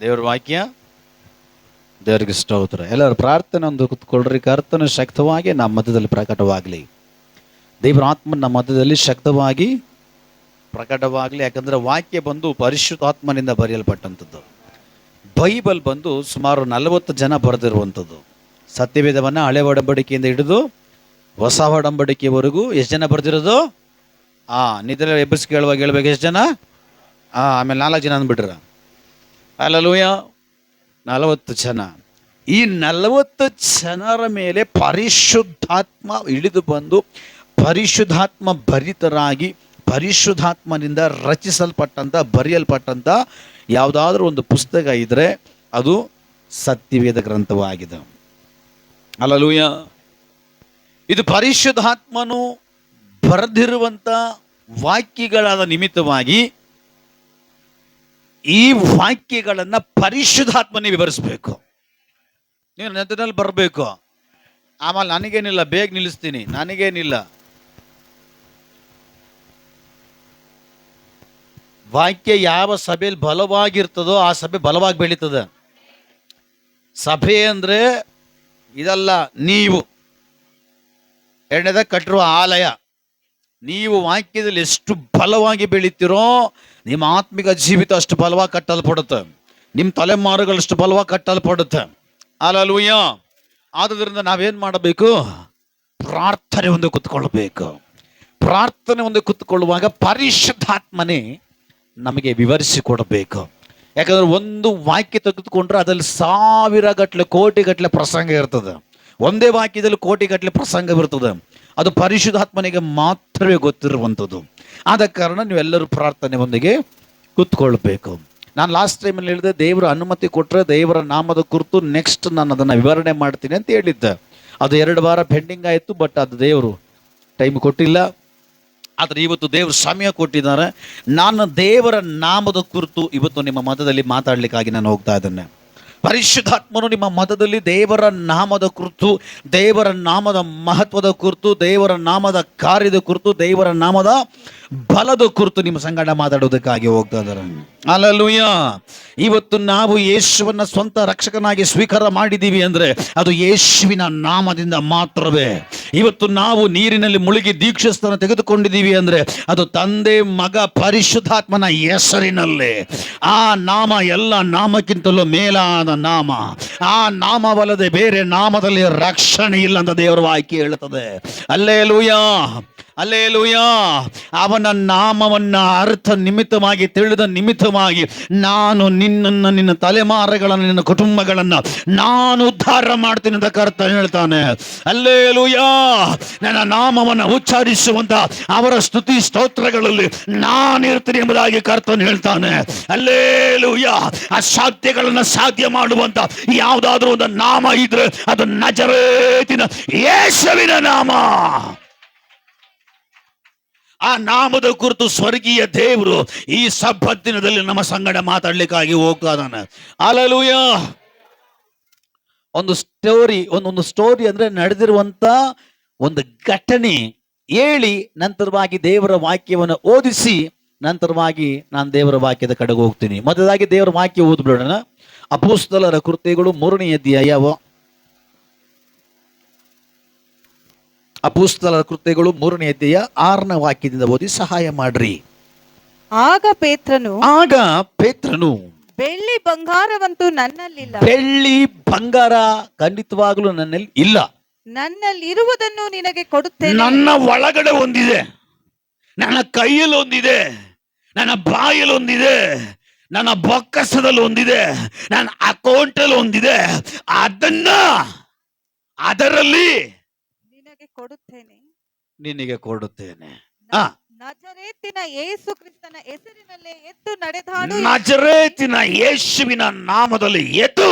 ದೇವ್ರ ವಾಕ್ಯ. ದೇವರಿಗೆ ಸ್ತೋತ್ರ. ಎಲ್ಲರೂ ಪ್ರಾರ್ಥನೆ ಒಂದು ಕುತ್ಕೊಳ್ರಿ. ಕರ್ತನ ಶಕ್ತವಾಗಿ ನಮ್ಮ ಮಧ್ಯದಲ್ಲಿ ಪ್ರಕಟವಾಗಲಿ. ದೇವರ ಆತ್ಮ ನಮ್ಮ ಮಧ್ಯದಲ್ಲಿ ಶಕ್ತವಾಗಿ ಪ್ರಕಟವಾಗಲಿ. ಯಾಕಂದರೆ ವಾಕ್ಯ ಬಂದು ಪರಿಶುದ್ಧಾತ್ಮನಿಂದ ಬರೆಯಲ್ಪಟ್ಟಂಥದ್ದು. ಬೈಬಲ್ ಬಂದು ಸುಮಾರು 40 ಜನ ಬರೆದಿರುವಂಥದ್ದು. ಸತ್ಯವೇದವನ್ನು ಹಳೆ ಒಡಂಬಡಿಕೆಯಿಂದ ಹಿಡಿದು ಹೊಸ ಒಡಂಬಡಿಕೆವರೆಗೂ ಎಷ್ಟು ಜನ ಬರೆದಿರೋದು? ನಿದ್ರೆ ಎಬ್ಬಸ್ ಕೇಳುವಾಗ ಹೇಳ್ಬೇಕು, ಎಷ್ಟು ಜನ? ಆಮೇಲೆ 4 ಜನ ಅಂದ್ಬಿಟ್ರ. ಹಲ್ಲೆಲೂಯ. 40 ಜನ. ಈ 40 ಜನರ ಮೇಲೆ ಪರಿಶುದ್ಧಾತ್ಮ ಇಳಿದು ಬಂದು ಪರಿಶುದ್ಧಾತ್ಮ ಭರಿತರಾಗಿ ಪರಿಶುದ್ಧಾತ್ಮನಿಂದ ರಚಿಸಲ್ಪಟ್ಟಂಥ ಬರೆಯಲ್ಪಟ್ಟಂಥ ಯಾವುದಾದ್ರೂ ಒಂದು ಪುಸ್ತಕ ಇದ್ದರೆ ಅದು ಸತ್ಯವೇದ ಗ್ರಂಥವಾಗಿದೆ. ಹಲ್ಲೆಲೂಯ. ಇದು ಪರಿಶುದ್ಧಾತ್ಮನು ಬರೆದಿರುವಂಥ ವಾಕ್ಯಗಳಾದ ನಿಮಿತ್ತವಾಗಿ ಈ ವಾಕ್ಯಗಳನ್ನು ಪರಿಶುದ್ಧಾತ್ಮನೇ ವಿವರಿಸಬೇಕು. ನೀವು ನೆನಪಿನಲ್ಲಿ ಬರಬೇಕು. ಆಮೇಲೆ ನನಗೇನಿಲ್ಲ, ಬೇಗ ನಿಲ್ಲಿಸ್ತೀನಿ, ನನಗೇನಿಲ್ಲ. ವಾಕ್ಯ ಯಾವ ಸಭೆಯಲ್ಲಿ ಬಲವಾಗಿರ್ತದೋ ಆ ಸಭೆ ಬಲವಾಗಿ ಬೆಳೀತದೆ. ಸಭೆ ಅಂದರೆ ಇದಲ್ಲ, ನೀವು ಎರಡನೇದಾಗ ಕಟ್ಟಿರುವ ಆಲಯ. ನೀವು ವಾಕ್ಯದಲ್ಲಿ ಎಷ್ಟು ಬಲವಾಗಿ ಬೆಳೀತೀರೋ ನಿಮ್ಮ ಆತ್ಮಿಕ ಜೀವಿತ ಅಷ್ಟು ಬಲವಾಗಿ ಕಟ್ಟಲ್ಪಡುತ್ತೆ. ನಿಮ್ಮ ತಲೆಮಾರುಗಳಷ್ಟು ಬಲವಾಗಿ ಕಟ್ಟಲ್ಪಡುತ್ತೆ. ಹಲ್ಲೆಲೂಯ. ಆದುದರಿಂದ ನಾವೇನು ಮಾಡಬೇಕು? ಪ್ರಾರ್ಥನೆ ಒಂದು ಕುತ್ಕೊಳ್ಬೇಕು. ಪ್ರಾರ್ಥನೆ ಒಂದು ಕುತ್ಕೊಳ್ಳುವಾಗ ಪರಿಶುದ್ಧಾತ್ಮನೇ ನಮಗೆ ವಿವರಿಸಿ ಕೊಡಬೇಕು. ಯಾಕಂದ್ರೆ ಒಂದು ವಾಕ್ಯ ತೆಗೆದುಕೊಂಡ್ರೆ ಅದರಲ್ಲಿ 1000 ಗಟ್ಟಲೆ ಕೋಟಿ ಗಟ್ಟಲೆ ಪ್ರಸಂಗ ಇರ್ತದೆ. ಒಂದೇ ವಾಕ್ಯದಲ್ಲಿ ಕೋಟಿ ಗಟ್ಟಲೆ ಪ್ರಸಂಗವಿರ್ತದೆ. ಅದು ಪರಿಶುದ್ಧಾತ್ಮನಿಗೆ ಮಾತ್ರವೇ ಗೊತ್ತಿರುವಂಥದ್ದು. ಆದ ಕಾರಣ ನೀವೆಲ್ಲರೂ ಪ್ರಾರ್ಥನೆ ಒಂದಿಗೆ ಕೂತ್ಕೊಳ್ಬೇಕು. ನಾನು ಲಾಸ್ಟ್ ಟೈಮಲ್ಲಿ ಹೇಳಿದೆ, ದೇವರ ಅನುಮತಿ ಕೊಟ್ಟರೆ ದೇವರ ನಾಮದ ಕುರಿತು ನೆಕ್ಸ್ಟ್ ನಾನು ಅದನ್ನು ವಿವರಣೆ ಮಾಡ್ತೀನಿ ಅಂತ ಹೇಳಿದ್ದೆ. ಅದು 2 ವಾರ ಪೆಂಡಿಂಗ್ ಆಯಿತು. ಬಟ್ ಅದು ದೇವರು ಟೈಮ್ ಕೊಟ್ಟಿಲ್ಲ. ಆದರೆ ಇವತ್ತು ದೇವರು ಸಮಯ ಕೊಟ್ಟಿದ್ದಾರೆ. ನಾನು ದೇವರ ನಾಮದ ಕುರಿತು ಇವತ್ತು ನಿಮ್ಮ ಮತದಲ್ಲಿ ಮಾತಾಡಲಿಕ್ಕಾಗಿ ನಾನು ಹೋಗ್ತಾ ಇದ್ದೇನೆ. ಪರಿಶುದ್ಧಾತ್ಮನು ನಿಮ್ಮ ಮತದಲ್ಲಿ ದೇವರ ನಾಮದ ಕುರಿತು, ದೇವರ ನಾಮದ ಮಹತ್ವದ ಕುರಿತು, ದೇವರ ನಾಮದ ಕಾರ್ಯದ ಕುರಿತು, ದೇವರ ನಾಮದ ಬಲದ ಕುರಿತು ನಿಮ್ಮ ಸಂಗಡ ಮಾತಾಡೋದಕ್ಕಾಗಿ ಹೋಗ್ತಾ ಇದ್ದಾರೆ. ಹಲ್ಲೆಲೂಯ. ಇವತ್ತು ನಾವು ಯೇಸುವನ್ನ ಸ್ವಂತ ರಕ್ಷಕನಾಗಿ ಸ್ವೀಕಾರ ಮಾಡಿದ್ದೀವಿ ಅಂದರೆ ಅದು ಯೇಸುವಿನ ನಾಮದಿಂದ ಮಾತ್ರವೇ. ಇವತ್ತು ನಾವು ನೀರಿನಲ್ಲಿ ಮುಳುಗಿ ದೀಕ್ಷಾಸ್ಥಾನ ತೆಗೆದುಕೊಂಡಿದ್ದೀವಿ ಅಂದರೆ ಅದು ತಂದೆ ಮಗ ಪರಿಶುದ್ಧಾತ್ಮನ ಹೆಸರಿನಲ್ಲಿ. ಆ ನಾಮ ಎಲ್ಲ ನಾಮಕ್ಕಿಂತಲೂ ಮೇಲಾದ ನಾಮ. ಆ ನಾಮವಲ್ಲದೆ ಬೇರೆ ನಾಮದಲ್ಲಿ ರಕ್ಷಣೆ ಇಲ್ಲ ಅಂತ ದೇವರ ವಾಕ್ಯ ಹೇಳುತ್ತದೆ. Hallelujah, hallelujah. ಅವನ ನಾಮವನ್ನ ಅರ್ಥ ನಿಮಿತ್ತವಾಗಿ ತಿಳಿದ ನಿಮಿತ್ತವಾಗಿ ನಾನು ನಿನ್ನನ್ನು, ನಿನ್ನ ತಲೆಮಾರುಗಳನ್ನು, ನಿನ್ನ ಕುಟುಂಬಗಳನ್ನು ನಾನು ಉದ್ಧಾರ ಮಾಡ್ತೀನಿ ಅಂತ ಕರ್ತನು ಹೇಳ್ತಾನೆ. ಹಲ್ಲೆಲೂಯ. ನನ್ನ ನಾಮವನ್ನು ಉಚ್ಚಾರಿಸುವಂತ ಅವರ ಸ್ತುತಿ ಸ್ತೋತ್ರಗಳಲ್ಲಿ ನಾನಿರ್ತೀನಿ ಎಂಬುದಾಗಿ ಕರ್ತನು ಹೇಳ್ತಾನೆ. ಹಲ್ಲೆಲೂಯ. ಅಸಾಧ್ಯಗಳನ್ನು ಸಾಧ್ಯ ಮಾಡುವಂತ ಯಾವುದಾದ್ರೂ ಒಂದು ನಾಮ ಇದ್ರೆ ಅದು ನಜರೇತಿನ ಯೇಸುವಿನ ನಾಮ. ಆ ನಾಮದ ಕುರಿತು ಸ್ವರ್ಗೀಯ ದೇವರು ಈ ಸಬ್ಬತ್ ದಿನದಲ್ಲಿ ನಮ್ಮ ಸಂಗಡ ಮಾತಾಡ್ಲಿಕ್ಕಾಗಿ ಹೋಗ್ತಾ ಇದ್ದಾನೆ. ಹಲ್ಲೆಲೂಯ. ಒಂದು ಸ್ಟೋರಿ ಅಂದ್ರೆ ನಡೆದಿರುವಂತ ಒಂದು ಘಟನೆ ಹೇಳಿ ನಂತರವಾಗಿ ದೇವರ ವಾಕ್ಯವನ್ನು ಓದಿಸಿ ನಂತರವಾಗಿ ನಾನು ದೇವರ ವಾಕ್ಯದ ಕಡೆಗೆ ಹೋಗ್ತೀನಿ. ಮೊದಲಾಗಿ ದೇವರ ವಾಕ್ಯ ಓದ್ಬಿಡೋಣ. ಅಪೊಸ್ತಲರ ಕೃತ್ಯಗಳು 3ನೇ ಅಧ್ಯಾಯ. ಅಪೊಸ್ತಲರ ಕೃತ್ಯಗಳು 3ನೇ ಅಧ್ಯಾಯ 6ನೇ ವಾಕ್ಯದಿಂದ ಓದಿ ಸಹಾಯ ಮಾಡ್ರಿ. ಆಗ ಪೇತ್ರನು ಬೆಳ್ಳಿ ಬಂಗಾರವಂತೂ ನನ್ನಲ್ಲಿಲ್ಲ. ಬೆಳ್ಳಿ ಬಂಗಾರ ಖಂಡಿತವಾಗಲೂ ನನ್ನಲ್ಲಿ ಇಲ್ಲ. ನನ್ನಲ್ಲಿರುವುದನ್ನು ನಿನಗೆ ಕೊಡುತ್ತೇನೆ. ನನ್ನ ಒಳಗಡೆ ಒಂದಿದೆ, ನನ್ನ ಕೈಯಲ್ಲಿ ಒಂದಿದೆ, ನನ್ನ ಬಾಯಲ್ಲಿ ಒಂದಿದೆ, ನನ್ನ ಬೊಕ್ಕಸದಲ್ಲಿ ಒಂದಿದೆ, ನನ್ನ ಅಕೌಂಟಲ್ಲಿ ಒಂದಿದೆ. ಅದರಲ್ಲಿ ನಿನಗೆ ಕೊಡುತ್ತೇನೆ. ನಜರೇತಿನ ಯೇಸು ಕ್ರಿಸ್ತನ ಹೆಸರಿನಲ್ಲೇ ಎದ್ದು ನಡೆದಾಡು. ನಜರೇತಿನ ಯೇಸುವಿನ ನಾಮದಲ್ಲಿ ಎದ್ದು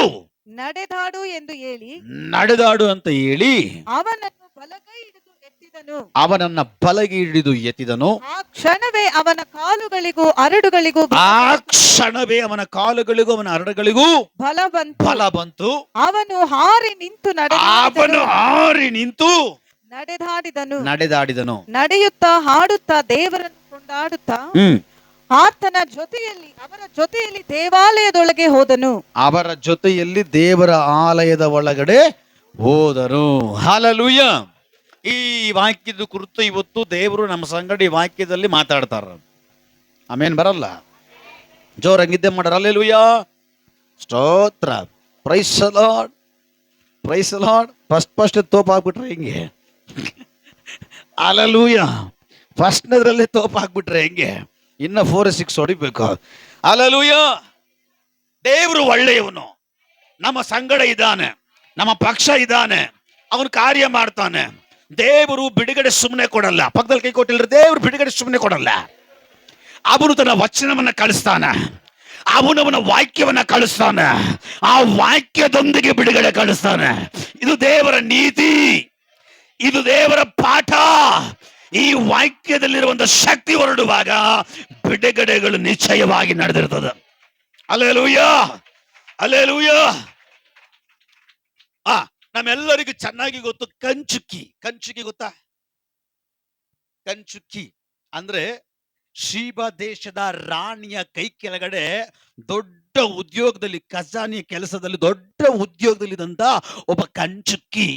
ನಡೆದಾಡು ಎಂದು ಹೇಳಿ, ನಡೆದಾಡು ಅಂತ ಹೇಳಿ ಅವನನ್ನು ಬಲಗೈ ಹಿಡಿದು ಎತ್ತಿದನು. ಅವನನ್ನ ಬಲಗೈ ಹಿಡಿದು ಎತ್ತಿದನು. ಆ ಕ್ಷಣವೇ ಅವನ ಕಾಲುಗಳಿಗೂ ಹರಡುಗಳಿಗೂ ಕ್ಷಣವೇ ಅವನ ಕಾಲುಗಳಿಗೂ ಅವನ ಹರಡುಗಳಿಗೂ ಬಲ ಬಂತು. ಅವನು ಹಾರಿ ನಿಂತು ನಡೆದಾಡಿದನು. ನಡೆಯುತ್ತಾ ಹಾಡುತ್ತಾ ದೇವರನ್ನು ಕೊಂಡಾಡುತ್ತಾ ಅವರ ಜೊತೆಯಲ್ಲಿ ದೇವಾಲಯದೊಳಗೆ ಹೋದನು. ಅವರ ಜೊತೆಯಲ್ಲಿ ದೇವರ ಆಲಯದ ಒಳಗಡೆ ಹೋದರು. ಹಲ್ಲೆಲೂಯ. ಈ ವಾಕ್ಯದ ಕುರಿತು ಇವತ್ತು ದೇವರು ನಮ್ಮ ಸಂಗಡ ಈ ವಾಕ್ಯದಲ್ಲಿ ಮಾತಾಡ್ತಾರ. ಆಮೇನ್ ಬರಲ್ಲ, ಜೋರಂಗಿದ್ದೆ ಮಾಡ್ರ. ಹಲ್ಲೆಲೂಯ, ಸ್ತೋತ್ರ, praise the Lord, praise the Lord. First ತೋಪ್ ಹಾಕ್ಬಿಟ್ರೆ ಹೆಂಗೆ? ಹಲ್ಲೆಲೂಯ. ಫಸ್ಟ್ನದ್ರಲ್ಲಿ ತೋಪ್ ಹಾಕ್ಬಿಟ್ರೆ ಹೆಂಗೆ? ಇನ್ನ 4, 6 ಹೊಡಿಬೇಕು. ಹಲ್ಲೆಲೂಯ. ದೇವರು ಒಳ್ಳೆಯವನು, ನಮ್ಮ ಸಂಗಡ ಇದ್ದಾನೆ, ನಮ್ಮ ಪಕ್ಷ ಇದ್ದಾನೆ, ಅವನು ಕಾರ್ಯ ಮಾಡ್ತಾನೆ. ದೇವರು ಬಿಡುಗಡೆ ಸುಮ್ಮನೆ ಕೊಡಲ್ಲ. ಪಕ್ಕದಲ್ಲಿ ಕೈ ಕೊಟ್ಟಿಲ್ರಿ, ದೇವರು ಬಿಡುಗಡೆ ಸುಮ್ಮನೆ ಕೊಡಲ್ಲ. ಅವನು ತನ್ನ ವಚನವನ್ನ ಕಳಿಸ್ತಾನೆ, ಅವನವನ ವಾಕ್ಯವನ್ನ ಕಳಿಸ್ತಾನೆ, ಆ ವಾಕ್ಯದೊಂದಿಗೆ ಬಿಡುಗಡೆ ಕಳಿಸ್ತಾನೆ. ಇದು ದೇವರ ನೀತಿ, ಇದು ದೇವರ ಪಾಠ. ಈ ವಾಕ್ಯದಲ್ಲಿರುವಂತಹ ಶಕ್ತಿ ಹೊರಡುವಾಗ ಬಿಡುಗಡೆಗಳು ನಿಶ್ಚಯವಾಗಿ ನಡೆದಿರ್ತದೆ. Hallelujah, hallelujah. ನಮ್ಮೆಲ್ಲರಿಗೂ ಚೆನ್ನಾಗಿ ಗೊತ್ತು ಕಂಚುಕಿ. ಕಂಚುಕಿ ಗೊತ್ತಾ? ಕಂಚುಕಿ ಅಂದ್ರೆ ಶೀಬಾ ದೇಶದ ರಾಣಿಯ ಕೈ ಕೆಳಗಡೆ ದೊಡ್ಡ ಉದ್ಯೋಗದಲ್ಲಿ, ಖಜಾನೆ ಕೆಲಸದಲ್ಲಿ ದೊಡ್ಡ ಉದ್ಯೋಗದಲ್ಲಿದ್ದಂತ ಒಬ್ಬ ಕಂಚುಕಿ.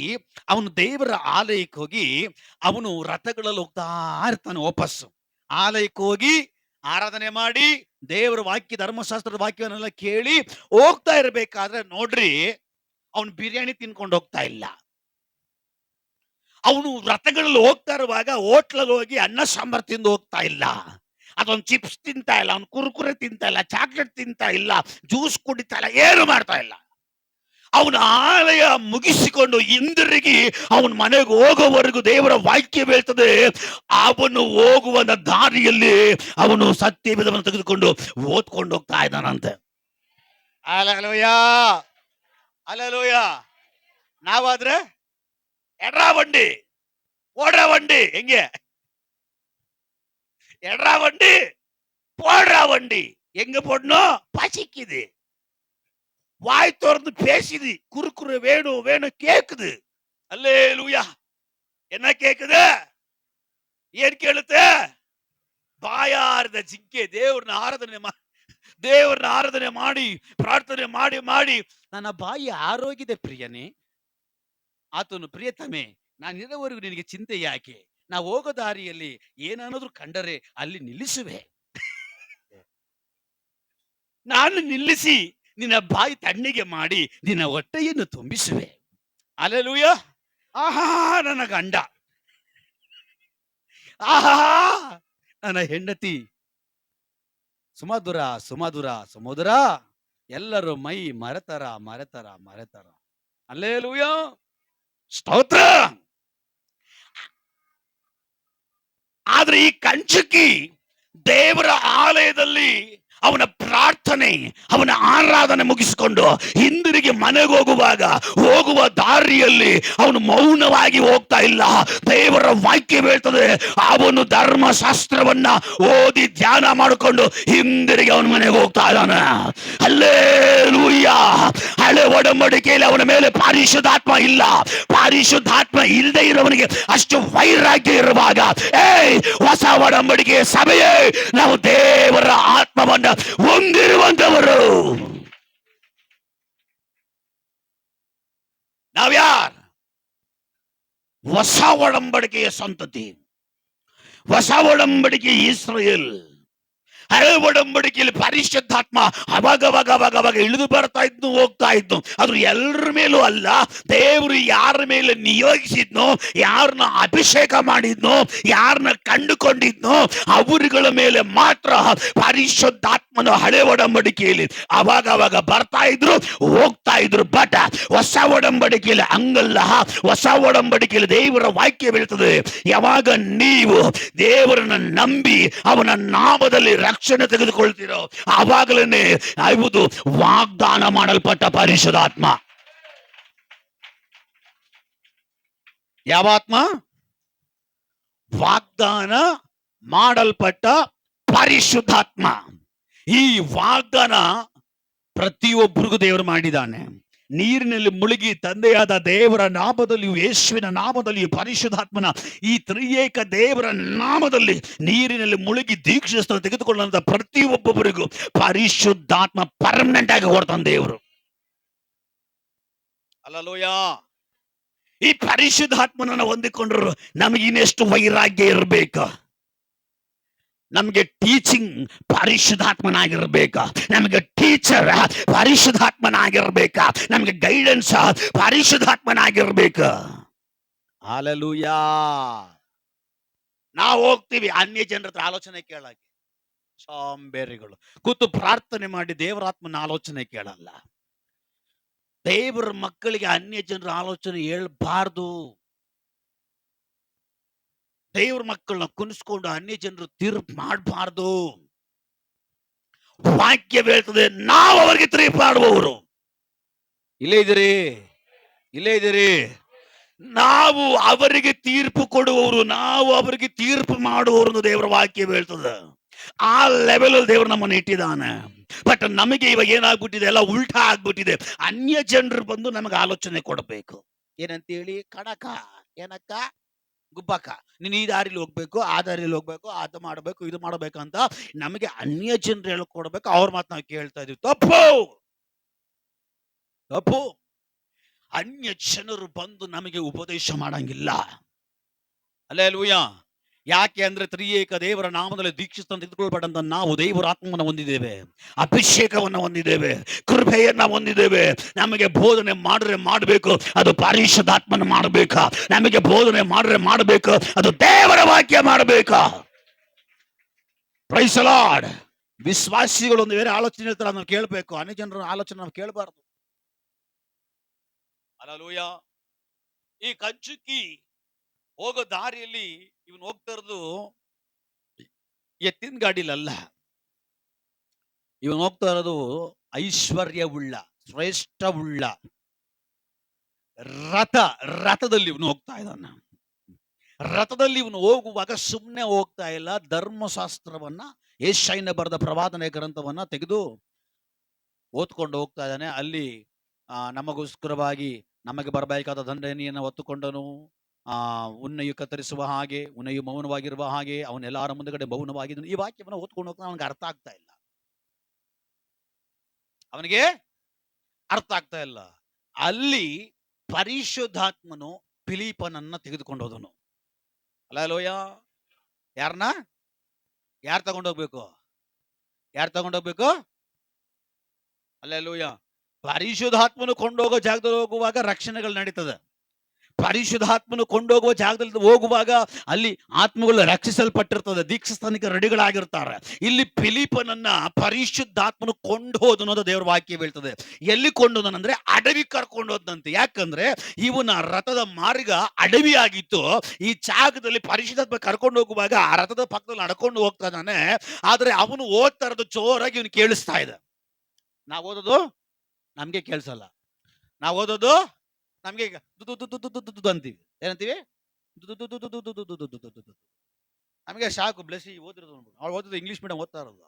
ಅವನು ದೇವರ ಆಲಯಕ್ಕೆ ಹೋಗಿ ಅವನು ರಥಗಳಲ್ಲಿ ಹೋಗ್ತಾ ಇರ್ತಾನೆ. ವಾಪಸ್ಸು ಆಲಯಕ್ಕೆ ಹೋಗಿ ಆರಾಧನೆ ಮಾಡಿ ದೇವರ ವಾಕ್ಯ, ಧರ್ಮಶಾಸ್ತ್ರದ ವಾಕ್ಯವನ್ನೆಲ್ಲ ಕೇಳಿ ಹೋಗ್ತಾ ಇರ್ಬೇಕಾದ್ರೆ ನೋಡ್ರಿ, ಅವನು ಬಿರಿಯಾನಿ ತಿನ್ಕೊಂಡು ಹೋಗ್ತಾ ಇಲ್ಲ. ಅವನು ರಥಗಳಲ್ಲಿ ಹೋಗ್ತಾ ಇರುವಾಗ ಹೋಟ್ಲಲ್ಲಿ ಹೋಗಿ ಅನ್ನ ಸಾಂಬಾರ್ ತಿಂದು ಹೋಗ್ತಾ ಇಲ್ಲ. ಅದೊಂದು ಚಿಪ್ಸ್ ತಿಂತಾ ಇಲ್ಲ, ಅವನು ಕುರ್ಕುರೆ ತಿಂತಾ ಇಲ್ಲ, ಚಾಕ್ಲೇಟ್ ತಿಂತಾ ಇಲ್ಲ, ಜ್ಯೂಸ್ ಕುಡಿತಾ ಇಲ್ಲ, ಏನು ಮಾಡ್ತಾ ಇಲ್ಲ. ಅವನ ಆಲಯ ಮುಗಿಸಿಕೊಂಡು ಹಿಂದಿರುಗಿ ಅವನ ಮನೆಗೆ ಹೋಗೋವರೆಗೂ ದೇವರ ವಾಕ್ಯ ಹೇಳ್ತದೆ, ಅವನು ಹೋಗುವ ದಾರಿಯಲ್ಲಿ ಅವನು ಸತ್ಯವೇದವನ್ನು ತೆಗೆದುಕೊಂಡು ಓದ್ಕೊಂಡು ಹೋಗ್ತಾ ಇದ್ದಾನಂತೆ. Hallelujah, hallelujah. ನಾವಾದ್ರೆ ಎಡ್ರಾ ಬಂಡಿ ಓಡ್ರಾ ಬಂಡಿ, ಹೆಂಗೆ? ಎಡ್ರಾ ಬಂಡಿ போடுறா வண்டி. எங்க போடணும்? பசிக்குது, வாய் திறந்து பேசுது, குறுக்குறு வேணும் வேணும் கேக்குது. அல்லேலூயா. என்ன கேக்குது? ಏನ್ ಕೇಳುತ್ತೆ? ಬಾಯಾರದ ಜಿಂಕೆ ದೇವರನ್ನ ಆರಾಧನೆ ಮಾಡಿ ಪ್ರಾರ್ಥನೆ ಮಾಡಿ ಮಾಡಿ ನನ್ನ ಬಾಯಿ ಆರೋಗಿದೆ ಪ್ರಿಯನೇ. ಆತನು, ಪ್ರಿಯತಮೆ, ನಾನಿರೋವರೆಗೂ ನಿನಗೆ ಚಿಂತೆ ಯಾಕೆ? ನಾವು ಹೋಗೋ ದಾರಿಯಲ್ಲಿ ಏನಾದ್ರೂ ಕಂಡರೆ ಅಲ್ಲಿ ನಿಲ್ಲಿಸುವೆ. ನಾನು ನಿಲ್ಲಿಸಿ ನಿನ್ನ ಬಾಯಿ ತಣ್ಣಗೆ ಮಾಡಿ ನಿನ್ನ ಹೊಟ್ಟೆಯನ್ನು ತುಂಬಿಸುವೆ. ಹಲ್ಲೆಲೂಯ. ಆಹಾ ನನ್ನ ಗಂಡ, ಆಹಾ ನನ್ನ ಹೆಂಡತಿ, ಸುಮಧುರ ಸುಮಧುರ ಸುಮಧುರ, ಎಲ್ಲರೂ ಮೈ ಮರೆತರ ಮರೆತರ ಮರೆತರ. ಹಲ್ಲೆಲೂಯ, ಸ್ತೋತ್ರ. ಆದ್ರೆ ಈ ಕಂಚುಕಿ ದೇವರ ಆಲಯದಲ್ಲಿ ಅವನ ಪ್ರಾರ್ಥನೆ, ಅವನ ಆರಾಧನೆ ಮುಗಿಸಿಕೊಂಡು ಹಿಂದಿರುಗಿ ಮನೆಗೆ ಹೋಗುವ ದಾರಿಯಲ್ಲಿ ಅವನು ಮೌನವಾಗಿ ಹೋಗ್ತಾ ಇಲ್ಲ. ದೇವರ ವಾಕ್ಯ ಹೇಳ್ತದೆ, ಅವನು ಧರ್ಮಶಾಸ್ತ್ರವನ್ನ ಓದಿ ಧ್ಯಾನ ಮಾಡಿಕೊಂಡು ಹಿಂದಿರುಗಿ ಅವನ ಮನೆಗೆ ಹೋಗ್ತಾ ಇದ್ದಾನೆ. ಹಲ್ಲೆಲೂಯ. ಹಳೆ ಒಡಂಬಡಿಕೆಯಲ್ಲಿ ಅವನ ಮೇಲೆ ಪರಿಶುದ್ಧಾತ್ಮ ಇಲ್ಲ. ಪರಿಶುದ್ಧಾತ್ಮ ಇಲ್ಲದೆ ಇರೋವನಿಗೆ ಅಷ್ಟು ವೈರಾಗ್ಯ ಇರುವಾಗ, ಹೊಸ ಒಡಂಬಡಿಕೆಯ ಸಭೆಯೇ ನಾವು ದೇವರ ಆತ್ಮವನ್ನ ಹೊಂದಿರುವಂತವರು. ನಾವ್ಯಾರು? ಹೊಸ ಒಡಂಬಡಿಕೆಯ ಸಂತತಿ, ಹೊಸ ಒಡಂಬಡಿಕೆ ಇಸ್ರಾಯೇಲ್. ಹಳೆ ಒಡಂಬಡಿಕೆಯಲ್ಲಿ ಪರಿಶುದ್ಧಾತ್ಮ ಅವಾಗ ಇಳಿದು ಬರ್ತಾ ಇದ್ನು, ಹೋಗ್ತಾ ಇದ್ನು. ಅದು ಎಲ್ಲರ ಮೇಲೂ ಅಲ್ಲ. ದೇವರು ಯಾರ ಮೇಲೆ ನಿಯೋಗಿಸಿದ್ನೋ, ಯಾರನ್ನ ಅಭಿಷೇಕ ಮಾಡಿದ್ನೋ, ಯಾರನ್ನ ಕಂಡುಕೊಂಡಿದ್ನೋ ಅವರುಗಳ ಮೇಲೆ ಮಾತ್ರ ಪರಿಶುದ್ಧಾತ್ಮನ ಹಳೆ ಒಡಂಬಡಿಕೆಯಲ್ಲಿ ಅವಾಗ ಬರ್ತಾ ಇದ್ರು, ಹೋಗ್ತಾ ಇದ್ರು. ಬಟ್ ಹೊಸ ಒಡಂಬಡಿಕೆಯಲ್ಲಿ ಹಂಗಲ್ಲ. ಹೊಸ ಒಡಂಬಡಿಕೆಯಲ್ಲಿ ದೇವರ ವಾಕ್ಯ ಬೀಳ್ತದೆ, ಯಾವಾಗ ನೀವು ದೇವರನ್ನ ನಂಬಿ ಅವನ ನಾಮದಲ್ಲಿ ರಕ್ಷಣೆ ತೆಗೆದುಕೊಳ್ತೀರೋ ಆವಾಗಲೇ ಆಗುವುದು ವಾಗ್ದಾನ ಮಾಡಲ್ಪಟ್ಟ ಪರಿಶುದ್ಧಾತ್ಮ. ಯಾವ ಆತ್ಮ? ವಾಗ್ದಾನ ಮಾಡಲ್ಪಟ್ಟ ಪರಿಶುದ್ಧಾತ್ಮ. ಈ ವಾಗ್ದಾನ ಪ್ರತಿಯೊಬ್ಬರಿಗೂ ದೇವರು ಮಾಡಿದ್ದಾನೆ. ನೀರಿನಲ್ಲಿ ಮುಳುಗಿ ತಂದೆಯಾದ ದೇವರ ನಾಮದಲ್ಲಿಯೂ ಯೇಸುವಿನ ನಾಮದಲ್ಲಿಯೂ ಪರಿಶುದ್ಧಾತ್ಮನ ಈ ತ್ರಿಯೇಕ ದೇವರ ನಾಮದಲ್ಲಿ ನೀರಿನಲ್ಲಿ ಮುಳುಗಿ ದೀಕ್ಷೆ ತೆಗೆದುಕೊಳ್ಳುವಂತ ಪ್ರತಿಯೊಬ್ಬೊಬ್ಬರಿಗೂ ಪರಿಶುದ್ಧಾತ್ಮ ಪರ್ಮನೆಂಟ್ ಆಗಿ ಹೊಡ್ತಾನೆ ದೇವರು. ಅಲ್ಲಲೂಯ. ಈ ಪರಿಶುದ್ಧಾತ್ಮನನ್ನು ಹೊಂದಿಕೊಂಡ್ರು ನಮಗೆ ಇನ್ನೆಷ್ಟು ವೈರಾಗ್ಯ ಇರಬೇಕು. ನಮಗೆ ಟೀಚಿಂಗ್ ಪರಿಶುದ್ಧಾತ್ಮನಾಗಿರ್ಬೇಕ, ನಮಗೆ ಟೀಚರ್ ಪರಿಶುದ್ಧಾತ್ಮನಾಗಿರ್ಬೇಕ, ನಮಗೆ ಗೈಡೆನ್ಸ್ ಪರಿಶುದ್ಧಾತ್ಮನಾಗಿರ್ಬೇಕ. ಅಲ್ಲಲೂಯ. ನಾವು ಹೋಗ್ತೀವಿ ಅನ್ಯ ಜನರ ಹತ್ರ ಆಲೋಚನೆ ಕೇಳಕ್ಕೆ, ಸೋಂಬೇರಿಗಳು. ಕೂತು ಪ್ರಾರ್ಥನೆ ಮಾಡಿ ದೇವರಾತ್ಮನ ಆಲೋಚನೆ ಕೇಳಲ್ಲ. ದೇವರ ಮಕ್ಕಳಿಗೆ ಅನ್ಯ ಜನರ ಆಲೋಚನೆ ಹೇಳ್ಬಾರ್ದು. ದೇವ್ರ ಮಕ್ಕಳನ್ನ ಕುಣಿಸ್ಕೊಂಡು ಅನ್ಯ ಜನರು ತೀರ್ಪು ಮಾಡಬಾರ್ದು. ವಾಕ್ಯ ಹೇಳ್ತದೆ ನಾವು ಅವರಿಗೆ ತೀರ್ಪು ಮಾಡುವವರು. ಇಲ್ಲೇ ಇದ್ದೀರಿ, ಇಲ್ಲೇ ಇದ್ದೀರಿ. ನಾವು ಅವರಿಗೆ ತೀರ್ಪು ಕೊಡುವವರು, ನಾವು ಅವರಿಗೆ ತೀರ್ಪು ಮಾಡುವವರು ದೇವರ ವಾಕ್ಯ ಹೇಳ್ತದೆ. ಆ ಲೆವೆಲ್ ಅಲ್ಲಿ ದೇವರು ನಮ್ಮನ್ನು ಇಟ್ಟಿದ್ದಾನೆ. ಬಟ್ ನಮಗೆ ಇವಾಗ ಏನಾಗ್ಬಿಟ್ಟಿದೆ, ಎಲ್ಲ ಉಲ್ಟಾ ಆಗ್ಬಿಟ್ಟಿದೆ. ಅನ್ಯ ಜನರು ಬಂದು ನಮಗೆ ಆಲೋಚನೆ ಕೊಡಬೇಕು. ಏನಂತೇಳಿ? ಕಣಕ, ಏನಕ್ಕ, ಗುಬ್ಬಕ್ಕ, ನೀನು ಈ ದಾರಿಲಿ ಹೋಗ್ಬೇಕು, ಆ ದಾರಿಲಿ ಹೋಗ್ಬೇಕು, ಅದು ಮಾಡಬೇಕು, ಇದು ಮಾಡಬೇಕಂತ ನಮಗೆ ಅನ್ಯ ಜನರು ಹೇಳ್ಕೊಡ್ಬೇಕು. ಅವ್ರ ಮಾತು ನಾವು ಕೇಳ್ತಾ ಇದೀವಿ. ತಪ್ಪು, ತಪ್ಪು. ಅನ್ಯ ಜನರು ಬಂದು ನಮಗೆ ಉಪದೇಶ ಮಾಡಂಗಿಲ್ಲ. ಅಲ್ಲೇಲೂಯ. ಯಾಕೆ ಅಂದ್ರೆ ತ್ರಿಯೇಕ ದೇವರ ನಾಮದಲ್ಲಿ ದೀಕ್ಷಿಸ್ತಂತ ತೆಗೆದುಕೊಳ್ಬೇಡಂತ ನಾವು ದೇವರ ಆತ್ಮವನ್ನು ಹೊಂದಿದ್ದೇವೆ, ಅಭಿಷೇಕವನ್ನು ಹೊಂದಿದ್ದೇವೆ, ಕೃಪೆಯನ್ನ ಹೊಂದಿದ್ದೇವೆ. ನಮಗೆ ಬೋಧನೆ ಮಾಡ್ರೆ ಮಾಡಬೇಕು, ಅದು ಪರಿಶುದ್ಧಾತ್ಮನ ಮಾಡಬೇಕಾ? ನಮಗೆ ಬೋಧನೆ ಮಾಡ್ರೆ ಮಾಡಬೇಕು, ಅದು ದೇವರ ವಾಕ್ಯ ಮಾಡಬೇಕಾ? Praise the Lord. ವಿಶ್ವಾಸಿಗಳು ಒಂದು ಬೇರೆ ಆಲೋಚನೆ ಇರ್ತಾರೆ, ನಾವು ಕೇಳಬೇಕು. ಅನ್ಯ ಜನರ ಆಲೋಚನೆ ನಾವು ಕೇಳಬಾರ್ದು. ಅಲ್ಲಲೂಯ. ಈ ಕಂಚುಕಿ ಹೋಗೋ ದಾರಿಯಲ್ಲಿ ಇವನು ಹೋಗ್ತಾ ಇರೋದು ಎತ್ತಿನ ಗಾಡಿಲಲ್ಲ. ಇವನು ಹೋಗ್ತಾ ಇರೋದು ಐಶ್ವರ್ಯವುಳ್ಳ, ಶ್ರೇಷ್ಠವುಳ್ಳ ರಥದಲ್ಲಿ ಇವನು ಹೋಗ್ತಾ ಇದ್ದಾನ. ರಥದಲ್ಲಿ ಇವನು ಹೋಗುವಾಗ ಸುಮ್ಮನೆ ಹೋಗ್ತಾ ಇಲ್ಲ. ಧರ್ಮಶಾಸ್ತ್ರವನ್ನ, ಯೆಶಾಯನ ಬರೆದ ಪ್ರವಾದನೆ ಗ್ರಂಥವನ್ನ ತೆಗೆದು ಓದ್ಕೊಂಡು ಹೋಗ್ತಾ ಇದ್ದಾನೆ. ಅಲ್ಲಿ ನಮಗೋಸ್ಕರವಾಗಿ ನಮಗೆ ಬರಬೇಕಾದ ದಂಡನೆಯನ್ನು ಹೊತ್ತುಕೊಂಡನು. ಉನ್ನೆಯು ಕತ್ತರಿಸುವ ಹಾಗೆ, ಉನ್ನೆಯು ಮೌನವಾಗಿರುವ ಹಾಗೆ ಅವನೆಲ್ಲರ ಮುಂದಗಡೆ ಮೌನವಾಗಿದ್ದನು. ಈ ವಾಕ್ಯವನ್ನು ಓದ್ಕೊಂಡು ಹೋಗ್ತಾ ಅವನಿಗೆ ಅರ್ಥ ಆಗ್ತಾ ಇಲ್ಲ. ಅವನಿಗೆ ಅರ್ಥ ಆಗ್ತಾ ಇಲ್ಲ. ಅಲ್ಲಿ ಪರಿಶುದ್ಧಾತ್ಮನು ಫಿಲಿಪ್ಪನನ್ನ ತೆಗೆದುಕೊಂಡು ಹೋದನು. ಅಲ್ಲಲೂಯ. ಯಾರನ್ನ? ಯಾರು ತಗೊಂಡೋಗ್ಬೇಕು? ಯಾರು ತಗೊಂಡೋಗ್ಬೇಕು? ಅಲ್ಲಲೂಯ. ಪರಿಶುದ್ಧಾತ್ಮನು ಕೊಂಡೋಗೋ ಜಾಗದಲ್ಲಿ ಹೋಗುವಾಗ ರಕ್ಷಣೆಗಳು ನಡೀತದೆ. ಪರಿಶುದ್ಧಾತ್ಮನು ಕೊಂಡೋಗುವ ಜಾಗದಲ್ಲಿ ಹೋಗುವಾಗ ಅಲ್ಲಿ ಆತ್ಮಗಳು ರಕ್ಷಿಸಲ್ಪಟ್ಟಿರ್ತದೆ, ದೀಕ್ಷಾಸ್ಥಾನಕ್ಕೆ ರೆಡಿಗಳಾಗಿರ್ತಾರೆ. ಇಲ್ಲಿ ಫಿಲಿಪ್ಪನನ್ನ ಪರಿಶುದ್ಧಾತ್ಮನು ಕೊಂಡು ಹೋದನು ಅಂತ ದೇವರ ವಾಕ್ಯ ಹೇಳ್ತದೆ. ಎಲ್ಲಿ ಕೊಂಡೋದನಂದ್ರೆ ಅಡವಿ ಕರ್ಕೊಂಡು ಹೋದಂತೆ. ಯಾಕಂದ್ರೆ ಇವನ ರಥದ ಮಾರ್ಗ ಅಡವಿ ಆಗಿತ್ತು. ಈ ಜಾಗದಲ್ಲಿ ಪರಿಶುದ್ಧಾತ್ಮ ಕರ್ಕೊಂಡು ಹೋಗುವಾಗ ಆ ರಥದ ಪಕ್ಕದಲ್ಲಿ ನಡ್ಕೊಂಡು ಹೋಗ್ತಾ ಇದ್ದಾನೆ. ಆದ್ರೆ ಅವನು ಓದ್ತಾ ಇರೋದು ಜೋರಾಗಿ ಇವನು ಕೇಳಿಸ್ತಾ ಇದೆ. ನಾವು ಓದೋದು ನಮ್ಗೆ ಕೇಳಿಸಲ್ಲ. ನಾವು ಓದೋದು ನಮ್ಗೆ ಅಂತೀವಿ. ಏನಂತೀವಿ? ನಮಗೆ ಸಾಕು. ಬ್ಲೆಸ್ಸಿ ಓದಿರೋದು ಅವಳು ಓದಿದ್ದು ಇಂಗ್ಲಿಷ್ ಮೀಡಿಯಂ ಓದ್ತಾ ಇರೋದು.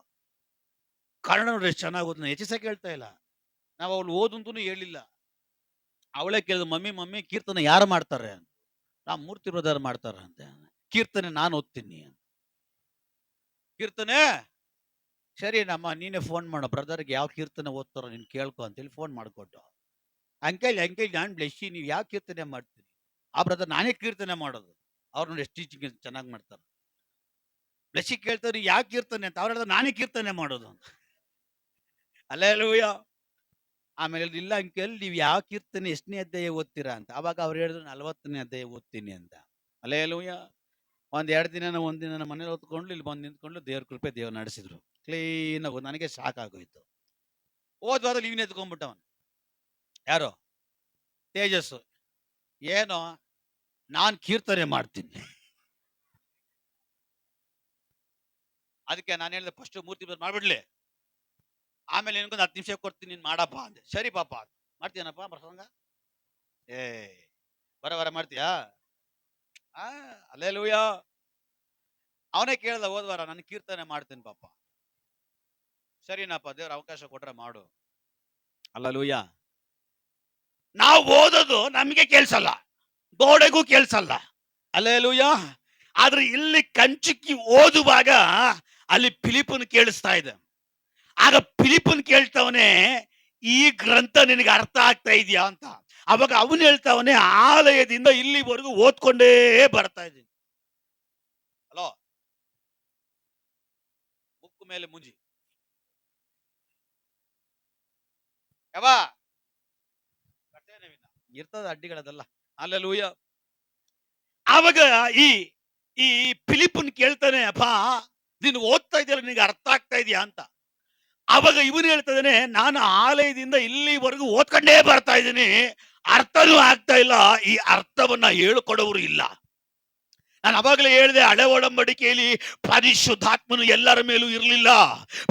ಕನ್ನಡ ನೋಡಿ ಎಷ್ಟು ಚೆನ್ನಾಗಿ ಓದ್. ಹೆಚ್ಚಿಸಕ್ಕೆ ಹೇಳ್ತಾ ಇಲ್ಲ. ನಾವು ಅವಳು ಓದಂತೂ ಹೇಳಿಲ್ಲ. ಅವಳೇ ಕೇಳಿದ, ಮಮ್ಮಿ ಕೀರ್ತನೆ ಯಾರು ಮಾಡ್ತಾರೆ ಅಂತ. ನಾವು ಮೂರ್ತಿ ಬ್ರದರ್ ಮಾಡ್ತಾರ ಅಂತ. ಕೀರ್ತನೆ ನಾನು ಓದ್ತೀನಿ. ಕೀರ್ತನೆ ಸರಿ ನಮ್ಮ ನೀನೇ ಫೋನ್ ಮಾಡೋ ಬ್ರದರ್ಗೆ ಯಾವ ಕೀರ್ತನೆ ಓದ್ತಾರೋ ನೀನು ಕೇಳ್ಕೊ ಅಂತೇಳಿ ಫೋನ್ ಮಾಡಿಕೊಟ್ಟು. ಅಂಕಲ್ ನಾನು ಬ್ಲೆಸ್ಸಿ, ನೀವು ಯಾವ ಕೀರ್ತನೆ ಮಾಡ್ತೀನಿ? ಆ ಬ್ರದರ್ ನಾನೇ ಕೀರ್ತನೆ ಮಾಡೋದು. ಅವ್ರು ನೋಡಿ ಎಷ್ಟು ಟೀಚಿಂಗ್ ಚೆನ್ನಾಗಿ ಮಾಡ್ತಾರೆ. ಬ್ಲೆಸ್ಸಿ ಕೇಳ್ತಾರೆ ಯಾವ ಕೀರ್ತನೆ ಅಂತ. ಅವ್ರು ಹೇಳಿದ್ರೆ ನಾನೇ ಕೀರ್ತನೆ ಮಾಡೋದು ಅಂತ. ಅಲ್ಲೇಲೂಯ. ಆಮೇಲೆ ಇಲ್ಲ ಅಂಕಲ್ ನೀವು ಯಾವ ಕೀರ್ತನೆ ಎಷ್ಟನೇ ಅಧ್ಯಾಯ ಓದ್ತೀರಾ ಅಂತ. ಅವಾಗ ಅವ್ರು ಹೇಳಿದ್ರು 40ನೇ ಅಧ್ಯಾಯ ಓದ್ತೀನಿ ಅಂತ. ಅಲ್ಲೇಲೂಯ. ಒಂದ್ ದಿನ ಮನೇಲಿ ಓದ್ಕೊಂಡು ಇಲ್ಲಿ ಬಂದು ನಿಂತ್ಕೊಂಡು ದೇವ್ರ ಕೃಪೆ ದೇವ್ರು ನಡೆಸಿದ್ರು. ಕ್ಲೀನಾಗಿ ನನಗೆ ಸಾಕಾಗೋಯ್ತು. ಹೋದ್ವಾರಲ್ಲಿ ಇವನ್ ಎತ್ಕೊಂಡ್ಬಿಟ್ಟವನ್. ಯಾರು? ತೇಜಸ್ಸು. ಏನೋ ನಾನು ಕೀರ್ತನೆ ಮಾಡ್ತೀನಿ. ಅದಕ್ಕೆ ನಾನು ಹೇಳಿದೆ ಫಸ್ಟ್ ಮೂರ್ತಿ ಮಾಡ್ಬಿಡ್ಲಿ, ಆಮೇಲೆ ನಿನ್ಗೊಂದು 10 ನಿಮಿಷ ಕೊಡ್ತೀನಿ, ನೀನ್ ಮಾಡಪ್ಪ ಅಂದೆ. ಸರಿ ಪಾಪ ಮಾಡ್ತೀಯನಪ್ಪ ಪ್ರಸಂಗ? ಬರ ಮಾಡ್ತೀಯಾ? ಅಲ್ಲೇಲೂಯ. ಅವನೇ ಕೇಳ್ದ ಹೋದ್ವಾರ, ನಾನು ಕೀರ್ತನೆ ಮಾಡ್ತೀನಿ ಪಾಪ. ಸರಿನಪ್ಪ, ದೇವ್ರ ಅವಕಾಶ ಕೊಟ್ರೆ ಮಾಡು. ಅಲ್ಲಲೂಯ. ನಾವು ಓದೋದು ನಮಗೆ ಕೇಳಿಸಲ್ಲ, ಗೋಡೆಗೂ ಕೇಳಿಸಲ್ಲ. ಅಲ್ಲೇಲೂಯ. ಆದ್ರೆ ಇಲ್ಲಿ ಕಂಚುಕಿ ಓದುವಾಗ ಅಲ್ಲಿ ಫಿಲಿಪ್ಪನ್ ಕೇಳಿಸ್ತಾ ಇದೆ. ಆಗ ಫಿಲಿಪ್ಪನ್ ಕೇಳ್ತಾವನೆ, ಈ ಗ್ರಂಥ ನಿನಗೆ ಅರ್ಥ ಆಗ್ತಾ ಇದೆಯಾ ಅಂತ. ಅವಾಗ ಅವನು ಹೇಳ್ತಾವನೆ, ಆಲಯದಿಂದ ಇಲ್ಲಿವರೆಗೂ ಓದ್ಕೊಂಡೇ ಬರ್ತಾ ಇದ್ದೀನಿ. ಹಲೋ, ಬುಕ್ ಮೇಲೆ ಮುಂಜಿ ಯಾವ ಇರ್ತದ ಅಡ್ಡಿಗಳದಲ್ಲ. ಅಲ್ಲೆಲೂಯ. ಆವಾಗ ಈ ಈ ಫಿಲಿಪ್ಪನ್ ಕೇಳ್ತಾನೆ, ಅಪ್ಪ ನೀನು ಓದ್ತಾ ಇದೆಯಲ್ಲ, ನಿನಗೆ ಅರ್ಥ ಆಗ್ತಾ ಇದೆಯಾ ಅಂತ. ಅವಾಗ ಇವನು ಹೇಳ್ತಾನೆ, ನಾನು ಆಲಯದಿಂದ ಇಲ್ಲಿವರೆಗೂ ಓದ್ಕೊಂಡೇ ಬರ್ತಾ ಇದ್ದೀನಿ, ಅರ್ಥನೂ ಆಗ್ತಾ ಇಲ್ಲ, ಈ ಅರ್ಥವನ್ನ ಹೇಳ್ಕೊಡೋರು ಇಲ್ಲ. ನಾನು ಅವಾಗಲೇ ಹೇಳಿದೆ, ಹಳೆ ಒಡಂಬಡಿಕೆಯಲ್ಲಿ ಪರಿಶುದ್ಧಾತ್ಮನು ಎಲ್ಲರ ಮೇಲೂ ಇರಲಿಲ್ಲ.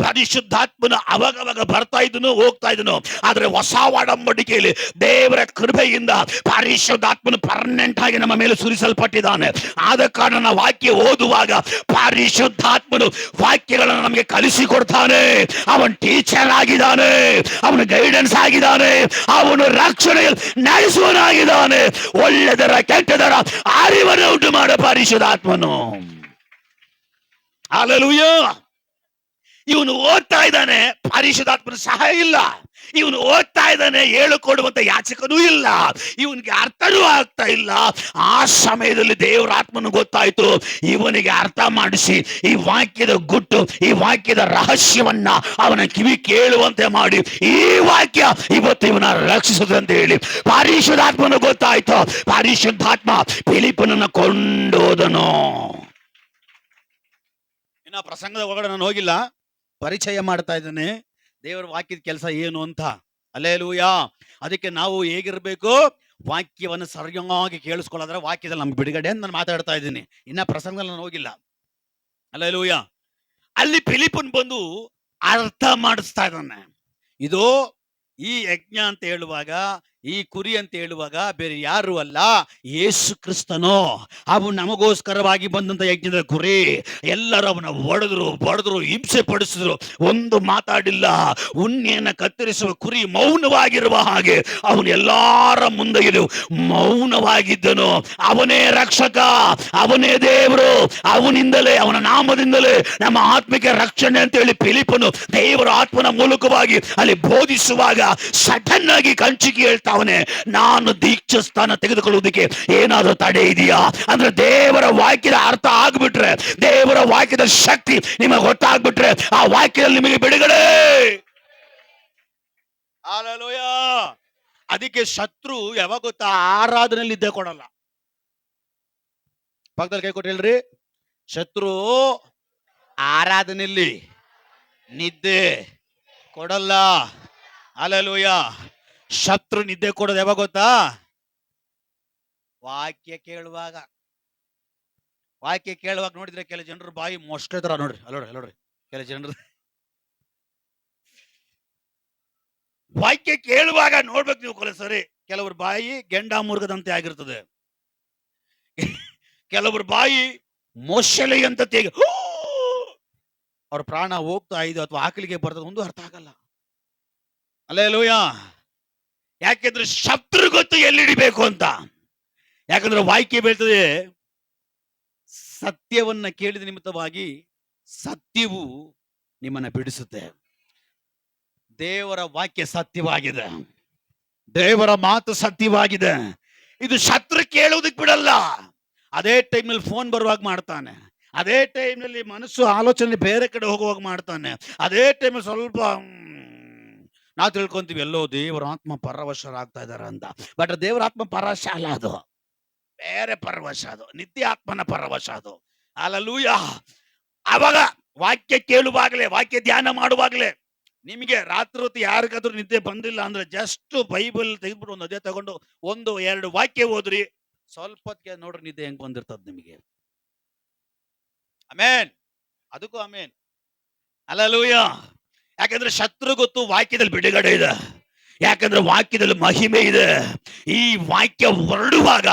ಪರಿಶುದ್ಧಾತ್ಮನು ಅವಾಗ ಬರ್ತಾ ಇದ್ದನು, ಹೋಗ್ತಾ ಇದ್ದನು. ಆದ್ರೆ ಹೊಸ ಒಡಂಬಡಿಕೆಯಲ್ಲಿ ದೇವರ ಕೃಪೆಯಿಂದ ಪರಿಶುದ್ಧಾತ್ಮನು ಪರ್ಮನೆಂಟ್ ಆಗಿ ನಮ್ಮ ಮೇಲೆ ಸುರಿಸಲ್ಪಟ್ಟಿದ್ದಾನೆ. ಆದ ಕಾರಣ ವಾಕ್ಯ ಓದುವಾಗ ಪರಿಶುದ್ಧಾತ್ಮನು ವಾಕ್ಯಗಳನ್ನು ನಮಗೆ ಕಲಿಸಿಕೊಡ್ತಾನೆ. ಅವನು ಟೀಚರ್ ಆಗಿದ್ದಾನೆ, ಅವನು ಗೈಡೆನ್ಸ್ ಆಗಿದ್ದಾನೆ, ಅವನು ರಕ್ಷಣೆಯಲ್ಲಿ ನಡೆಸುವನಾಗಿದ್ದಾನೆ. ಒಳ್ಳೆದರ ಕೆಟ್ಟದರ ಅರಿವನ್ನು ಉಂಟು ಮಾಡ ಪರಿಶುದ್ಧಾತ್ಮನು. ಹಲ್ಲೆಲೂಯಾ. ಇವನು ಓದ್ತಾ ಇದ್ದಾನೆ, ಪರಿಶುದ್ಧಾತ್ಮನ ಸಹಾಯ ಇಲ್ಲ. ಇವನು ಓದ್ತಾ ಇದ್ದಾನೆ, ಹೇಳಿಕೊಡುವಂತ ಯಾಚಕನೂ ಇಲ್ಲ, ಇವನಿಗೆ ಅರ್ಥನೂ ಆಗ್ತಾ ಇಲ್ಲ. ಆ ಸಮಯದಲ್ಲಿ ದೇವರ ಆತ್ಮನು ಗೊತ್ತಾಯ್ತು, ಇವನಿಗೆ ಅರ್ಥ ಮಾಡಿಸಿ ಈ ವಾಕ್ಯದ ಗುಟ್ಟು, ಈ ವಾಕ್ಯದ ರಹಸ್ಯವನ್ನ ಅವನ ಕಿವಿ ಕೇಳುವಂತೆ ಮಾಡಿ ಈ ವಾಕ್ಯ ಇವತ್ತು ಇವನ ರಕ್ಷಿಸುತ್ತೆ ಅಂತ ಹೇಳಿ ಪರಿಶುದ್ಧಾತ್ಮನು ಗೊತ್ತಾಯ್ತು. ಪರಿಶುದ್ಧಾತ್ಮ ಫಿಲಿಪ್ಪನನ್ನ ಕೊಂಡೋದನು. ಇನ್ನ ಪ್ರಸಂಗದ ಒಳಗಡೆ ನಾನು ಹೋಗಿಲ್ಲ, ಪರಿಚಯ ಮಾಡ್ತಾ ಇದ್ದಾನೆ ದೇವರ ವಾಕ್ಯದ ಕೆಲಸ ಏನು ಅಂತ. ಹಲ್ಲೆಲೂಯಾ. ಅದಕ್ಕೆ ನಾವು ಹೇಗಿರ್ಬೇಕು, ವಾಕ್ಯವನ್ನು ಸರಿಯಾಗಿ ಕೇಳಿಸ್ಕೊಳ್ಳೋದ್ರೆ ವಾಕ್ಯದಲ್ಲಿ ನಮ್ಗೆ ಬಿಡುಗಡೆ ಅಂತ ನಾನು ಮಾತಾಡ್ತಾ ಇದ್ದೀನಿ. ಇನ್ನ ಪ್ರಸಂಗದಲ್ಲಿ ನಾನು ಹೋಗಿಲ್ಲ. ಹಲ್ಲೆಲೂಯಾ. ಅಲ್ಲಿ ಫಿಲಿಪ್ಪನ್ ಬಂದು ಅರ್ಥ ಮಾಡಿಸ್ತಾ ಇದ್ದಾನೆ. ಇದು ಈ ಯಜ್ಞ ಅಂತ ಹೇಳುವಾಗ, ಈ ಕುರಿ ಅಂತ ಹೇಳುವಾಗ ಬೇರೆ ಯಾರು ಅಲ್ಲ, ಯೇಸು ಕ್ರಿಸ್ತನು. ಅವನು ನಮಗೋಸ್ಕರವಾಗಿ ಬಂದಂತ ಯಜ್ಞದ ಕುರಿ. ಎಲ್ಲರೂ ಅವನ ಬಡದ್ರು ಹಿಂಸೆ ಪಡಿಸಿದ್ರು, ಒಂದು ಮಾತಾಡಿಲ್ಲ. ಉಣ್ಣೆಯನ್ನ ಕತ್ತರಿಸುವ ಕುರಿ ಮೌನವಾಗಿರುವ ಹಾಗೆ ಅವನು ಎಲ್ಲಾರ ಮುಂದೆ ಇದು ಮೌನವಾಗಿದ್ದನು. ಅವನೇ ರಕ್ಷಕ, ಅವನೇ ದೇವರು, ಅವನಿಂದಲೇ, ಅವನ ನಾಮದಿಂದಲೇ ನಮ್ಮ ಆತ್ಮಿಕ ರಕ್ಷಣೆ ಅಂತ ಹೇಳಿ ಫಿಲಿಪ್ಪನು ದೇವರ ಆತ್ಮನ ಮೂಲಕವಾಗಿ ಅಲ್ಲಿ ಬೋಧಿಸುವಾಗ ಸಡನ್ ಆಗಿ ಕಂಚಿಗೆ ಹೇಳ್ತಾವನೆ, ನಾನು ದೀಕ್ಷಾ ಸ್ಥಾನ ತೆಗೆದುಕೊಳ್ಳುವುದಕ್ಕೆ ಏನಾದರೂ ತಡೆ ಇದೆಯಾ ಅಂದ್ರೆ, ದೇವರ ವಾಕ್ಯದ ಅರ್ಥ ಆಗ್ಬಿಟ್ರೆ, ದೇವರ ವಾಕ್ಯದ ಶಕ್ತಿ ನಿಮಗೆ ಗೊತ್ತಾಗ್ಬಿಟ್ರೆ ಆ ವಾಕ್ಯದಲ್ಲಿ ನಿಮಗೆ ಬಿಡುಗಡೆ. ಹಲ್ಲೆಲೂಯಾ. ಅದಕ್ಕೆ ಶತ್ರು ಯಾವಾಗ ಗೊತ್ತಾ, ಆರಾಧನೆಯಲ್ಲಿ ನಿದ್ದೆ ಕೊಡಲ್ಲ. ಪಕ್ಕದಲ್ಲಿ ಕೈ ಕೊಟ್ಟು ಹೇಳ್ರಿ, ಶತ್ರು ಆರಾಧನೆಯಲ್ಲಿ ನಿದ್ದೆ ಕೊಡಲ್ಲ. ಹಲ್ಲೆಲೂಯಾ. ಶತ್ರು ನಿದ್ದೆ ಕೊಡೋದು ಯಾವಾಗ ಗೊತ್ತಾ, ವಾಕ್ಯ ಕೇಳುವಾಗ. ವಾಕ್ಯ ಕೇಳುವಾಗ ನೋಡಿದ್ರೆ ಕೆಲ ಜನರು ಬಾಯಿ ಮೊಷ್ಟೆ ತರ ನೋಡ್ರಿ, ಅಲ್ಲೋಡ್ರಿ ಕೆಲ ಜನರು ವಾಕ್ಯ ಕೇಳುವಾಗ ನೋಡ್ಬೇಕು ನೀವು. ಸರಿ, ಕೆಲವ್ರ ಬಾಯಿ ಗೆಂಡ ಮುರುಗದಂತೆ ಆಗಿರ್ತದೆ, ಕೆಲವ್ರ ಬಾಯಿ ಮೊಸಳೆ ಅಂತ ಅವ್ರ ಪ್ರಾಣ ಹೋಗ್ತಾ ಇದೆ ಅಥವಾ ಆಕಲಿಗೆ ಬರ್ತದೆ, ಒಂದು ಅರ್ಥ ಆಗಲ್ಲ. ಹಲ್ಲೆಲೂಯಾ. ಯಾಕೆಂದ್ರೆ ಶತ್ರು ಗೊತ್ತು ಎಲ್ಲಿಡಿಬೇಕು ಅಂತ. ಯಾಕಂದ್ರೆ ವಾಕ್ಯ ಬೀಳ್ತದೆ, ಸತ್ಯವನ್ನ ಕೇಳಿದ ನಿಮಿತ್ತವಾಗಿ ಸತ್ಯವು ನಿಮ್ಮನ್ನ ಬಿಡಿಸುತ್ತೆ. ದೇವರ ವಾಕ್ಯ ಸತ್ಯವಾಗಿದೆ, ದೇವರ ಮಾತು ಸತ್ಯವಾಗಿದೆ. ಇದು ಶತ್ರು ಕೇಳುವುದಕ್ಕೆ ಬಿಡಲ್ಲ. ಅದೇ ಟೈಮ್ನಲ್ಲಿ ಫೋನ್ ಬರುವಾಗ ಮಾಡ್ತಾನೆ, ಅದೇ ಟೈಮ್ನಲ್ಲಿ ಮನಸ್ಸು ಆಲೋಚನೆ ಬೇರೆ ಕಡೆ ಹೋಗುವಾಗ ಮಾಡ್ತಾನೆ, ಅದೇ ಟೈಮಲ್ಲಿ ಸ್ವಲ್ಪ ನಾವು ತಿಳ್ಕೊಂತೀವಿ ಎಲ್ಲೋ ದೇವರ ಆತ್ಮ ಪರವಶರಾಗ್ತಾ ಇದಾರೆ ಅಂತ. ಬಟ್ ದೇವರ ಆತ್ಮ ಪರವಶ ಅಲ್ಲ, ಅದು ಬೇರೆ ಪರವಶ, ಅದು ನಿತ್ಯ ಆತ್ಮನ ಪರವಶ ಅದು. ಹಲ್ಲೆಲೂಯಾ. ಅವಾಗ ವಾಕ್ಯ ಕೇಳುವಾಗಲೇ, ವಾಕ್ಯ ಧ್ಯಾನ ಮಾಡುವಾಗಲೇ ನಿಮಗೆ ರಾತ್ರಿ ಹೊತ್ತು ಯಾರಿಗಾದ್ರೂ ನಿದ್ದೆ ಬಂದಿಲ್ಲ ಅಂದ್ರೆ ಜಸ್ಟ್ ಬೈಬಲ್ ತೆಗೆದ್ಬಿಟ್ಟು ಒಂದು ಅದೇ ತಗೊಂಡು 1-2 ವಾಕ್ಯ ಓದ್ರಿ, ಸ್ವಲ್ಪ ಹೊತ್ತಿಗೆ ನೋಡ್ರಿ ನಿದ್ದೆ ಹೆಂಗ್ ಬಂದಿರ್ತದ ನಿಮಗೆ. ಆಮೇನ್. ಅದಕ್ಕೂ ಆಮೇನ್. ಹಲ್ಲೆಲೂಯಾ. ಯಾಕಂದ್ರೆ ಶತ್ರು ಗೊತ್ತು ವಾಕ್ಯದಲ್ಲಿ ಬಿಡುಗಡೆ ಇದೆ, ಯಾಕಂದ್ರೆ ವಾಕ್ಯದಲ್ಲಿ ಮಹಿಮೆ ಇದೆ. ಈ ವಾಕ್ಯ ಹೊರಡುವಾಗ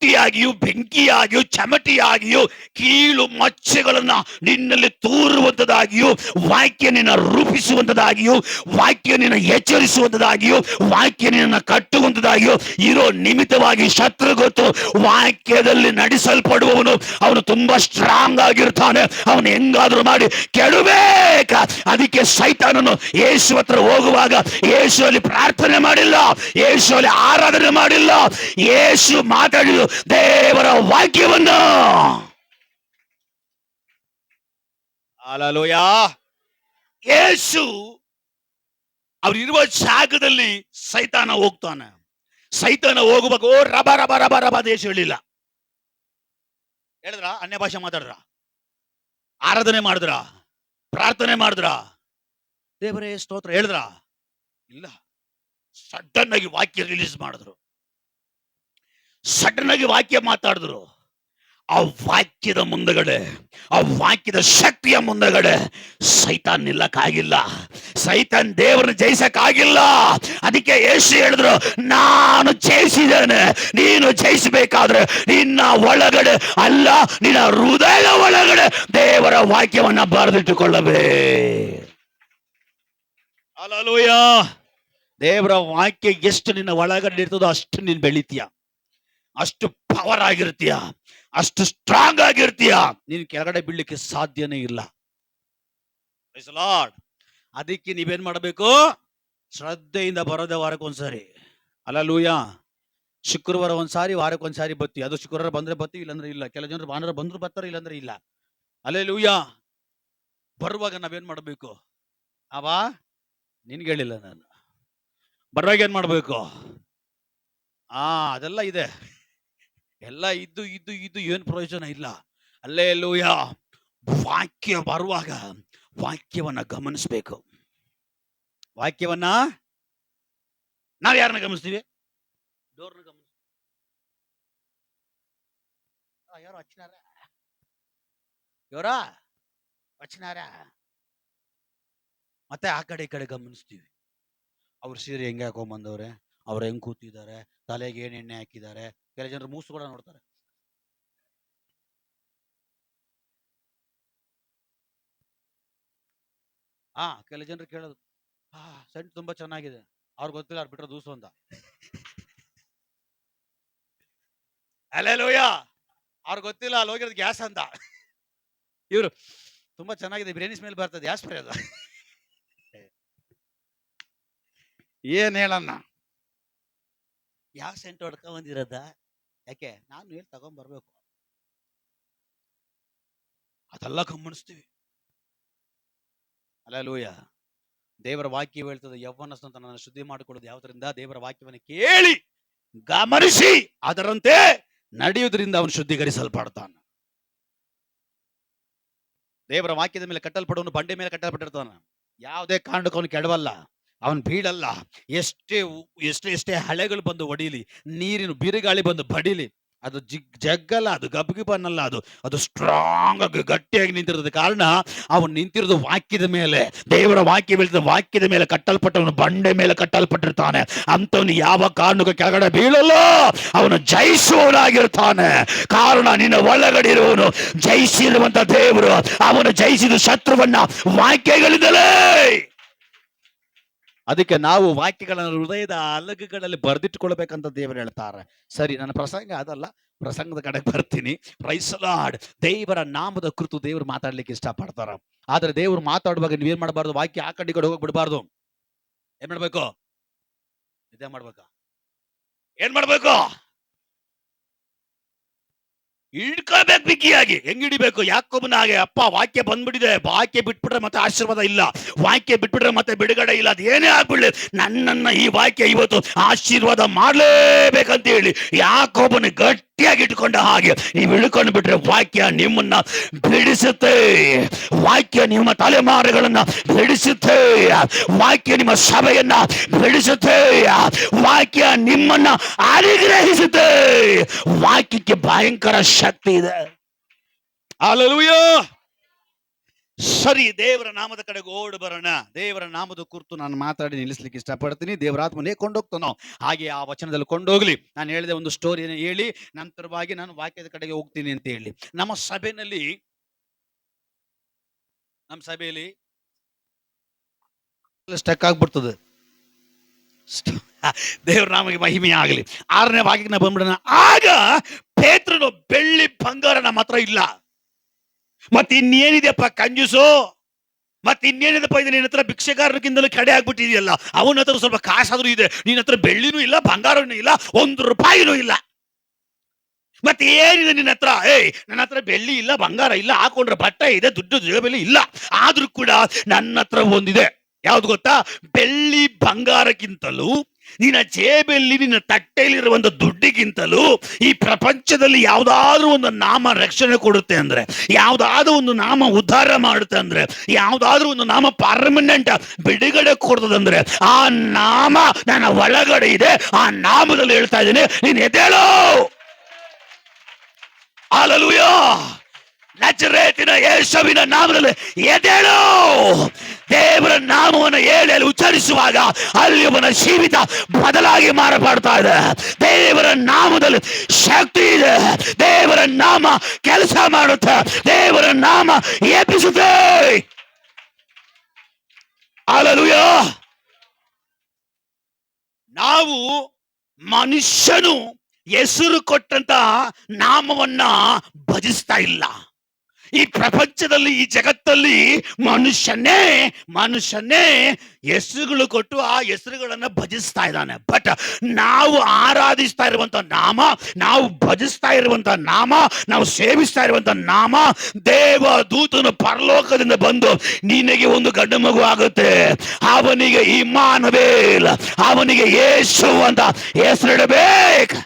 ಕತ್ತಿಯಾಗಿಯೂ ಬೆಂಕಿಯಾಗಿಯೂ ಚಮಟಿಯಾಗಿಯೂ ಕೀಳು ಮಚ್ಚೆಗಳನ್ನ ನಿನ್ನಲ್ಲಿ ತೂರುವಂತದಾಗಿಯೂ ವಾಕ್ಯ ನಿನ್ನ ರೂಪಿಸುವಂತದಾಗಿಯೂ ವಾಕ್ಯ ನಿನ್ನ ಎಚ್ಚರಿಸುವಂತದಾಗಿಯೂ ವಾಕ್ಯ ನಿನ್ನ ಕಟ್ಟುವಂತದಾಗಿಯೂ ಇರೋ ನಿಮಿತ್ತವಾಗಿ ಶತ್ರು ಗೊತ್ತು. ವಾಕ್ಯದಲ್ಲಿ ನಡೆಸಲ್ಪಡುವವನು ಅವನು ತುಂಬಾ ಸ್ಟ್ರಾಂಗ್ ಆಗಿರ್ತಾನೆ. ಅವನು ಹೆಂಗಾದ್ರೂ ಮಾಡಿ ಕೆಡಬೇಕ. ಅದಕ್ಕೆ ಸೈತಾನನು ಯೇಸು ಹತ್ರ ಹೋಗುವಾಗ ಯೇಸುವಲ್ಲಿ ಪ್ರಾರ್ಥನೆ ಮಾಡಿಲ್ಲ, ಯೇಸುವಲ್ಲಿ ಆರಾಧನೆ ಮಾಡಿಲ್ಲ. ಯೇಸು ಮಾತಾಡಿದ ದೇವರ ವಾಕ್ಯವನ್ನ. ಹಲ್ಲೆಲೂಯ. ಯೇಸು ಅವರಿರುವ ಜಾಗದಲ್ಲಿ ಸೈತಾನ ಹೋಗ್ತಾನೆ. ಸೈತಾನ ಹೋಗುವಾಗ ಓ ರಬ ರಬ ರಬ ರಬ ದೇಶ ಹೇಳಿಲ್ಲ. ಹೇಳಿದ್ರ ಅನ್ಯ ಭಾಷೆ ಮಾತಾಡ್ರ, ಆರಾಧನೆ ಮಾಡಿದ್ರ, ಪ್ರಾರ್ಥನೆ ಮಾಡಿದ್ರ, ದೇವರೇ ಸ್ತೋತ್ರ ಹೇಳಿದ್ರ? ಇಲ್ಲ. ಸಡನ್ ಆಗಿ ವಾಕ್ಯ ರಿಲೀಸ್ ಮಾಡಿದ್ರು, ಸಡನ್ ಆಗಿ ವಾಕ್ಯ ಮಾತಾಡಿದ್ರು. ಆ ವಾಕ್ಯದ ಮುಂದಗಡೆ, ಆ ವಾಕ್ಯದ ಶಕ್ತಿಯ ಮುಂದಗಡೆ ಸೈತಾನ್ ನಿಲ್ಲಕ್ಕಾಗಿಲ್ಲ, ಸೈತಾನ್ ದೇವರನ್ನು ಜಯಿಸಕ್ಕಾಗಿಲ್ಲ. ಅದಕ್ಕೆ ಯೇಸು ಹೇಳಿದ್ರು, ನಾನು ಜಯಿಸಿದ್ದೇನೆ. ನೀನು ಜಯಿಸಬೇಕಾದ್ರೆ ನಿನ್ನ ಒಳಗಡೆ ಅಲ್ಲ, ನಿನ್ನ ಹೃದಯದ ಒಳಗಡೆ ದೇವರ ವಾಕ್ಯವನ್ನ ಬರೆದಿಟ್ಟುಕೊಳ್ಳಬೇ. ಹಲ್ಲೆಲೂಯಾ. ದೇವರ ವಾಕ್ಯ ಎಷ್ಟು ನಿನ್ನ ಒಳಗಡೆ ಇರ್ತದೋ ಅಷ್ಟು ನೀನು ಬೆಳಿತೀಯ, ಅಷ್ಟು ಪವರ್ ಆಗಿರ್ತೀಯ, ಅಷ್ಟು ಸ್ಟ್ರಾಂಗ್ ಆಗಿರ್ತೀಯ. ನೀನು ಕೆಳಗಡೆ ಬೀಳಲಿಕ್ಕೆ ಸಾಧ್ಯನೇ ಇಲ್ಲ. Praise the Lord. ಅದಕ್ಕೆ ನೀವೇನ್ ಮಾಡಬೇಕು? ಶ್ರದ್ಧೆಯಿಂದ ಬರೋದೇ ವಾರಕ್ಕೊಂದ್ಸಾರಿ. ಹಲ್ಲೆಲೂಯಾ. ಶುಕ್ರವಾರ ಒಂದ್ಸಾರಿ, ವಾರಕ್ಕೊಂದ್ಸಾರಿ ಬತ್ತಿ. ಅದು ಶುಕ್ರವಾರ ಬಂದ್ರೆ ಬತ್ತಿ, ಇಲ್ಲಾಂದ್ರೆ ಇಲ್ಲ. ಕೆಲ ಜನರು ಭಾನುವಾರ ಬಂದ್ರು ಬರ್ತಾರೆ, ಇಲ್ಲಾಂದ್ರೆ ಇಲ್ಲ. ಹಲ್ಲೆಲೂಯಾ. ಬರುವಾಗ ನಾವೇನ್ ಮಾಡಬೇಕು? ಅವಾ ನಿನ್ಗೆ ಹೇಳಿಲ್ಲ ನಾನು. ಬರುವಾಗ ಏನ್ ಮಾಡ್ಬೇಕು? ಅದೆಲ್ಲ ಇದೆ. ಎಲ್ಲ ಇದ್ದು ಇದ್ದು ಇದ್ದು ಏನು ಪ್ರಯೋಜನ ಇಲ್ಲ. ಹಲ್ಲೆಲೂಯಾ. ವಾಕ್ಯ ಬರುವಾಗ ವಾಕ್ಯವನ್ನ ಗಮನಿಸ್ಬೇಕು. ವಾಕ್ಯವನ್ನ ನಾವ್ ಯಾರನ್ನ ಗಮನಿಸ್ತೀವಿ? ಡೋರ್ನ ಗಮನಿಸ್ತೀವಿ. ಯಾರೋ ಹಚ್ಚಿನಾರ, ಇವರ ಹಚ್ಚಿನಾರ. ಮತ್ತೆ ಆ ಕಡೆ ಈ ಕಡೆ ಗಮನಿಸ್ತೀವಿ. ಅವ್ರ ಸೀರೆ ಹೆಂಗೆ ಹಾಕೊಂಡ್ಬಂದವ್ರೆ, ಅವ್ರು ಹೆಂಗ್ ಕೂತಿದ್ದಾರೆ, ತಲೆಗೆ ಏನ್ ಎಣ್ಣೆ ಹಾಕಿದ್ದಾರೆ. ಕೆಲ ಜನರು ಮೂಸು ಕೂಡ ನೋಡ್ತಾರೆ. ಕೆಲ ಜನರು ಕೇಳೋದು, ಸೆಂಟ್ ತುಂಬಾ ಚೆನ್ನಾಗಿದೆ. ಅವ್ರಿಗೆ ಗೊತ್ತಿಲ್ಲ, ಅವ್ರು ಬಿಟ್ರೆ ದೂಸು ಅಂತ. ಹಲ್ಲೆಲೂಯಾ. ಅವ್ರಿಗೆ ಗೊತ್ತಿಲ್ಲ ಅಲ್ಲಿ ಹೋಗಿರೋದು ಗ್ಯಾಸ್ ಅಂತ. ಇವ್ರು ತುಂಬಾ ಚೆನ್ನಾಗಿದೆ, ಬಿರಿಯಾನಿ ಸ್ಮೆಲ್ ಬರ್ತದೆ, ಗ್ಯಾಸ್ ಫ್ರೈ ಅದು. ಏನ್ ಹೇಳಣ್ಣ? ಯಾವ ಸೆಂಟ್ ಹೊಡ್ಕೊಂಡ್ ಬಂದಿರೋದ? ಯಾಕೆ? ನಾನು ಹೇಳಿ ತಗೊಂಡ್ಬರ್ಬೇಕು. ಅದೆಲ್ಲ ಗಮನಿಸ್ತೀವಿ. ಹಲ್ಲೆಲೂಯಾ. ದೇವರ ವಾಕ್ಯ ಹೇಳ್ತದೆ, ಯೌವನಸ್ಥ ತನ್ನನ್ನು ಶುದ್ಧಿ ಮಾಡಿಕೊಳ್ಳೋದು ಯಾವುದರಿಂದ? ದೇವರ ವಾಕ್ಯವನ್ನು ಕೇಳಿ ಗಮನಿಸಿ ಅದರಂತೆ ನಡೆಯುವುದರಿಂದ ಅವನು ಶುದ್ಧೀಕರಿಸಲ್ಪಡ್ತಾನೆ. ದೇವರ ವಾಕ್ಯದ ಮೇಲೆ ಕಟ್ಟಲ್ಪಡುವನು ಬಂಡೆ ಮೇಲೆ ಕಟ್ಟಲ್ಪಟ್ಟಿರ್ತಾನೆ. ಯಾವುದೇ ಕಾರಣಕ್ಕೂ ಅವನು ಕೆಡವಲ್ಲ, ಅವನು ಬೀಳಲ್ಲ. ಎಷ್ಟೇ ಹಳೆಗಳು ಬಂದು ಹೊಡೀಲಿ, ನೀರಿನ ಬಿರುಗಾಳಿ ಬಂದು ಬಡಿಲಿ, ಅದು ಜಗ್ಗಲ್ಲ, ಅದು ಗಬ್ಗಿಬನ್ನಲ್ಲ, ಅದು ಸ್ಟ್ರಾಂಗ್ ಆಗಿ ಗಟ್ಟಿಯಾಗಿ ನಿಂತಿರೋದ ಕಾರಣ ಅವನು ನಿಂತಿರೋದು ವಾಕ್ಯದ ಮೇಲೆ. ದೇವರ ವಾಕ್ಯ ಬೀಳ್ತದೆ, ವಾಕ್ಯದ ಮೇಲೆ ಕಟ್ಟಲ್ಪಟ್ಟವನು ಬಂಡೆ ಮೇಲೆ ಕಟ್ಟಲ್ಪಟ್ಟಿರ್ತಾನೆ. ಅಂತವನು ಯಾವ ಕಾರಣಕ್ಕೂ ಕೆಳಗಡೆ ಬೀಳಲ್ಲ, ಅವನು ಜಯಿಸುವವನಾಗಿರ್ತಾನೆ. ಕಾರಣ ನಿನ್ನ ಒಳಗಡೆ ಇರುವವನು ಜಯಿಸಿರುವಂತ ದೇವರು. ಅವನು ಜಯಿಸಿದ ಶತ್ರುವನ್ನ ವಾಕ್ಯಗಳಿಂದಲೇ. ಅದಕ್ಕೆ ನಾವು ವಾಕ್ಯಗಳನ್ನು ಹೃದಯದ ಅಲಗುಗಳಲ್ಲಿ ಬರೆದಿಟ್ಟುಕೊಳ್ಬೇಕಂತ ದೇವರು ಹೇಳ್ತಾರೆ. ಸರಿ, ನನ್ನ ಪ್ರಸಂಗ ಅದಲ್ಲ, ಪ್ರಸಂಗದ ಕಡೆಗೆ ಬರ್ತೀನಿ. Praise the Lord. ದೇವರ ನಾಮದ ಕುರಿತು ದೇವರು ಮಾತಾಡ್ಲಿಕ್ಕೆ ಇಷ್ಟಪಡ್ತಾರ. ಆದ್ರೆ ದೇವರು ಮಾತಾಡುವಾಗ ನೀವೇನ್ ಮಾಡಬಾರ್ದು? ವಾಕ್ಯ ಆ ಕಡೆ ಹೋಗಕ್ ಬಿಡಬಾರ್ದು. ಏನ್ ಮಾಡ್ಬೇಕು? ಇದೇ ಮಾಡ್ಬೇಕಾ? ಏನ್ ಮಾಡ್ಬೇಕು? ಹಿಡ್ಕೋಬೇಕು ಬಿಗಿಯಾಗಿ. ಹೆಂಗ್ ಹಿಡಿಬೇಕು? ಯಾಕೋಬನ ಹಾಗೆ. ಅಪ್ಪ ವಾಕ್ಯ ಬಂದ್ಬಿಟ್ಟಿದೆ, ವಾಕ್ಯ ಬಿಟ್ಬಿಟ್ರೆ ಮತ್ತೆ ಆಶೀರ್ವಾದ ಇಲ್ಲ, ವಾಕ್ಯ ಬಿಟ್ಬಿಟ್ರೆ ಮತ್ತೆ ಬಿಡುಗಡೆ ಇಲ್ಲ. ಅದು ಏನೇ ಆಗ್ಬಿಡ್ಲಿ, ನನ್ನನ್ನ ಈ ವಾಕ್ಯ ಇವತ್ತು ಆಶೀರ್ವಾದ ಮಾಡ್ಲೇಬೇಕಂತ ಹೇಳಿ ಯಾಕೋಬನ ಗಟ್ಟಿಯಾಗಿ ಇಟ್ಕೊಂಡ ಹಾಗೆ ನೀವು ಇಳ್ಕೊಂಡು ಬಿಟ್ರೆ ವಾಕ್ಯ ನಿಮ್ಮನ್ನ ಬಿಡಿಸುತ್ತೆ. ವಾಕ್ಯ ನಿಮ್ಮ ತಲೆಮಾರುಗಳನ್ನ ಬಿಡಿಸುತ್ತೆ. ವಾಕ್ಯ ನಿಮ್ಮ ಸಭೆಯನ್ನ ಬಿಡಿಸುತ್ತೆ. ವಾಕ್ಯ ನಿಮ್ಮನ್ನ ಅನುಗ್ರಹಿಸುತ್ತೆ. ವಾಕ್ಯಕ್ಕೆ ಭಯಂಕರ ಶಕ್ತಿ ಇದೆ. ಹಲ್ಲೆಲೂಯಾ. ಸರಿ, ದೇವರ ನಾಮದ ಕಡೆಗೆ ಓಡಿ ಬರೋಣ. ದೇವರ ನಾಮದ ಕುರಿತು ನಾನು ಮಾತಾಡಿ ನಿಲ್ಲಿಸ್ಲಿಕ್ಕೆ ಇಷ್ಟಪಡ್ತೀನಿ. ದೇವರಾತ್ಮನೇ ಕೊಂಡೋಗ್ತಾನೋ ಹಾಗೆ ಆ ವಚನದಲ್ಲಿ ಕೊಂಡೋಗ್ಲಿ. ನಾನು ಹೇಳಿದೆ ಒಂದು ಸ್ಟೋರಿಯನ್ನು ಹೇಳಿ ನಂತರವಾಗಿ ನಾನು ವಾಕ್ಯದ ಕಡೆಗೆ ಹೋಗ್ತೀನಿ ಅಂತ ಹೇಳಿ. ನಮ್ಮ ಸಭೆಯಲ್ಲಿ ಸ್ಟಕ್ ಆಗ್ಬಿಡ್ತದೆ. ದೇವ್ರ ನಾಮಗೆ ಮಹಿಮೆ ಆಗಲಿ. 6ನೇ ವಾಕ್ಯಕ್ಕೆ ನಾವು ಬಂದ್ಬಿಡೋಣ. ಆಗ ಪೇತ್ರನು, ಬೆಳ್ಳಿ ಬಂಗಾರ ನಮ್ಮ ಹತ್ರ ಇಲ್ಲ, ಮತ್ತೆ ಇನ್ನೇನಿದೆಯಪ್ಪ ಕಂಜೂಸು, ಮತ್ತೆ ಇನ್ನೇನಿದೆಪ್ಪ ಇದು, ನಿನ್ನ ಹತ್ರ ಭಿಕ್ಷೆಗಾರರಿಗಿಂತಲೂ ಕಡೆ ಆಗ್ಬಿಟ್ಟಿದೆಯಲ್ಲ, ಅವನ ಹತ್ರ ಸ್ವಲ್ಪ ಕಾಸಾದ್ರೂ ಇದೆ, ನಿನ್ನ ಹತ್ರ ಬೆಳ್ಳಿನೂ ಇಲ್ಲ, ಬಂಗಾರನೂ ಇಲ್ಲ, 1 ರೂಪಾಯಿನೂ ಇಲ್ಲ, ಮತ್ತೆ ಏನಿದೆ ನಿನ್ನ ಹತ್ರ? ನನ್ನ ಹತ್ರ ಬೆಳ್ಳಿ ಇಲ್ಲ, ಬಂಗಾರ ಇಲ್ಲ, ಹಾಕೊಂಡ್ರೆ ಬಟ್ಟೆ ಇದೆ, ದುಡ್ಡು ಜೇಬಲ್ಲಿ ಇಲ್ಲ, ಆದ್ರೂ ಕೂಡ ನನ್ನ ಹತ್ರ ಒಂದಿದೆ. ಯಾವ್ದು ಗೊತ್ತಾ? ಬೆಳ್ಳಿ ಬಂಗಾರಕ್ಕಿಂತಲೂ ನಿನ್ನ ಜೇಬಲ್ಲಿ, ನಿನ್ನ ತಟ್ಟೆಯಲ್ಲಿರುವಂತ ದುಡ್ಡಿಗಿಂತಲೂ ಈ ಪ್ರಪಂಚದಲ್ಲಿ ಯಾವ್ದಾದ್ರೂ ಒಂದು ನಾಮ ರಕ್ಷಣೆ ಕೊಡುತ್ತೆ ಅಂದ್ರೆ, ಯಾವ್ದಾದ್ರೂ ಒಂದು ನಾಮ ಉದ್ಧಾರ ಮಾಡುತ್ತೆ ಅಂದ್ರೆ, ಯಾವ್ದಾದ್ರೂ ಒಂದು ನಾಮ ಪರ್ಮನೆಂಟ್ ಬಿಡುಗಡೆ ಕೊಡ್ತದಂದ್ರೆ ಆ ನಾಮ ನನ್ನ ಒಳಗಡೆ ಇದೆ. ಆ ನಾಮದಲ್ಲಿ ಹೇಳ್ತಾ ಇದ್ದೀನಿ, ನೀನ್ ಎದ್ದೇಳು. ಹಲ್ಲೆಲೂಯಾ. ನಜರೇತಿನ ಯೇಸುವಿನ ನಾಮದಲ್ಲಿ ಎದ್ದೇಳು. ದೇವರ ನಾಮವನ್ನು ಹೇಳಿ ಉಚ್ಚರಿಸುವಾಗ ಅಲ್ಲಿ ಅವನ ಜೀವಿತ ಬದಲಾಗಿ ಮಾರ್ಪಡ್ತಾ ಇದೆ. ದೇವರ ನಾಮದಲ್ಲಿ ಶಕ್ತಿ ಇದೆ. ದೇವರ ನಾಮ ಕೆಲಸ ಮಾಡುತ್ತೆ. ದೇವರ ನಾಮ ಎಬ್ಬಿಸುತ್ತೆ. ಹಲ್ಲೆಲೂಯಾ. ನಾವು ಮನುಷ್ಯನು ಹೆಸರು ಕೊಟ್ಟಂತ ನಾಮವನ್ನ ಭಜಿಸ್ತಾ ಇಲ್ಲ. ಈ ಪ್ರಪಂಚದಲ್ಲಿ, ಈ ಜಗತ್ತಲ್ಲಿ ಮನುಷ್ಯನೇ ಹೆಸರುಗಳು ಕೊಟ್ಟು ಆ ಹೆಸರುಗಳನ್ನ ಭಜಿಸ್ತಾ ಇದ್ದಾನೆ. ಬಟ್ ನಾವು ಆರಾಧಿಸ್ತಾ ಇರುವಂತ ನಾಮ, ನಾವು ಭಜಿಸ್ತಾ ಇರುವಂತ ನಾಮ, ನಾವು ಸೇವಿಸ್ತಾ ಇರುವಂತ ನಾಮ, ದೇವ ದೂತನು ಪರಲೋಕದಿಂದ ಬಂದು ನಿನಗೆ ಒಂದು ಗಂಡು ಮಗು ಆಗುತ್ತೆ, ಅವನಿಗೆ ಇಮ್ಮಾನುವೇಲ್, ಅವನಿಗೆ ಯೇಸು ಅಂತ ಹೆಸರಿಡಬೇಕು.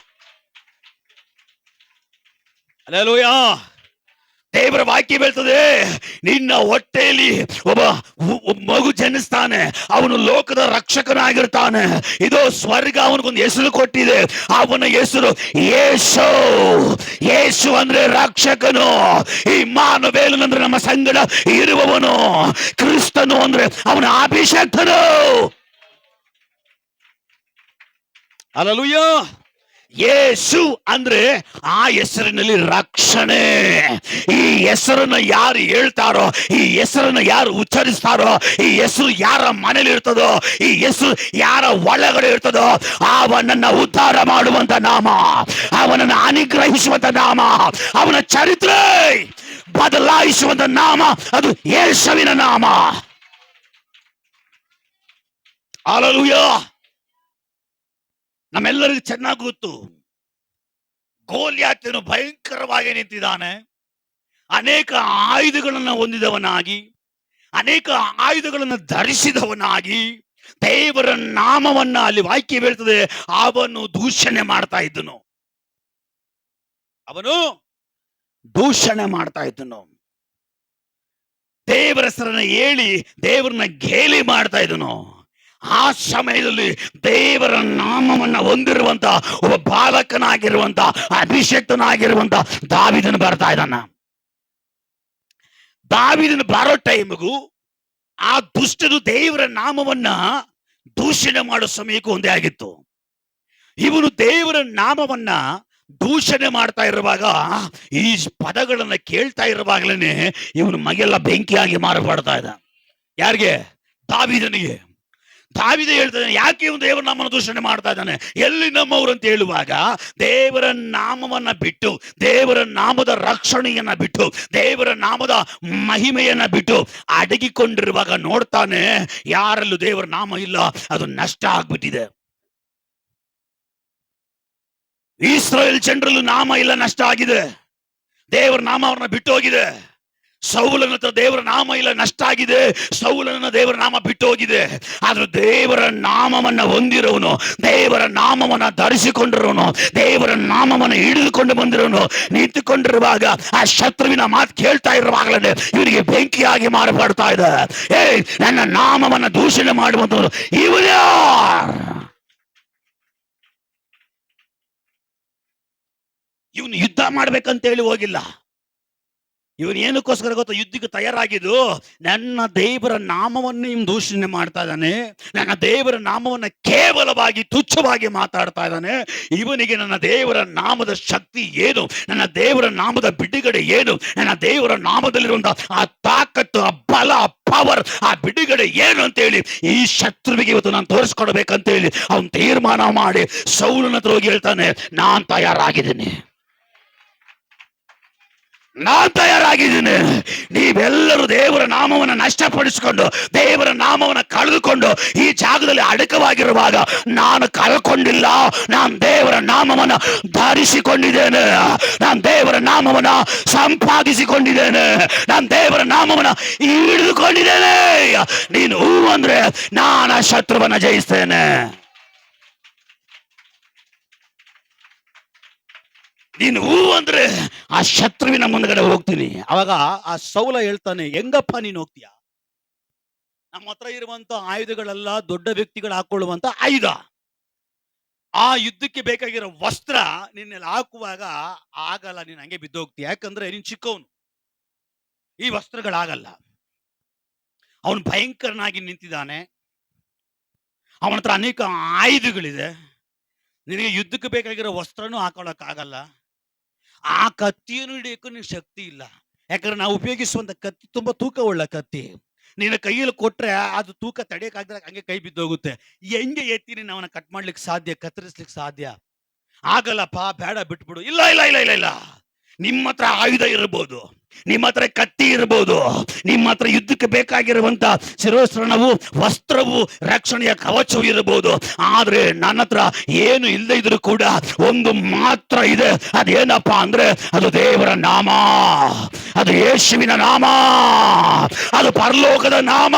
ಹಲ್ಲೆಲೂಯಾ. ದೇವರ ವಾಕ್ಯ ಹೇಳ್ತದೆ, ನಿನ್ನ ಹೊಟ್ಟೆಯಲ್ಲಿ ಒಬ್ಬ ಮಗು ಜನಿಸ್ತಾನೆ, ಅವನು ಲೋಕದ ರಕ್ಷಕನಾಗಿರ್ತಾನೆ. ಇದು ಸ್ವರ್ಗ ಅವನಿಗೊಂದು ಹೆಸರು ಕೊಟ್ಟಿದೆ. ಅವನ ಹೆಸರು ಯೇಸು. ಯೇಸು ಅಂದ್ರೆ ರಕ್ಷಕನು. ಇಮ್ಮಾನುವೇಲ್ ಅಂದ್ರೆ ನಮ್ಮ ಸಂಗಡ ಇರುವವನು. ಕ್ರಿಸ್ತನು ಅಂದ್ರೆ ಅವನ ಅಭಿಷೇಕ್ತನು. ಹಲ್ಲೆಲೂಯಾ. ಯೇಸು ಅಂದ್ರೆ ಆ ಹೆಸರಿನಲ್ಲಿ ರಕ್ಷಣೆ. ಈ ಹೆಸರನ್ನ ಯಾರು ಹೇಳ್ತಾರೋ, ಈ ಹೆಸರನ್ನ ಯಾರು ಉಚ್ಚರಿಸ್ತಾರೋ, ಈ ಹೆಸರು ಯಾರ ಮನೇಲಿ ಇರ್ತದೋ, ಈ ಹೆಸರು ಯಾರ ಒಳಗಡೆ ಇರ್ತದೋ, ಅವನನ್ನ ಉದ್ಧಾರ ಮಾಡುವಂತ ನಾಮ, ಅವನನ್ನ ಅನುಗ್ರಹಿಸುವಂತ ನಾಮ, ಅವನ ಚರಿತ್ರೆ ಬದಲಾಯಿಸುವಂತ ನಾಮ, ಅದು ಯೇಸುವಿನ ನಾಮ. ಹಲ್ಲೆಲೂಯಾ. ನಮ್ಮೆಲ್ಲರಿಗೂ ಚೆನ್ನಾಗಿ ಗೊತ್ತು, ಗೋಲ್ಯಾತನು ಭಯಂಕರವಾಗಿ ನಿಂತಿದ್ದಾನೆ. ಅನೇಕ ಆಯುಧಗಳನ್ನು ಹೊಂದಿದವನಾಗಿ, ಅನೇಕ ಆಯುಧಗಳನ್ನು ಧರಿಸಿದವನಾಗಿ, ದೇವರ ನಾಮವನ್ನ ಅಲ್ಲಿ ವಾಕ್ಯ ಹೇಳ್ತದೆ, ಅವನು ದೂಷಣೆ ಮಾಡ್ತಾ ಇದ್ದನು. ದೇವರ ಹೆಸರನ್ನ ಹೇಳಿ ದೇವರನ್ನ ಗೇಲಿ ಮಾಡ್ತಾ ಇದ್ದನು. ಆ ಸಮಯದಲ್ಲಿ ದೇವರ ನಾಮವನ್ನ ಹೊಂದಿರುವಂತ ಒಬ್ಬ ಬಾಲಕನಾಗಿರುವಂತ, ಅಭಿಷೇಕ್ತನಾಗಿರುವಂತ ದಾವೀದನು ಬರ್ತಾ ಇದ್ದಾನ. ದಾವೀದನು ಬರೋ ಟೈಮ್ಗೂ ಆ ದುಷ್ಟರು ದೇವರ ನಾಮವನ್ನ ದೂಷಣೆ ಮಾಡೋ ಸಮಯಕ್ಕೂ ಒಂದೇ ಆಗಿತ್ತು. ಇವನು ದೇವರ ನಾಮವನ್ನ ದೂಷಣೆ ಮಾಡ್ತಾ ಇರುವಾಗ, ಈ ಪದಗಳನ್ನ ಕೇಳ್ತಾ ಇರುವಾಗಲೇ ಇವನು ಮಗೆಲ್ಲ ಬೆಂಕಿಯಾಗಿ ಮಾರ್ಪಡ್ತಾ ಇದ್ದ. ಯಾರಿಗೆ? ದಾವೀದನಿಗೆ. ದಾವೀದ ಹೇಳ್ತಾನೆ, ಯಾಕೆ ಇವನು ದೇವರ ನಾಮನ ದೂಷಣೆ ಮಾಡ್ತಾ ಇದ್ದಾನೆ? ಎಲ್ಲಿ ನಮ್ಮವರು ಅಂತ ಹೇಳುವಾಗ, ದೇವರ ನಾಮವನ್ನ ಬಿಟ್ಟು, ದೇವರ ನಾಮದ ರಕ್ಷಣೆಯನ್ನ ಬಿಟ್ಟು, ದೇವರ ನಾಮದ ಮಹಿಮೆಯನ್ನ ಬಿಟ್ಟು ಅಡಗಿಕೊಂಡಿರುವಾಗ ನೋಡ್ತಾನೆ, ಯಾರಲ್ಲೂ ದೇವರ ನಾಮ ಇಲ್ಲ, ಅದು ನಷ್ಟ ಆಗ್ಬಿಟ್ಟಿದೆ. ಇಸ್ರಾಯೇಲ್ ಜನರಲ್ಲೂ ನಾಮ ಇಲ್ಲ, ನಷ್ಟ ಆಗಿದೆ. ದೇವರ ನಾಮ ಅವ್ರನ್ನ ಬಿಟ್ಟು ಹೋಗಿದೆ. ಸೌಲನ ಹತ್ರ ದೇವರ ನಾಮ ಇಲ್ಲ, ನಷ್ಟ ಆಗಿದೆ. ಸೌಲನ ದೇವರ ನಾಮ ಬಿಟ್ಟು ಹೋಗಿದೆ. ಆದ್ರೆ ದೇವರ ನಾಮವನ್ನ ಹೊಂದಿರೋನು, ದೇವರ ನಾಮವನ್ನ ಧರಿಸಿಕೊಂಡಿರೋನು, ದೇವರ ನಾಮವನ್ನ ಹಿಡಿದುಕೊಂಡು ಬಂದಿರೋನು ನಿಂತುಕೊಂಡಿರುವಾಗ, ಆ ಶತ್ರುವಿನ ಮಾತು ಕೇಳ್ತಾ ಇರುವಾಗಲೇ ಇವನಿಗೆ ಬೆಂಕಿಯಾಗಿ ಮಾರ್ಪಡ್ತಾ ಇದೆ. ನನ್ನ ನಾಮವನ್ನ ದೂಷಣೆ ಮಾಡುವಂತವರು ಇವನ್ಯಾರು? ಇವನು ಯುದ್ಧ ಮಾಡ್ಬೇಕಂತ ಹೇಳಿ ಹೋಗಿಲ್ಲ. ಇವನು ಏನಕ್ಕೋಸ್ಕರ ಗೊತ್ತಾ ಯುದ್ಧಕ್ಕೆ ತಯಾರಾಗಿದ್ದು? ನನ್ನ ದೇವರ ನಾಮವನ್ನು ಇವನು ದೂಷಣೆ ಮಾಡ್ತಾ ಇದ್ದಾನೆ, ನನ್ನ ದೇವರ ನಾಮವನ್ನು ಕೇವಲವಾಗಿ ತುಚ್ಛವಾಗಿ ಮಾತಾಡ್ತಾ ಇದ್ದಾನೆ. ಇವನಿಗೆ ನನ್ನ ದೇವರ ನಾಮದ ಶಕ್ತಿ ಏನು, ನನ್ನ ದೇವರ ನಾಮದ ಬಿಡುಗಡೆ ಏನು, ನನ್ನ ದೇವರ ನಾಮದಲ್ಲಿರುವಂತಹ ಆ ತಾಕತ್ತು, ಆ ಬಲ, ಆ ಪವರ್, ಆ ಬಿಡುಗಡೆ ಏನು ಅಂತೇಳಿ ಈ ಶತ್ರುವಿಗೆ ಇವತ್ತು ನಾನು ತೋರಿಸ್ಕೊಡ್ಬೇಕಂತೇಳಿ ಅವನು ತೀರ್ಮಾನ ಮಾಡಿ ಸೌಲನ ಹತ್ರ ಹೋಗಿ ಹೇಳ್ತಾನೆ, ನಾನ್ ತಯಾರಾಗಿದ್ದೀನಿ, ನಾನ್ ತಯಾರಾಗಿದ್ದೀನಿ. ನೀವೆಲ್ಲರೂ ದೇವರ ನಾಮವನ್ನು ನಷ್ಟಪಡಿಸಿಕೊಂಡು ದೇವರ ನಾಮವನ್ನು ಕಳೆದುಕೊಂಡು ಈ ಜಾಗದಲ್ಲಿ ಅಡಕವಾಗಿರುವಾಗ ನಾನು ಕಳ್ಕೊಂಡಿಲ್ಲ. ನಾನು ದೇವರ ನಾಮವನ್ನು ಧರಿಸಿಕೊಂಡಿದ್ದೇನೆ, ನಾನು ದೇವರ ನಾಮವನ್ನು ಸಂಪಾದಿಸಿಕೊಂಡಿದ್ದೇನೆ, ನಾನು ದೇವರ ನಾಮವನ್ನು ಹಿಡಿದುಕೊಂಡಿದ್ದೇನೆ. ನೀನು ಹೂ ಅಂದ್ರೆ ನಾನು ಆ ಶತ್ರುವನ್ನ ಜಯಿಸ್ತೇನೆ. ನೀನು ಹೂ ಅಂದ್ರೆ ಆ ಶತ್ರುವಿನ ಮುಂದಗಡೆ ಹೋಗ್ತೀನಿ. ಅವಾಗ ಆ ಸೌಲ ಹೇಳ್ತಾನೆ, ಹೆಂಗಪ್ಪ ನೀನು ಹೋಗ್ತೀಯ? ನಮ್ಮ ಹತ್ರ ಇರುವಂತ ಆಯುಧಗಳೆಲ್ಲ ದೊಡ್ಡ ವ್ಯಕ್ತಿಗಳು ಹಾಕೊಳ್ಳುವಂತ ಆಯುಧ. ಆ ಯುದ್ಧಕ್ಕೆ ಬೇಕಾಗಿರೋ ವಸ್ತ್ರ ನಿನ್ನೆಲ್ಲ ಹಾಕುವಾಗ ಆಗಲ್ಲ, ನೀನ್ ಹಂಗೆ ಬಿದ್ದೋಗ್ತೀಯ. ಯಾಕಂದ್ರೆ ನೀನ್ ಚಿಕ್ಕವನು, ಈ ವಸ್ತ್ರಗಳಾಗಲ್ಲ. ಅವನು ಭಯಂಕರನಾಗಿ ನಿಂತಿದ್ದಾನೆ, ಅವನ ಹತ್ರ ಅನೇಕ ಆಯುಧಗಳಿದೆ. ನಿನಗೆ ಯುದ್ಧಕ್ಕೆ ಬೇಕಾಗಿರೋ ವಸ್ತ್ರನೂ ಹಾಕೊಳ್ಳಕ್ ಆಗಲ್ಲ, ಆ ಕತ್ತಿಯನ್ನು ಹಿಡಿಯಕ್ಕೂ ನಿನ್ ಶಕ್ತಿ ಇಲ್ಲ. ಯಾಕಂದ್ರೆ ನಾವು ಉಪಯೋಗಿಸುವಂತ ಕತ್ತಿ ತುಂಬಾ ತೂಕ ಉಳ್ಳ ಕತ್ತಿ. ನಿನ್ನ ಕೈಯಲ್ಲಿ ಕೊಟ್ರೆ ಅದು ತೂಕ ತಡೆಯಕ್ಕಾಗದ ಹಂಗೆ ಕೈ ಬಿದ್ದೋಗುತ್ತೆ. ಹೆಂಗೆ ಎತ್ತಿ ನೀನು ಅವನ ಕಟ್ ಮಾಡ್ಲಿಕ್ಕೆ ಸಾಧ್ಯ, ಕತ್ತರಿಸ್ಲಿಕ್ಕೆ ಸಾಧ್ಯ ಆಗಲ್ಲಪ್ಪ, ಬೇಡ ಬಿಟ್ಬಿಡು. ಇಲ್ಲ ಇಲ್ಲ ಇಲ್ಲ ಇಲ್ಲ ಇಲ್ಲ, ನಿಮ್ಮ ಹತ್ರ ಆಯುಧ ಇರಬಹುದು, ನಿಮ್ಮ ಹತ್ರ ಕತ್ತಿ ಇರಬಹುದು, ನಿಮ್ಮ ಹತ್ರ ಯುದ್ಧಕ್ಕೆ ಬೇಕಾಗಿರುವಂತ ಶಿರೋಸ್ತ್ರಣವು, ವಸ್ತ್ರವು, ರಕ್ಷಣೆಯ ಕವಚವು ಇರಬಹುದು. ಆದ್ರೆ ನನ್ನ ಹತ್ರ ಏನು ಇಲ್ಲದೆ ಇದ್ರು ಕೂಡ ಒಂದು ಮಾತ್ರ ಇದೆ. ಅದೇನಪ್ಪ ಅಂದ್ರೆ ಅದು ದೇವರ ನಾಮ, ಅದು ಯೇಸುವಿನ ನಾಮ, ಅದು ಪರಲೋಕದ ನಾಮ,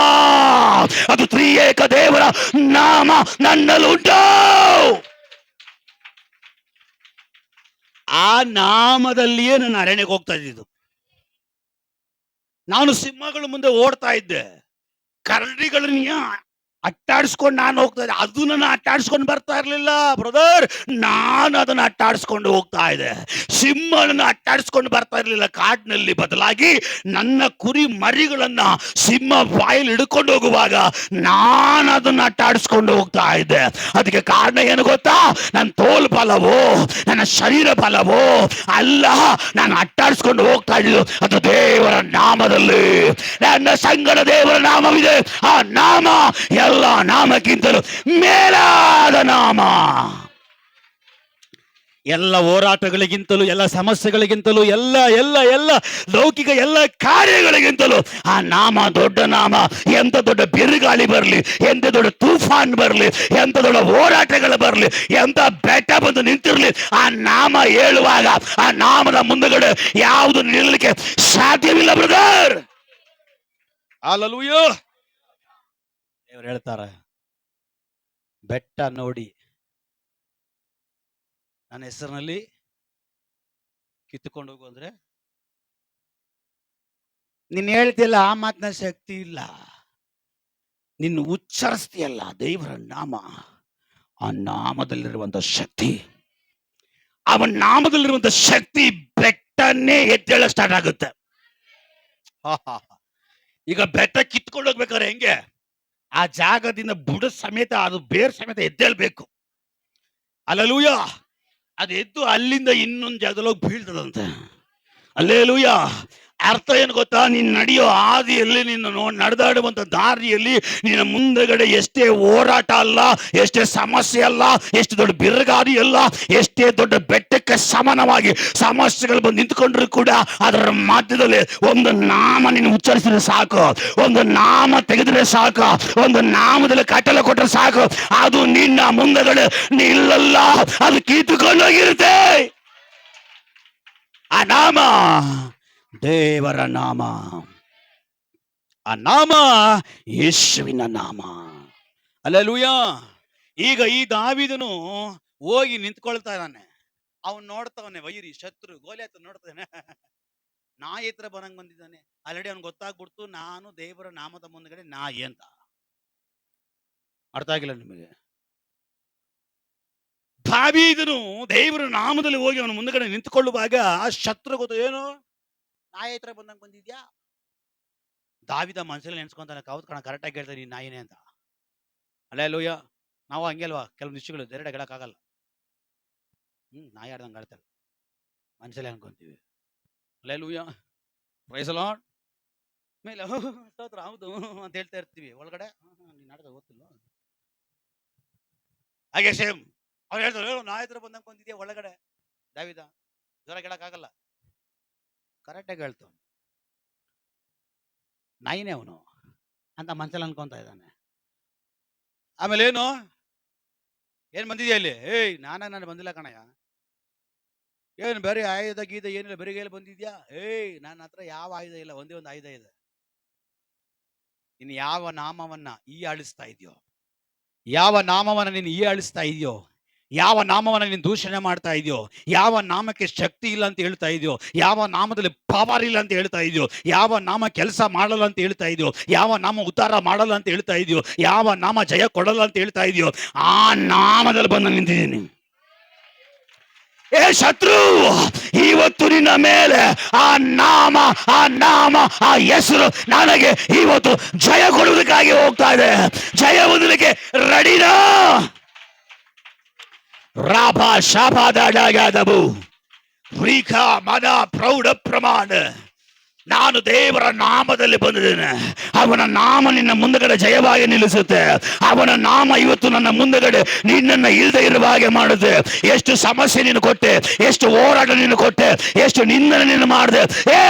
ಅದು ತ್ರಿಯೇಕ ದೇವರ ನಾಮ ನನ್ನಲ್ಲುಂಟು. ಆ ನಾಮದಲ್ಲಿಯೇ ನಾನು ಅರಣ್ಯಕ್ಕೆ ಹೋಗ್ತಾ ಇದ್ದಿದ್ದು. ನಾನು ಸಿಂಹಗಳ ಮುಂದೆ ಓಡ್ತಾ ಇದ್ದೆ, ಕರಡಿಗಳನ್ನ ಅಟ್ಟಾಡಿಸ್ಕೊಂಡು ನಾನು ಹೋಗ್ತಾ ಇದ್ದೆ. ಅದು ನನ್ನ ಅಟ್ಟಾಡಿಸ್ಕೊಂಡು ಬರ್ತಾ ಇರ್ಲಿಲ್ಲ ಬ್ರದರ್, ನಾನು ಅದನ್ನ ಅಟ್ಟಾಡಿಸ್ಕೊಂಡು ಹೋಗ್ತಾ ಇದ್ದೆ. ಸಿಂಹನ ಅಟ್ಟಾಡಿಸ್ಕೊಂಡು ಬರ್ತಾ ಇರ್ಲಿಲ್ಲ ಕಾಡಿನಲ್ಲಿ, ಬದಲಾಗಿ ನನ್ನ ಕುರಿ ಮರಿಗಳನ್ನ ಸಿಂಹ ಬಾಯಲ್ಲಿ ಹಿಡ್ಕೊಂಡು ಹೋಗುವಾಗ ನಾನು ಅದನ್ನ ಅಟ್ಟಾಡಿಸ್ಕೊಂಡು ಹೋಗ್ತಾ ಇದ್ದೆ. ಅದಕ್ಕೆ ಕಾರಣ ಏನು ಗೊತ್ತಾ? ನನ್ನ ತೋಲ್ ಬಲವೋ ನನ್ನ ಶರೀರ ಬಲವೋ ಅಲ್ಲ, ನಾನು ಅಟ್ಟಾಡಿಸ್ಕೊಂಡು ಹೋಗ್ತಾ ಇದ್ದು ಅದು ದೇವರ ನಾಮದಲ್ಲಿ. ನನ್ನ ಸಂಗಡ ದೇವರ ನಾಮವಿದೆ. ಆ ನಾಮ ಎಲ್ಲ ನಾಮಕ್ಕಿಂತಲೂ ಮೇಲಾದ ನಾಮ. ಎಲ್ಲ ಹೋರಾಟಗಳಿಗಿಂತಲೂ, ಎಲ್ಲ ಸಮಸ್ಯೆಗಳಿಗಿಂತಲೂ, ಎಲ್ಲ ಎಲ್ಲ ಎಲ್ಲ ಲೌಕಿಕ ಎಲ್ಲ ಕಾರ್ಯಗಳಿಗಿಂತಲೂ ಆ ನಾಮ ದೊಡ್ಡ ನಾಮ. ಎಂತ ದೊಡ್ಡ ಬಿರುಗಾಳಿ ಬರಲಿ, ಎಂತ ದೊಡ್ಡ ತೂಫಾನ್ ಬರಲಿ, ಎಂತ ದೊಡ್ಡ ಹೋರಾಟಗಳು ಬರಲಿ, ಎಂತ ಬೆಟ್ಟ ಬಂದು ನಿಂತಿರಲಿ, ಆ ನಾಮ ಹೇಳುವಾಗ ಆ ನಾಮದ ಮುಂದಗಡೆ ಯಾವುದು ನಿಲ್ಲಲಿಕ್ಕೆ ಸಾಧ್ಯವಿಲ್ಲ ಬ್ರದರ್. ಹಲ್ಲೆಲೂಯಾ. ದೇವರು ಹೇಳ್ತಾರೆ, ಬೆಟ್ಟ ನೋಡಿ ನನ್ನ ಹೆಸರಿನಲ್ಲಿ ಕಿತ್ತುಕೊಂಡು ಹೋಗು ಅಂದ್ರೆ ನೀನ್ ಹೇಳ್ತಿಯಲ್ಲ, ಆ ಮಾತಿನ ಶಕ್ತಿ ಇಲ್ಲ. ನಿನ್ನ ಉಚ್ಚರಿಸ್ತೀಯಲ್ಲ ದೇವರ ನಾಮ, ಆ ನಾಮದಲ್ಲಿರುವಂತ ಶಕ್ತಿ, ಅವನ ನಾಮದಲ್ಲಿರುವಂತ ಶಕ್ತಿ ಬೆಟ್ಟನ್ನೇ ಎದ್ದೇಳ ಸ್ಟಾರ್ಟ್ ಆಗುತ್ತೆ. ಈಗ ಬೆಟ್ಟ ಕಿತ್ಕೊಂಡು ಹೋಗ್ಬೇಕಾದ್ರೆ ಹೆಂಗೆ, ಆ ಜಾಗದಿಂದ ಬುಡ ಸಮೇತ, ಅದು ಬೇರ್ ಸಮೇತ ಎದ್ದೇಳ್ಬೇಕು. ಹಲ್ಲೆಲೂಯಾ. ಅದು ಎದ್ದು ಅಲ್ಲಿಂದ ಇನ್ನೊಂದು ಜಾಗದಲ್ಲಿ ಹೋಗಿ ಬೀಳ್ತದಂತೆ. ಹಲ್ಲೆಲೂಯಾ. ಅರ್ಥ ಏನು ಗೊತ್ತಾ? ನೀನು ನಡೆಯೋ ಹಾದಿಯಲ್ಲಿ, ನೀನು ನಡೆದಾಡುವಂತ ದಾರಿಯಲ್ಲಿ ನಿನ್ನ ಮುಂದಗಡೆ ಎಷ್ಟೇ ಹೋರಾಟ ಅಲ್ಲ, ಎಷ್ಟೇ ಸಮಸ್ಯೆ ಅಲ್ಲ, ಎಷ್ಟು ದೊಡ್ಡ ಬಿರುಗಾಳಿ ಅಲ್ಲ, ಎಷ್ಟೇ ದೊಡ್ಡ ಬೆಟ್ಟಕ್ಕೆ ಸಮಾನವಾಗಿ ಸಮಸ್ಯೆಗಳು ಬಂದು ನಿಂತ್ಕೊಂಡ್ರು ಕೂಡ ಅದರ ಮಧ್ಯದಲ್ಲಿ ಒಂದು ನಾಮ ನೀನು ಉಚ್ಚರಿಸಿದ್ರೆ ಸಾಕು, ಒಂದು ನಾಮ ತೆಗೆದ್ರೆ ಸಾಕು, ಒಂದು ನಾಮದಲ್ಲಿ ಕಟ್ಟಲು ಕೊಟ್ಟರೆ ಸಾಕು, ಅದು ನಿನ್ನ ಮುಂದಗಡೆ ನಿಲ್ಲಲ್ಲ, ಅದು ಕಿತ್ತುಕೊಂಡೋಗಿರುತ್ತೆ. ಆ ನಾಮ ದೇವರ ನಾಮ, ಆ ನಾಮ ಯೇಸುವಿನ ನಾಮ. ಹಲ್ಲೆಲೂಯಾ. ಈಗ ಈ ದಾವೀದನು ಹೋಗಿ ನಿಂತ್ಕೊಳ್ತಾ ಇದ್ದಾನೆ. ಅವನು ನೋಡ್ತಾವನೆ, ವೈರಿ ಶತ್ರು ಗೋಲಿಯಾತ ನೋಡ್ತಾನೆ, ನಾಯಿ ಹತ್ರ ಬರಂಗ್ ಬಂದಿದ್ದಾನೆ. ಆಲ್ರೆಡಿ ಅವ್ನು ಗೊತ್ತಾಗ್ಬಿಡ್ತು, ನಾನು ದೇವರ ನಾಮದ ಮುಂದಗಡೆ ನಾಯಿ ಅಂತ. ಅರ್ಥ ಆಗಿಲ್ಲ ನಿಮಗೆ? ದಾವೀದನು ದೇವರ ನಾಮದಲ್ಲಿ ಹೋಗಿ ಅವನ ಮುಂದಗಡೆ ನಿಂತುಕೊಳ್ಳುವಾಗ ಶತ್ರು ಗೊತ್ತು ಏನು, ನಾಯಿ ಹತ್ರ ಬಂದಂಗೆ ಬಂದಿದ್ಯಾ? ದಾವಿದ ಮನಸ್ಸಲ್ಲಿ ನೆನ್ಸ್ಕೊಂತಾನೆ, ಹೌದು ಕಣ, ಕರೆಕ್ಟಾಗಿ ಹೇಳ್ತಾನೆ ನೀನು ನಾಯಿನೇ ಅಂತ. ಅಲ್ಲೇಲೂಯ್ಯ. ನಾವು ಹಂಗೆ ಅಲ್ವಾ, ಕೆಲವೊಂದು ಇಷ್ಟಗಳು ಡೈರೆಕ್ಟ್ ಹೇಳಕ್ಕಾಗಲ್ಲ. ನಾಯಿ ಆಡ್ದಂಗೆ ಆಡ್ತಾರೆ, ಮನಸ್ಸಲ್ಲಿ ಅನ್ಕೊಂತೀವಿ. ಅಲ್ಲೇಲೂಯ್ಯ, ಪ್ರೈಸ್ ದಿ ಲಾರ್ಡ್. ಮೇಲೆ ಸ್ತೋತ್ರ ಹೌದು ಅಂತ ಹೇಳ್ತಾ ಇರ್ತೀವಿ, ಒಳಗಡೆ ನೀನು ನಾಟಕ ಗೊತ್ತಿಲ್ಲ. ಹಾಗೆ ಸೇಮ್ ಅವ್ರು ಹೇಳ್ತಾರೆ, ನಾಯಿ ಹತ್ರ ಬಂದಂಗೆ ಬಂದಿದ್ಯಾ ಒಳಗಡೆ. ದಾವಿದ ಜ್ವರ ಕೇಳಕ್ಕಾಗಲ್ಲ, ಕರೆಕ್ಟಾಗಿ ಹೇಳ್ತಾವ, ನಾಯಿನೇ ಅವನು ಅಂತ ಮನಸ್ಸಲ್ಲಿ ಅನ್ಕೊಂತ ಇದ್ದಾನೆ. ಆಮೇಲೆ ಏನ್ ಬಂದಿದ್ಯಾ ಇಲ್ಲಿ? ನಾನು ಬಂದಿಲ್ಲ ಕಣಯ್ಯ. ಏನು ಬೇರೆ ಆಯುಧ ಗೀದ ಏನಿಲ್ಲ, ಬೇರೆ ಬಂದಿದ್ಯಾ? ನನ್ನ ಹತ್ರ ಯಾವ ಆಯುಧ ಇಲ್ಲ, ಒಂದೇ ಒಂದು ಆಯುಧ ಇದೆ. ನೀನು ಯಾವ ನಾಮವನ್ನ ಆಳಿಸ್ತಾ ಇದೆಯೋ, ಯಾವ ನಾಮವನ್ನ ನೀನು ಆಳಿಸ್ತಾ ಇದೆಯೋ, ಯಾವ ನಾಮವನ್ನ ನೀನು ದೂಷಣೆ ಮಾಡ್ತಾ ಇದೆಯೋ, ಯಾವ ನಾಮಕ್ಕೆ ಶಕ್ತಿ ಇಲ್ಲ ಅಂತ ಹೇಳ್ತಾ ಇದೆಯೋ, ಯಾವ ನಾಮದಲ್ಲಿ ಪವರ್ ಇಲ್ಲ ಅಂತ ಹೇಳ್ತಾ ಇದೆಯೋ, ಯಾವ ನಾಮ ಕೆಲಸ ಮಾಡಲ್ಲ ಅಂತ ಹೇಳ್ತಾ ಇದೆಯೋ, ಯಾವ ನಾಮ ಉದ್ಧಾರ ಮಾಡಲ್ಲ ಅಂತ ಹೇಳ್ತಾ ಇದೆಯೋ, ಯಾವ ನಾಮ ಜಯ ಕೊಡಲ್ಲ ಅಂತ ಹೇಳ್ತಾ ಇದೆಯೋ, ಆ ನಾಮದಲ್ಲಿ ಬಂದು ನಿಂತಿದ್ದೀನಿ. ಶತ್ರು, ಇವತ್ತು ನಿನ್ನ ಮೇಲೆ ಆ ನಾಮ ಆ ಹೆಸರು ನನಗೆ ಇವತ್ತು ಜಯ ಕೊಡುವುದಕ್ಕಾಗಿ ಹೋಗ್ತಾ ಇದೆ. ಜಯ ಹೊಂದಲಿಕ್ಕೆ ರೆಡಿನಾ? ರಾಭ ಶಾಬಾದಬು ರೀಖಾ ಮದ ಪ್ರೌಢ ಪ್ರಮಾಣ. ನಾನು ದೇವರ ನಾಮದಲ್ಲಿ ಬಂದಿದ್ದೇನೆ. ಅವನ ನಾಮ ನಿನ್ನ ಮುಂದಗಡೆ ಜಯವಾಗಿ ನಿಲ್ಲಿಸುತ್ತೆ. ಅವನ ನಾಮ ಇವತ್ತು ನನ್ನ ಮುಂದಗಡೆ ನಿನ್ನನ್ನು ಇಲ್ಲದೆ ಇರುವ ಹಾಗೆ ಮಾಡುತ್ತೆ. ಎಷ್ಟು ಸಮಸ್ಯೆ ನೀನು ಕೊಟ್ಟೆ, ಎಷ್ಟು ಹೋರಾಟ ನೀನು ಕೊಟ್ಟೆ, ಎಷ್ಟು ನಿಂದನೆ ನೀನು ಮಾಡಿದೆ,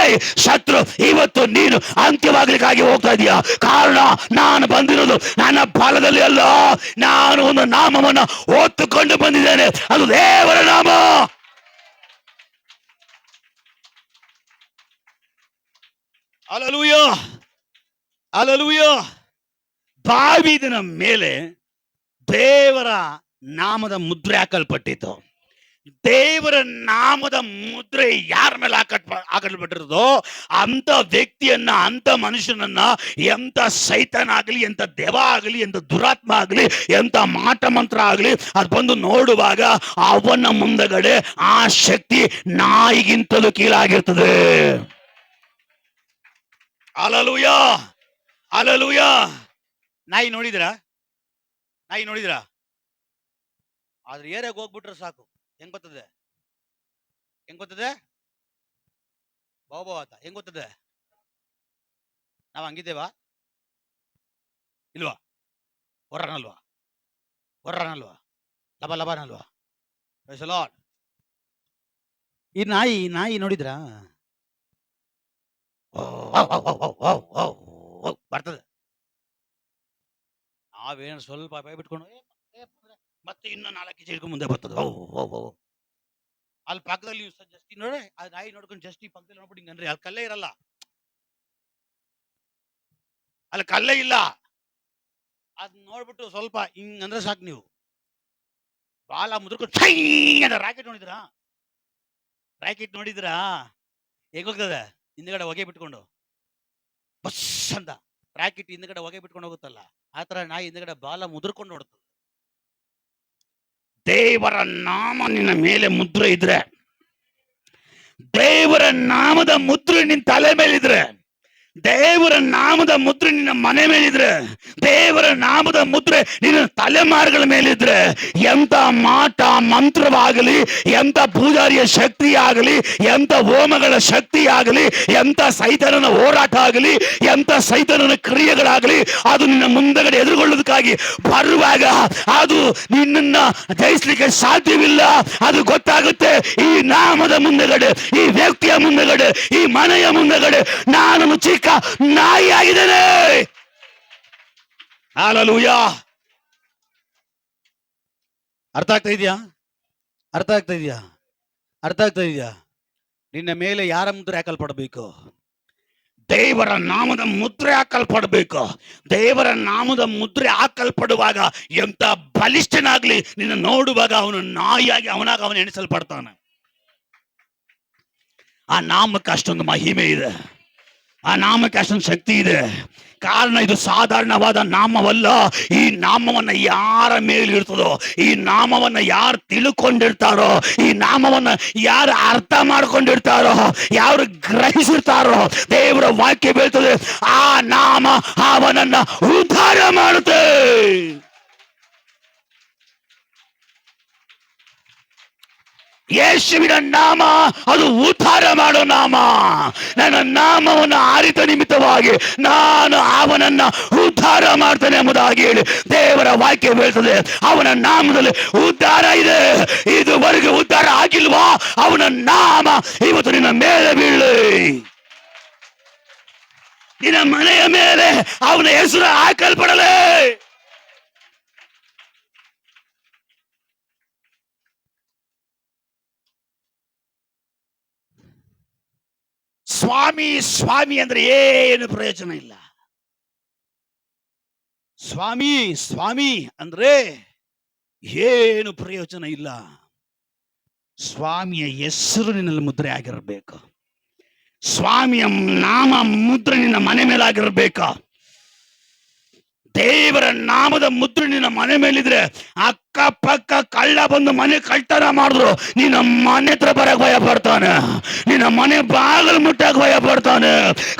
ಶತ್ರು, ಇವತ್ತು ನೀನು ಅಂತ್ಯವಾಗಲಿಕ್ಕಾಗಿ ಹೋಗ್ತಾ ಇದೀಯ. ಕಾರಣ, ನಾನು ಬಂದಿರೋದು ನನ್ನ ಫಲದಲ್ಲಿ ಅಲ್ಲ, ನಾನು ಒಂದು ನಾಮವನ್ನು ಹೊತ್ತುಕೊಂಡು ಬಂದಿದ್ದೇನೆ, ಅದು ದೇವರ ನಾಮ. Hallelujah, hallelujah. ದಾವೀದನ ಮೇಲೆ ದೇವರ ನಾಮದ ಮುದ್ರೆ ಹಾಕಲ್ಪಟ್ಟಿತ್ತು. ದೇವರ ನಾಮದ ಮುದ್ರೆ ಯಾರ ಮೇಲೆ ಹಾಕಲ್ಪಟ್ಟಿರೋದೋ ಅಂತ ವ್ಯಕ್ತಿಯನ್ನ, ಅಂತ ಮನುಷ್ಯನನ್ನ, ಎಂತ ಸೈತಾನ ಆಗಲಿ, ಎಂತ ದೆವ ಆಗಲಿ, ಎಂತ ದುರಾತ್ಮ ಆಗಲಿ, ಎಂತ ಮಾಟ ಮಂತ್ರ ಆಗಲಿ, ಅದು ಬಂದು ನೋಡುವಾಗ ಅವನ ಮುಂದಗಡೆ ಆ ಶಕ್ತಿ ನಾಯಿಗಿಂತಲೂ ಕೀಳಾಗಿರ್ತದೆ. Hallelujah, hallelujah. ನಾಯಿ ನೋಡಿದ್ರಾ? ಆದ್ರೆ ಏರಿಯಾಗ ಹೋಗ್ಬಿಟ್ರೆ ಸಾಕು, ಹೆಂಗ್ ಗೊತ್ತದೆ? ಬಾಬಾ ಆತ ಹೆಂಗ್ ಗೊತ್ತದೆ? ನಾವ್ ಹಂಗಿದ್ದೇವಾ? ಇಲ್ವಾ? ಹೊರ್ರನಲ್ವಾ? ಲಬನಲ್ವಾ? ಈ ನಾಯಿ ನೋಡಿದ್ರಾ? ಬರ್ತದೆ. ನಾವೇನು ಸ್ವಲ್ಪ ಭಯ ಬಿಟ್ಕೊಂಡು ಮತ್ತೆ ಇನ್ನೂ 4 ಹೆಜ್ಜೆ ಇಟ್ಕೊಂಡು ಮುಂದೆ ಬರ್ತದೆ. ಅಲ್ಲಿ ಪಕ್ಕದಲ್ಲಿ ಜಸ್ಟ್ ನೋಡಿ, ಆ ನಾಯಿ ನೋಡ್ಕೊಂಡು ಜಸ್ಟ್ ಈ ಪಕ್ಕದಲ್ಲಿ ನೋಡ್ಬಿಟ್ಟು ಹಿಂಗನ್ರಿ, ಅಲ್ಲಿ ಕಲ್ಲೇ ಇರಲ್ಲ, ಅಲ್ಲಿ ಕಲ್ಲೇ ಇಲ್ಲ. ಅದ್ ನೋಡ್ಬಿಟ್ಟು ಸ್ವಲ್ಪ ಹಿಂಗಂದ್ರೆ ಸಾಕು, ನೀವು ಬಾಲ ಮುದ್ರಕೊಂಡು ರಾಕೆಟ್ ನೋಡಿದ್ರಾ? ಹೇಗ್ ಹೋಗ್ತದೆ? ಹಿಂದ್ಗಡೆ ಹೊಗೆ ಬಿಟ್ಕೊಂಡು ಬಸ್ ಅಂತ ರಾಕೆಟ್ ಹಿಂದ್ಗಡೆ ಹೊಗೆ ಬಿಟ್ಕೊಂಡು ಹೋಗುತ್ತಲ್ಲ, ಆತರ ನಾಯಿ ಹಿಂದ್ಗಡೆ ಬಾಲ ಮುದ್ರಕೊಂಡು ನೋಡ್ತದೆ. ದೇವರ ನಾಮ ನಿನ್ನ ಮೇಲೆ ಮುದ್ರೆ ಇದ್ರೆ, ದೇವರ ನಾಮದ ಮುದ್ರೆ ನಿನ್ನ ತಲೆ ಮೇಲಿದ್ರೆ, ದೇವರ ನಾಮದ ಮುದ್ರೆ ನಿನ್ನ ಮನೆ ಮೇಲಿದ್ರೆ, ದೇವರ ನಾಮದ ಮುದ್ರೆ ನಿನ್ನ ತಲೆಮಾರುಗಳ ಮೇಲಿದ್ರೆ, ಎಂತ ಮಾಟ ಮಂತ್ರವಾಗಲಿ, ಎಂತ ಪೂಜಾರಿಯ ಶಕ್ತಿ ಆಗಲಿ, ಎಂತ ಹೋಮಗಳ ಶಕ್ತಿ ಆಗಲಿ, ಎಂತ ಸೈತಾನನ ಹೋರಾಟ ಆಗಲಿ, ಎಂತ ಸೈತಾನನ ಕ್ರಿಯೆಗಳಾಗಲಿ, ಅದು ನಿನ್ನ ಮುಂದಗಡೆ ಎದುರುಗೊಳ್ಳೋದಕ್ಕಾಗಿ ಬರುವಾಗ ಅದು ನಿನ್ನನ್ನ ಜಯಿಸ್ಲಿಕ್ಕೆ ಸಾಧ್ಯವಿಲ್ಲ. ಅದು ಗೊತ್ತಾಗುತ್ತೆ, ಈ ನಾಮದ ಮುಂದಗಡೆ, ಈ ವ್ಯಕ್ತಿಯ ಮುಂದಗಡೆ, ಈ ಮನೆಯ ಮುಂದಗಡೆ ನಾನು ಚಿಕ್ಕ ನಾಯಿ ಆಗಿದ್ದೇನೆ. ಹಲ್ಲೆಲೂಯಾ. ಅರ್ಥ ಆಗ್ತಾ ಇದೆಯಾ? ನಿನ್ನ ಮೇಲೆ ಯಾರ ಮುದ್ರೆ ಹಾಕಲ್ಪಡಬೇಕು? ದೇವರ ನಾಮದ ಮುದ್ರೆ ಹಾಕಲ್ಪಡಬೇಕು. ದೇವರ ನಾಮದ ಮುದ್ರೆ ಹಾಕಲ್ಪಡುವಾಗ ಎಂತ ಬಲಿಷ್ಠನಾಗ್ಲಿ, ನಿನ್ನ ನೋಡುವಾಗ ಅವನು ನಾಯಿಯಾಗಿ ಅವನು ಎಣಿಸಲ್ಪಡ್ತಾನೆ. ಆ ನಾಮಕ್ಕೆ ಅಷ್ಟೊಂದು ಮಹಿಮೆ ಇದೆ. ಆ ನಾಮಕ್ಕೆ ಅಷ್ಟೊಂದು ಶಕ್ತಿ ಇದೆ. ಕಾರಣ ಇದು ಸಾಧಾರಣವಾದ ನಾಮವಲ್ಲ. ಈ ನಾಮವನ್ನ ಯಾರ ಮೇಲೆ ಇರ್ತದೋ, ಈ ನಾಮವನ್ನ ಯಾರು ತಿಳ್ಕೊಂಡಿರ್ತಾರೋ, ಈ ನಾಮವನ್ನ ಯಾರು ಅರ್ಥ ಮಾಡ್ಕೊಂಡಿರ್ತಾರೋ, ಯಾರು ಗ್ರಹಿಸಿರ್ತಾರೋ, ದೇವರ ವಾಕ್ಯ ಬೀಳ್ತದೆ, ಆ ನಾಮ ಅವನನ್ನ ಉದ್ಧಾರ ಮಾಡುತ್ತೆ. ಯೇಸುವಿನ ನಾಮ ಅದು ಉದ್ಧಾರ ಮಾಡೋ ನಾಮ. ನನ್ನ ನಾಮವನ್ನು ಆರಿತ ನಿಮಿತ್ತವಾಗಿ ನಾನು ಅವನನ್ನ ಉದ್ಧಾರ ಮಾಡ್ತೇನೆ ಎಂಬುದಾಗಿ ಹೇಳಿ ದೇವರ ವಾಕ್ಯ ಹೇಳ್ತದೆ. ಅವನ ನಾಮದಲ್ಲಿ ಉದ್ಧಾರ ಇದೆ. ಇದುವರೆಗೆ ಉದ್ಧಾರ ಆಗಿಲ್ವಾ? ಅವನ ನಾಮ ಇವತ್ತು ನಿನ್ನ ಮೇಲೆ ಬೀಳಲಿ. ನಿನ್ನ ಮನೆಯ ಮೇಲೆ ಅವನ ಹೆಸರು ಹಾಕಲ್ಪಡಲೇ. ಸ್ವಾಮಿ ಸ್ವಾಮಿ ಅಂದ್ರೆ ಏನು ಪ್ರಯೋಜನ ಇಲ್ಲ. ಸ್ವಾಮಿ ಸ್ವಾಮಿ ಅಂದ್ರೆ ಏನು ಪ್ರಯೋಜನ ಇಲ್ಲ. ಸ್ವಾಮಿಯ ಹೆಸರು ನಿನ್ನಲ್ಲಿ ಮುದ್ರೆ ಆಗಿರಬೇಕು. ಸ್ವಾಮಿಯ ನಾಮ ಮುದ್ರೆ ನಿನ್ನ ಮನೆ ಮೇಲೆ ಆಗಿರಬೇಕು. ದೇವರ ನಾಮದ ಮುದ್ರೆ ನಿನ್ನ ಮನೆ ಮೇಲಿದ್ರೆ ಅಕ್ಕಪಕ್ಕ ಕಳ್ಳ ಬಂದು ಮನೆ ಕಳ್ತನ ಮಾಡಿದ್ರು ನಿನ್ನ ಮನೆ ಹತ್ರ ಬರಕ್ ಭಯ ಪಡ್ತಾನೆ. ನಿನ್ನ ಮನೆ ಬಾಗಿಲು ಮುಟ್ಟಕ್ ಭಯ ಪಡ್ತಾನೆ.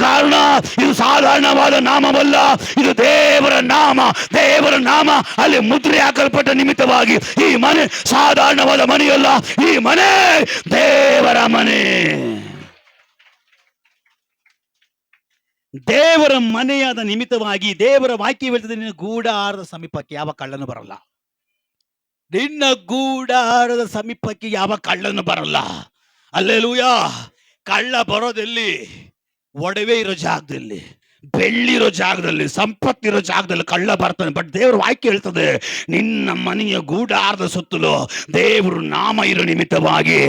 ಕಾರಣ ಇದು ಸಾಧಾರಣವಾದ ನಾಮವಲ್ಲ, ಇದು ದೇವರ ನಾಮ. ದೇವರ ನಾಮ ಅಲ್ಲಿ ಮುದ್ರೆ ಹಾಕಲ್ಪಟ್ಟ ನಿಮಿತ್ತವಾಗಿ ಈ ಮನೆ ಸಾಧಾರಣವಾದ ಮನೆಯಲ್ಲ, ಈ ಮನೆ ದೇವರ ಮನೆ. ದೇವರ ಮನೆಯಾದ ನಿಮಿತ್ತವಾಗಿ ದೇವರ ವಾಕ್ಯ ಹೇಳ್ತದೆ, ನಿನ್ನ ಗೂಡಾರದ ಸಮೀಪಕ್ಕೆ ಯಾವ ಕಳ್ಳನು ಬರಲ್ಲ. ನಿನ್ನ ಗೂಡಾರದ ಸಮೀಪಕ್ಕೆ ಯಾವ ಕಳ್ಳನು ಬರಲ್ಲ. ಹಲ್ಲೆಲೂಯಾ. ಕಳ್ಳ ಬರೋದೆಲ್ಲಿ? ಒಡವೆ ಇರೋ ಜಾಗದಲ್ಲಿ, ಬೆಳ್ಳಿರೋ ಜಾಗದಲ್ಲಿ, ಸಂಪತ್ತಿರೋ ಜಾಗದಲ್ಲಿ ಕಳ್ಳ ಬರ್ತಾನೆ. ಬಟ್ ದೇವ್ರ ವಾಕ್ಯ ಹೇಳ್ತದೆ, ನಿನ್ನ ಮನೆಯ ಗೂಡಾರದ ಸುತ್ತಲೂ ದೇವರು ನಾಮ ಇರೋ ನಿಮಿತ್ತವಾಗಿ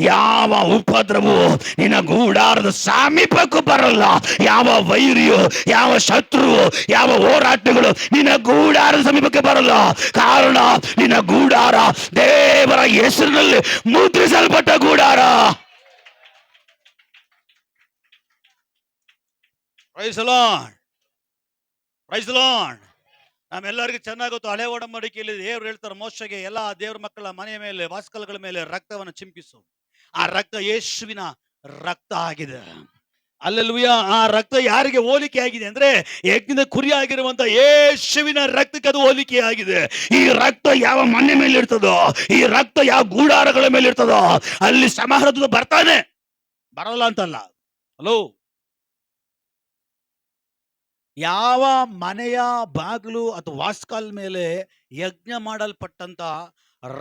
ಯಾವ ಉಪದ್ರವು ನಿನ್ನ ಗೂಡಾರದ ಸಮೀಪಕ್ಕೂ ಬರಲ್ಲ. ಯಾವ ವೈರಿಯು, ಯಾವ ಶತ್ರು, ಯಾವ ಹೋರಾಟಗಳು ನಿನ್ನ ಗೂಡಾರದ ಸಮೀಪಕ್ಕೆ ಬರಲ್ಲ. ಕಾರಣ ನಿನ್ನ ಗೂಡಾರ ದೇವರ ಹೆಸರಿನಲ್ಲಿ ಮುದ್ರಿಸಲ್ಪಟ್ಟ ಗೂಡಾರ. Praise the Lord, praise the Lord. ನಮ್ಮೆಲ್ಲರಿಗೂ ಚೆನ್ನಾಗಿ ಗೊತ್ತು, ಹಳೆ ಒಡಂಬಡಿಕೆಯಲ್ಲಿ ದೇವರು ಹೇಳ್ತಾರೆ ಮೋಶೆಗೆ, ಎಲ್ಲಾ ದೇವರ ಮಕ್ಕಳ ಮನೆಯ ಮೇಲೆ, ವಾಸ್ಕಲ್ಗಳ ಮೇಲೆ ರಕ್ತವನ್ನು ಚಿಂಪಿಸು. ಆ ರಕ್ತ ಯೇಸುವಿನ ರಕ್ತ ಆಗಿದೆ. ಹಲ್ಲೆಲೂಯಾ. ಆ ರಕ್ತ ಯಾರಿಗೆ ಹೋಲಿಕೆ ಆಗಿದೆ ಅಂದ್ರೆ ಯಜ್ಞದ ಕುರಿ ಆಗಿರುವಂತ ಯೇಸುವಿನ ರಕ್ತಕ್ಕೆ ಅದು ಹೋಲಿಕೆ ಆಗಿದೆ. ಈ ರಕ್ತ ಯಾವ ಮನೆ ಮೇಲೆ ಇರ್ತದೋ, ಈ ರಕ್ತ ಯಾವ ಗೂಡಾರಗಳ ಮೇಲೆ ಇರ್ತದೋ ಅಲ್ಲಿ ಸಮಾಧಾನ ಬರ್ತಾನೆ. ಬರಲ್ಲ ಅಂತಲ್ಲ. ಹಲೋ. ಯಾವ ಮನೆಯ ಬಾಗಿಲು ಅಥವಾ ವಾಸ್ಕಲ್ ಮೇಲೆ ಯಜ್ಞ ಮಾಡಲ್ಪಟ್ಟಂತ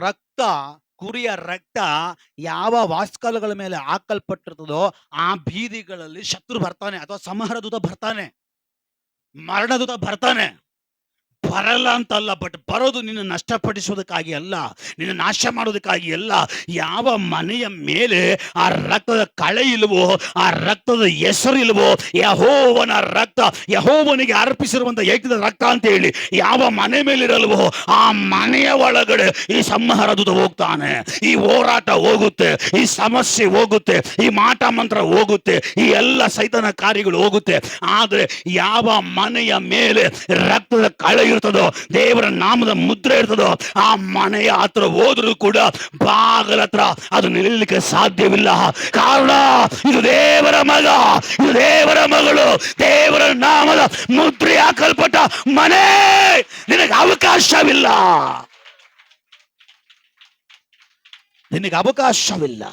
ರಕ್ತ, ಕುರಿಯ ರಕ್ತ ಯಾವ ವಾಸ್ಕಲ್ಗಳ ಮೇಲೆ ಹಾಕಲ್ಪಟ್ಟಿರ್ತದೋ ಆ ಬೀದಿಗಳಲ್ಲಿ ಶತ್ರು ಬರ್ತಾನೆ, ಅಥವಾ ಸಂಹಾರ ದೂತ ಬರ್ತಾನೆ, ಮರಣದೂತ ಬರ್ತಾನೆ. ಬರಲ್ಲ ಅಂತಲ್ಲ, ಬಟ್ ಬರೋದು ನಿನ್ನ ನಷ್ಟಪಡಿಸೋದಕ್ಕಾಗಿ ಅಲ್ಲ, ನಿನ್ನ ನಾಶ ಮಾಡೋದಕ್ಕಾಗಿ ಅಲ್ಲ. ಯಾವ ಮನೆಯ ಮೇಲೆ ಆ ರಕ್ತದ ಕಳೆ ಇಲ್ವೋ, ಆ ರಕ್ತದ ಹೆಸರು ಇಲ್ವೋ, ಯೆಹೋವನ ರಕ್ತ, ಯೆಹೋವನಿಗೆ ಅರ್ಪಿಸಿರುವಂತ ಯಜ್ಞದ ರಕ್ತ ಅಂತ ಹೇಳಿ ಯಾವ ಮನೆ ಮೇಲಿರಲ್ವೋ ಆ ಮನೆಯ ಒಳಗಡೆ ಈ ಸಂಹಾರ ದೂತ ಹೋಗ್ತಾನೆ. ಈ ಹೋರಾಟ ಹೋಗುತ್ತೆ, ಈ ಸಮಸ್ಯೆ ಹೋಗುತ್ತೆ, ಈ ಮಾಟ ಮಂತ್ರ ಹೋಗುತ್ತೆ, ಈ ಎಲ್ಲ ಸೈತನ ಕಾರ್ಯಗಳು ಹೋಗುತ್ತೆ. ಆದ್ರೆ ಯಾವ ಮನೆಯ ಮೇಲೆ ರಕ್ತದ ಕಳೆ ಇರ್ತದೋ, ದೇವರ ನಾಮದ ಮುದ್ರೆ ಇರ್ತದೋ, ಆ ಮನೆಯ ಹತ್ರ ಹೋದ್ರೂ ಕೂಡ ಬಾಗಲ ಹತ್ರ ಅದು ನಿಲ್ಲಲಿಕ್ಕೆ ಸಾಧ್ಯವಿಲ್ಲ. ಕಾರಣ ಇದು ದೇವರ ಮಗ, ಇದು ದೇವರ ಮಗಳು, ದೇವರ ನಾಮದ ಮುದ್ರೆ ಹಾಕಲ್ಪಟ್ಟ ಮನೆ. ನಿನಗೆ ಅವಕಾಶವಿಲ್ಲ, ನಿನಗೆ ಅವಕಾಶವಿಲ್ಲ.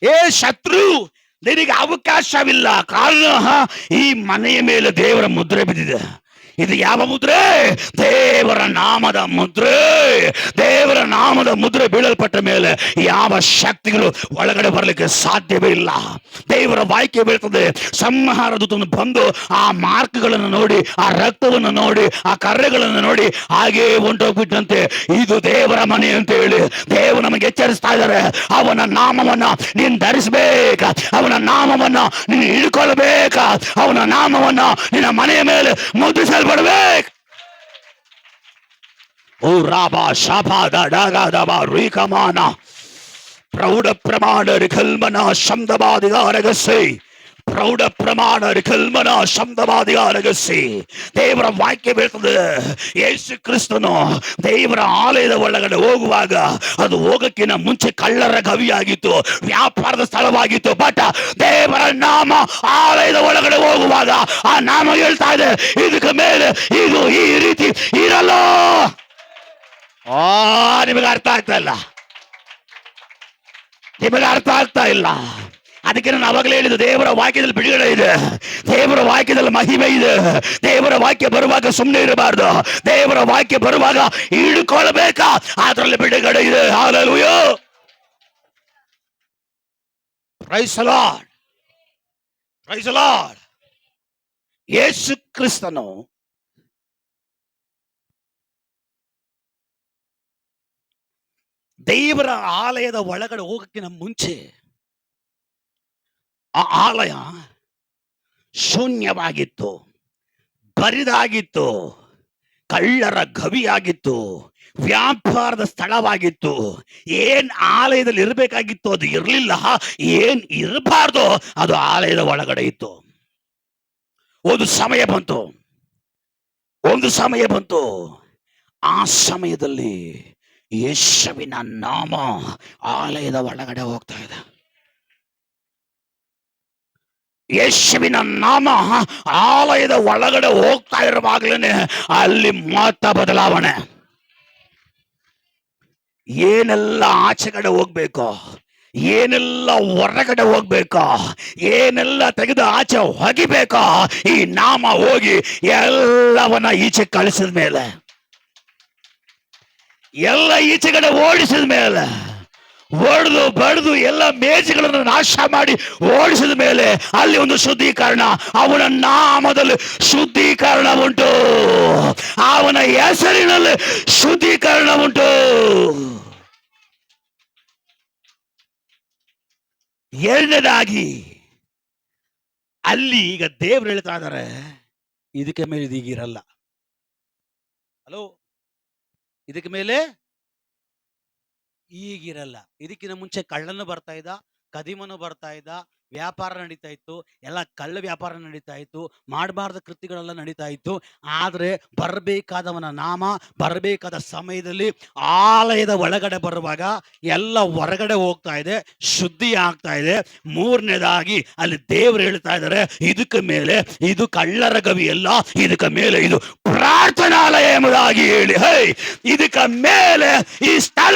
ಏ ಶತ್ರು, ನಿನಗೆ ಅವಕಾಶವಿಲ್ಲ. ಕಾರಣ ಈ ಮನೆಯ ಮೇಲೆ ದೇವರ ಮುದ್ರೆ ಬಿದ್ದಿದೆ. ಇದು ಯಾವ ಮುದ್ರೆ? ದೇವರ ನಾಮದ ಮುದ್ರೆ. ದೇವರ ನಾಮದ ಮುದ್ರೆ ಬೀಳಲ್ಪಟ್ಟ ಮೇಲೆ ಯಾವ ಶಕ್ತಿಗಳು ಒಳಗಡೆ ಬರಲಿಕ್ಕೆ ಸಾಧ್ಯವೇ ಇಲ್ಲ. ದೇವರ ವಾಕ್ಯ ಬೀಳ್ತದೆ, ಸಂಹಾರ ದೂತನು ಬಂದು ಆ ಮಾರ್ಕ್ಗಳನ್ನು ನೋಡಿ, ಆ ರಕ್ತವನ್ನು ನೋಡಿ, ಆ ಕರ್ರೆಗಳನ್ನು ನೋಡಿ ಹಾಗೇ ಹೊಂಟೋಗ್ಬಿಟ್ಟಂತೆ. ಇದು ದೇವರ ಮನೆ ಅಂತ ಹೇಳಿ ದೇವರು ನಮಗೆ ಎಚ್ಚರಿಸ್ತಾ ಇದ್ದಾರೆ. ಅವನ ನಾಮವನ್ನ ನೀನು ಧರಿಸಬೇಕ, ಅವನ ನಾಮವನ್ನ ನೀನು ಹಿಡ್ಕೊಳ್ಬೇಕ, ಅವನ ನಾಮವನ್ನ ನಿನ್ನ ಮನೆಯ ಮೇಲೆ ಮುದ್ರಿಸಲ್ಪಡಬೇಕು. ಓ ರಾಬಾ ಶಾಬಾದ ಡಾಗಾದಬಾ ರುಯಿಕಮಾನ ಪ್ರೌಢ ಪ್ರಮಾಣ ರಿಕಲ್ಮನ ಶಬ್ದವಾದಿಗಾರಗಸೈ ಪ್ರೌಢ ಪ್ರಮಾಣ ಕಲ್ಮನ ಶಬ್ದವಾದಿಗಾರಗಿಸಿ ದೇವರ ವಾಕ್ಯ ಬೀಳ್ತದೆ. ಯೇಸು ಕ್ರಿಸ್ತನು ದೇವರ ಆಲಯದ ಒಳಗಡೆ ಹೋಗುವಾಗ ಅದು ಹೋಗಕ್ಕಿಂತ ಮುಂಚೆ ಕಳ್ಳರ ಗವಿಯಾಗಿತ್ತು, ವ್ಯಾಪಾರದ ಸ್ಥಳವಾಗಿತ್ತು. ಬಟ್ ದೇವರ ನಾಮ ಆಲಯದ ಒಳಗಡೆ ಹೋಗುವಾಗ ಆ ನಾಮ ಹೇಳ್ತಾ ಇದೆ, ಇದಕ್ಕೆ ಮೇಲೆ ಇದು ಈ ರೀತಿ ಇರಲ್ಲ. ನಿಮಗೆ ಅರ್ಥ ಆಗ್ತಾ ಇಲ್ಲ, ನಿಮಗೆ ಅರ್ಥ ಆಗ್ತಾ ಇಲ್ಲ. ಅದಕ್ಕೆ ನಾನು ಅವಾಗಲೇ ಹೇಳಿದ್ದು, ದೇವರ ವಾಕ್ಯದಲ್ಲಿ ಬಿಡುಗಡೆ ಇದೆ, ದೇವರ ವಾಕ್ಯದಲ್ಲಿ ಮಹಿಮೆ ಇದೆ. ದೇವರ ವಾಕ್ಯ ಬರುವಾಗ ಸುಮ್ಮನೆ ಇರಬಾರ್ದು, ದೇವರ ವಾಕ್ಯ ಬರುವಾಗ ಹಿಡ್ಕೊಳ್ಬೇಕಾ, ಅದರಲ್ಲಿ ಬಿಡುಗಡೆ ಇದೆ. ಹಲ್ಲೆಲೂಯಾ, praise the Lord, praise the Lord. ಯೇಸು ಕ್ರಿಸ್ತನು ದೇವರ ಆಲಯದ ಒಳಗಡೆ ಹೋಗಕ್ಕಿಂತ ಮುಂಚೆ ಆ ಆಲಯ ಶೂನ್ಯವಾಗಿತ್ತು, ಬರಿದಾಗಿತ್ತು, ಕಳ್ಳರ ಗವಿಯಾಗಿತ್ತು, ವ್ಯಾಪಾರದ ಸ್ಥಳವಾಗಿತ್ತು. ಏನ್ ಆಲಯದಲ್ಲಿ ಇರಬೇಕಾಗಿತ್ತು ಅದು ಇರಲಿಲ್ಲ, ಏನ್ ಇರಬಾರ್ದು ಅದು ಆಲಯದ ಒಳಗಡೆ ಇತ್ತು. ಒಂದು ಸಮಯ ಬಂತು, ಒಂದು ಸಮಯ ಬಂತು. ಆ ಸಮಯದಲ್ಲಿ ಯೇಸುವಿನ ನಾಮ ಆಲಯದ ಒಳಗಡೆ ಹೋಗ್ತಾ ಇದೆ. ಯೇಸುವಿನ ನಾಮ ಆಲಯದ ಒಳಗಡೆ ಹೋಗ್ತಾ ಇರುವಾಗಲೇ ಅಲ್ಲಿ ಮಾತ್ರ ಬದಲಾವಣೆ. ಏನೆಲ್ಲ ಆಚೆಗಡೆ ಹೋಗ್ಬೇಕು, ಏನೆಲ್ಲ ಹೊರಗಡೆ ಹೋಗ್ಬೇಕು, ಏನೆಲ್ಲ ತೆಗೆದು ಆಚೆ ಹೋಗಿಬೇಕು, ಈ ನಾಮ ಹೋಗಿ ಎಲ್ಲವನ್ನ ಈಚೆ ಕಳಿಸಿದ ಮೇಲೆ, ಎಲ್ಲ ಈಚೆಗಡೆ ಓಡಿಸಿದ ಮೇಲೆ, ಹೊಡೆದು ಬಡಿದು ಎಲ್ಲ ಮೇಜುಗಳನ್ನು ನಾಶ ಮಾಡಿ ಓಡಿಸಿದ ಮೇಲೆ ಅಲ್ಲಿ ಒಂದು ಶುದ್ಧೀಕರಣ. ಅವನ ನಾಮದಲ್ಲಿ ಶುದ್ಧೀಕರಣ ಉಂಟು, ಅವನ ಹೆಸರಿನಲ್ಲಿ ಶುದ್ಧೀಕರಣ ಉಂಟು. ಎರಡನೇದಾಗಿ ಅಲ್ಲಿ ಈಗ ದೇವ್ರು ಹೇಳ್ತಾ ಇದ್ದಾರೆ, ಇದಕ್ಕೆ ಮೇಲೆ ಇದೀಗಿರಲ್ಲ. ಹಲೋ, ಇದಕ್ಕೆ ಮೇಲೆ ಈಗಿರಲ್ಲ. ಇದಕ್ಕಿಂತ ಮುಂಚೆ ಕಳ್ಳನು ಬರ್ತಾ ಇದ್ದ, ಕದಿಮನು ಬರ್ತಾ ಇದ್ದ, ವ್ಯಾಪಾರ ನಡೀತಾ ಇತ್ತು, ಎಲ್ಲ ಕಳ್ಳ ವ್ಯಾಪಾರ ನಡೀತಾ ಇತ್ತು, ಮಾಡಬಾರ್ದ ಕೃತ್ಯಗಳೆಲ್ಲ ನಡೀತಾ ಇತ್ತು. ಆದರೆ ಬರಬೇಕಾದವನ ನಾಮ ಬರಬೇಕಾದ ಸಮಯದಲ್ಲಿ ಆಲಯದ ಒಳಗಡೆ ಬರುವಾಗ ಎಲ್ಲ ಹೊರಗಡೆ ಹೋಗ್ತಾ ಇದೆ, ಶುದ್ಧಿ ಆಗ್ತಾ ಇದೆ. ಮೂರನೇದಾಗಿ ಅಲ್ಲಿ ದೇವರು ಹೇಳ್ತಾ ಇದ್ದಾರೆ, ಇದಕ್ಕೆ ಮೇಲೆ ಇದು ಕಳ್ಳರ ಗವಿ ಅಲ್ಲ, ಇದಕ್ಕೆ ಮೇಲೆ ಇದು ಪ್ರಾರ್ಥನಾಲಯ ಎಂಬುದಾಗಿ ಹೇಳಿ. ಇದಕ್ಕೆ ಮೇಲೆ ಈ ಸ್ಥಳ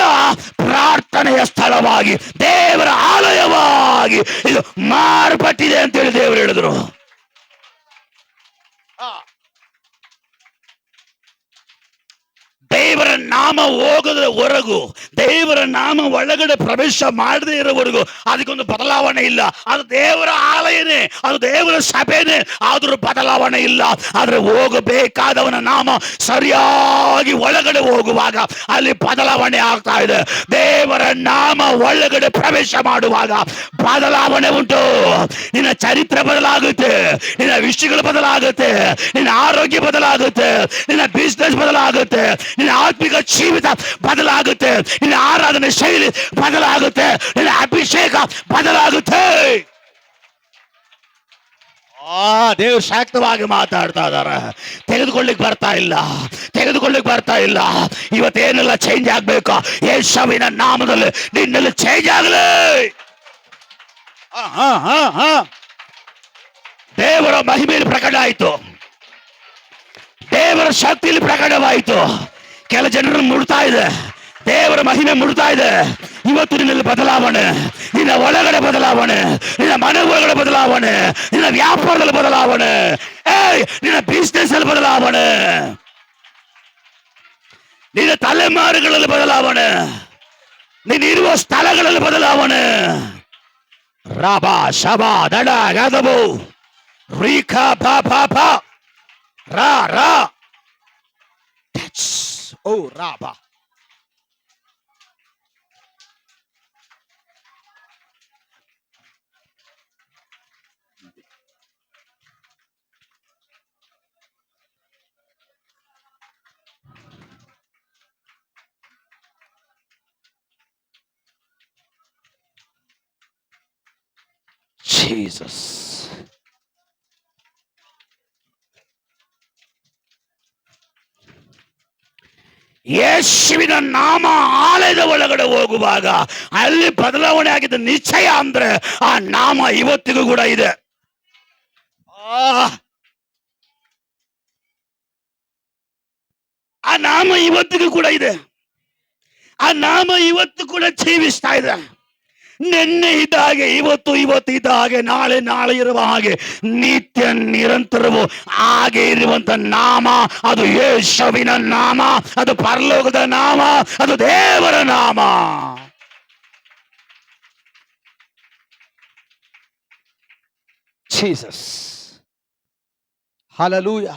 ಪ್ರಾರ್ಥನೆಯ ಸ್ಥಳವಾಗಿ, ದೇವರ ಆಲಯವಾಗಿ ಇದು ಮಾರ್ಪಟ್ಟಿದೆ ಅಂತೇಳಿ ದೇವರು ಹೇಳಿದ್ರು. ದೇವರ ನಾಮ ಹೋಗದವರೆಗೂ, ದೇವರ ನಾಮ ಒಳಗಡೆ ಪ್ರವೇಶ ಮಾಡದೇ ಇರೋವರೆಗೂ ಅದಕ್ಕೊಂದು ಬದಲಾವಣೆ ಇಲ್ಲ. ಅದು ದೇವರ ಆಲಯನೇ, ಅದು ದೇವರ ಸಭೆನೇ, ಆದ್ರೂ ಬದಲಾವಣೆ ಇಲ್ಲ. ಆದ್ರೆ ಹೋಗಬೇಕಾದವನ ನಾಮ ಸರಿಯಾಗಿ ಒಳಗಡೆ ಹೋಗುವಾಗ ಅಲ್ಲಿ ಬದಲಾವಣೆ ಆಗ್ತಾ ಇದೆ. ದೇವರ ನಾಮ ಒಳಗಡೆ ಪ್ರವೇಶ ಮಾಡುವಾಗ ಬದಲಾವಣೆ ಉಂಟು. ನಿನ್ನ ಚರಿತ್ರೆ ಬದಲಾಗುತ್ತೆ, ನಿನ್ನ ವಿಷಯಗಳು ಬದಲಾಗುತ್ತೆ, ನಿನ್ನ ಆರೋಗ್ಯ ಬದಲಾಗುತ್ತೆ, ನಿನ್ನ ಬಿಸ್ನೆಸ್ ಬದಲಾಗುತ್ತೆ, ನಿನ್ನ ಆತ್ಮಿಕ ಜೀವಿತ ಬದಲಾಗುತ್ತೆ, ನಿನ್ನ ಆರಾಧನೆ ಶೈಲಿ ಬದಲಾಗುತ್ತೆ, ನಿನ್ನ ಅಭಿಷೇಕ ಬದಲಾಗುತ್ತೆ. ದೇವ್ರು ಶಾಕ್ತವಾಗಿ ಮಾತಾಡ್ತಾ ಇದಾರೆ. ತೆಗೆದುಕೊಳ್ಳಿಕ್ ಬರ್ತಾ ಇಲ್ಲ, ತೆಗೆದುಕೊಳ್ಳಿಕ್ ಬರ್ತಾ ಇಲ್ಲ. ಇವತ್ತೇನೆಲ್ಲ ಚೇಂಜ್ ಆಗ್ಬೇಕು, ಯೇಸುವಿನ ನಾಮದಲ್ಲಿ ನಿನ್ನಲ್ಲಿ ಚೇಂಜ್ ಆಗಲಿ. ದೇವರ ಮಹಿಮೆಯಲ್ಲಿ ಪ್ರಕಟ ಆಯಿತು, ದೇವರ ಶಕ್ತಿಯಲ್ಲಿ ಪ್ರಕಟವಾಯಿತು. ಕೆಲ ಜನರನ್ನು ಮುಡ್ತಾ ಇದೆ, ದೇವರ ಮಹಿಮೆ ಮುಡ್ತಾ ಇದೆ. ಇವತ್ತು ನಿನ್ನಲ್ಲಿ ಬದಲಾವಣೆ, ನಿನ್ನ ಒಳಗಡೆ ಬದಲಾವಣೆ, ನಿನ್ನ ಮನೆ ಒಳಗಡೆ ಬದಲಾವಣೆ, ನಿನ್ನ ವ್ಯಾಪಾರದಲ್ಲಿ ಬದಲಾವಣೆ, ನಿನ್ನ ಬಿಸ್ನೆಸ್ ಅಲ್ಲಿ ಬದಲಾವಣೆ, ನಿನ್ನ ತಲೆಮಾರುಗಳಲ್ಲಿ ಬದಲಾವಣೆ, ನೀನಿರುವ ಸ್ಥಳಗಳಲ್ಲಿ ಬದಲಾವಣೆ. ರಾಬಾ ಶಬಾ ದಡ ಗದಬು ರೀಖಾ ಪಾ ಪಾ ಪಾ ರಾ ರಾ ಓ ರಾಬಾ. Jesus. ಯೇಸುವಿನ ನಾಮ ಆಲಯದ ಒಳಗಡೆ ಹೋಗುವಾಗ ಅಲ್ಲಿ ಬದಲಾವಣೆ ಆಗಿದ್ದ ನಿಶ್ಚಯ ಅಂದ್ರೆ ಆ ನಾಮ ಇವತ್ತಿಗೂ ಕೂಡ ಇದೆ. ಆ ನಾಮ ಇವತ್ತಿಗೂ ಕೂಡ ಇದೆ. ಆ ನಾಮ ಇವತ್ತು ಕೂಡ ಜೀವಿಸ್ತಾ ಇದೆ. ನಿನ್ನೆ ಇದ್ದ ಹಾಗೆ ಇವತ್ತು ಇದ್ದ ಹಾಗೆ ನಾಳೆ ಇರುವ ಹಾಗೆ ನಿತ್ಯ ನಿರಂತರವು ಹಾಗೆ ಇರುವಂತ ನಾಮ ಅದು ಯೇಸುವಿನ ನಾಮ, ಅದು ಪರಲೋಕದ ನಾಮ, ಅದು ದೇವರ ನಾಮ. Jesus, hallelujah.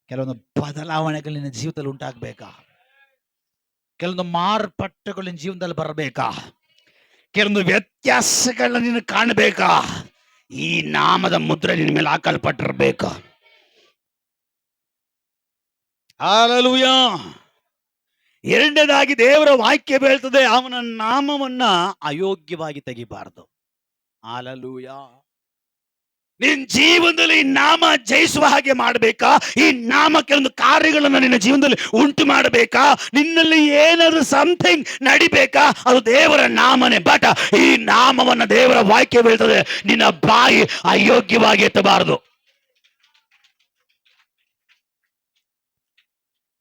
ಕೆಲವೊಂದು ಬದಲಾವಣೆಗಳು ನಿನ್ನ ಜೀವಿತದಲ್ಲಿ ಉಂಟಾಗಬೇಕಾ? ಕೆಲವೊಂದು ಮಾರ್ಪಟ್ಟುಗಳು ನಿನ್ನ ಜೀವನದಲ್ಲಿ ಬರಬೇಕಾ? ಕೆಲವೊಂದು ವ್ಯತ್ಯಾಸಗಳನ್ನ ನೀನು ಕಾಣಬೇಕಾ? ಈ ನಾಮದ ಮುದ್ರೆ ನಿನ್ನ ಮೇಲೆ ಹಾಕಲ್ಪಟ್ಟಿರ್ಬೇಕು. ಹಲ್ಲೆಲೂಯ. ಎರಡನೇದಾಗಿ ದೇವರ ವಾಕ್ಯ ಹೇಳ್ತದೆ, ಅವನ ನಾಮವನ್ನ ಅಯೋಗ್ಯವಾಗಿ ತೆಗಿಬಾರದು. ಹಲ್ಲೆಲೂಯ. ನಿನ್ನ ಜೀವನದಲ್ಲಿ ಈ ನಾಮ ಜಯಿಸುವ ಹಾಗೆ ಮಾಡಬೇಕಾ? ಈ ನಾಮ ಕೆಲವೊಂದು ಕಾರ್ಯಗಳನ್ನ ನಿನ್ನ ಜೀವನದಲ್ಲಿ ಉಂಟು ಮಾಡಬೇಕಾ? ನಿನ್ನಲ್ಲಿ ಏನಾದ್ರೂ ಸಮಥಿಂಗ್ ನಡಿಬೇಕಾ? ಅದು ದೇವರ ನಾಮನೆ. ಬಟ್ ಈ ನಾಮವನ್ನ ದೇವರ ವಾಕ್ಯ ಹೇಳ್ತದೆ, ನಿನ್ನ ಬಾಯಿ ಅಯೋಗ್ಯವಾಗಿ ಎತ್ತಬಾರದು.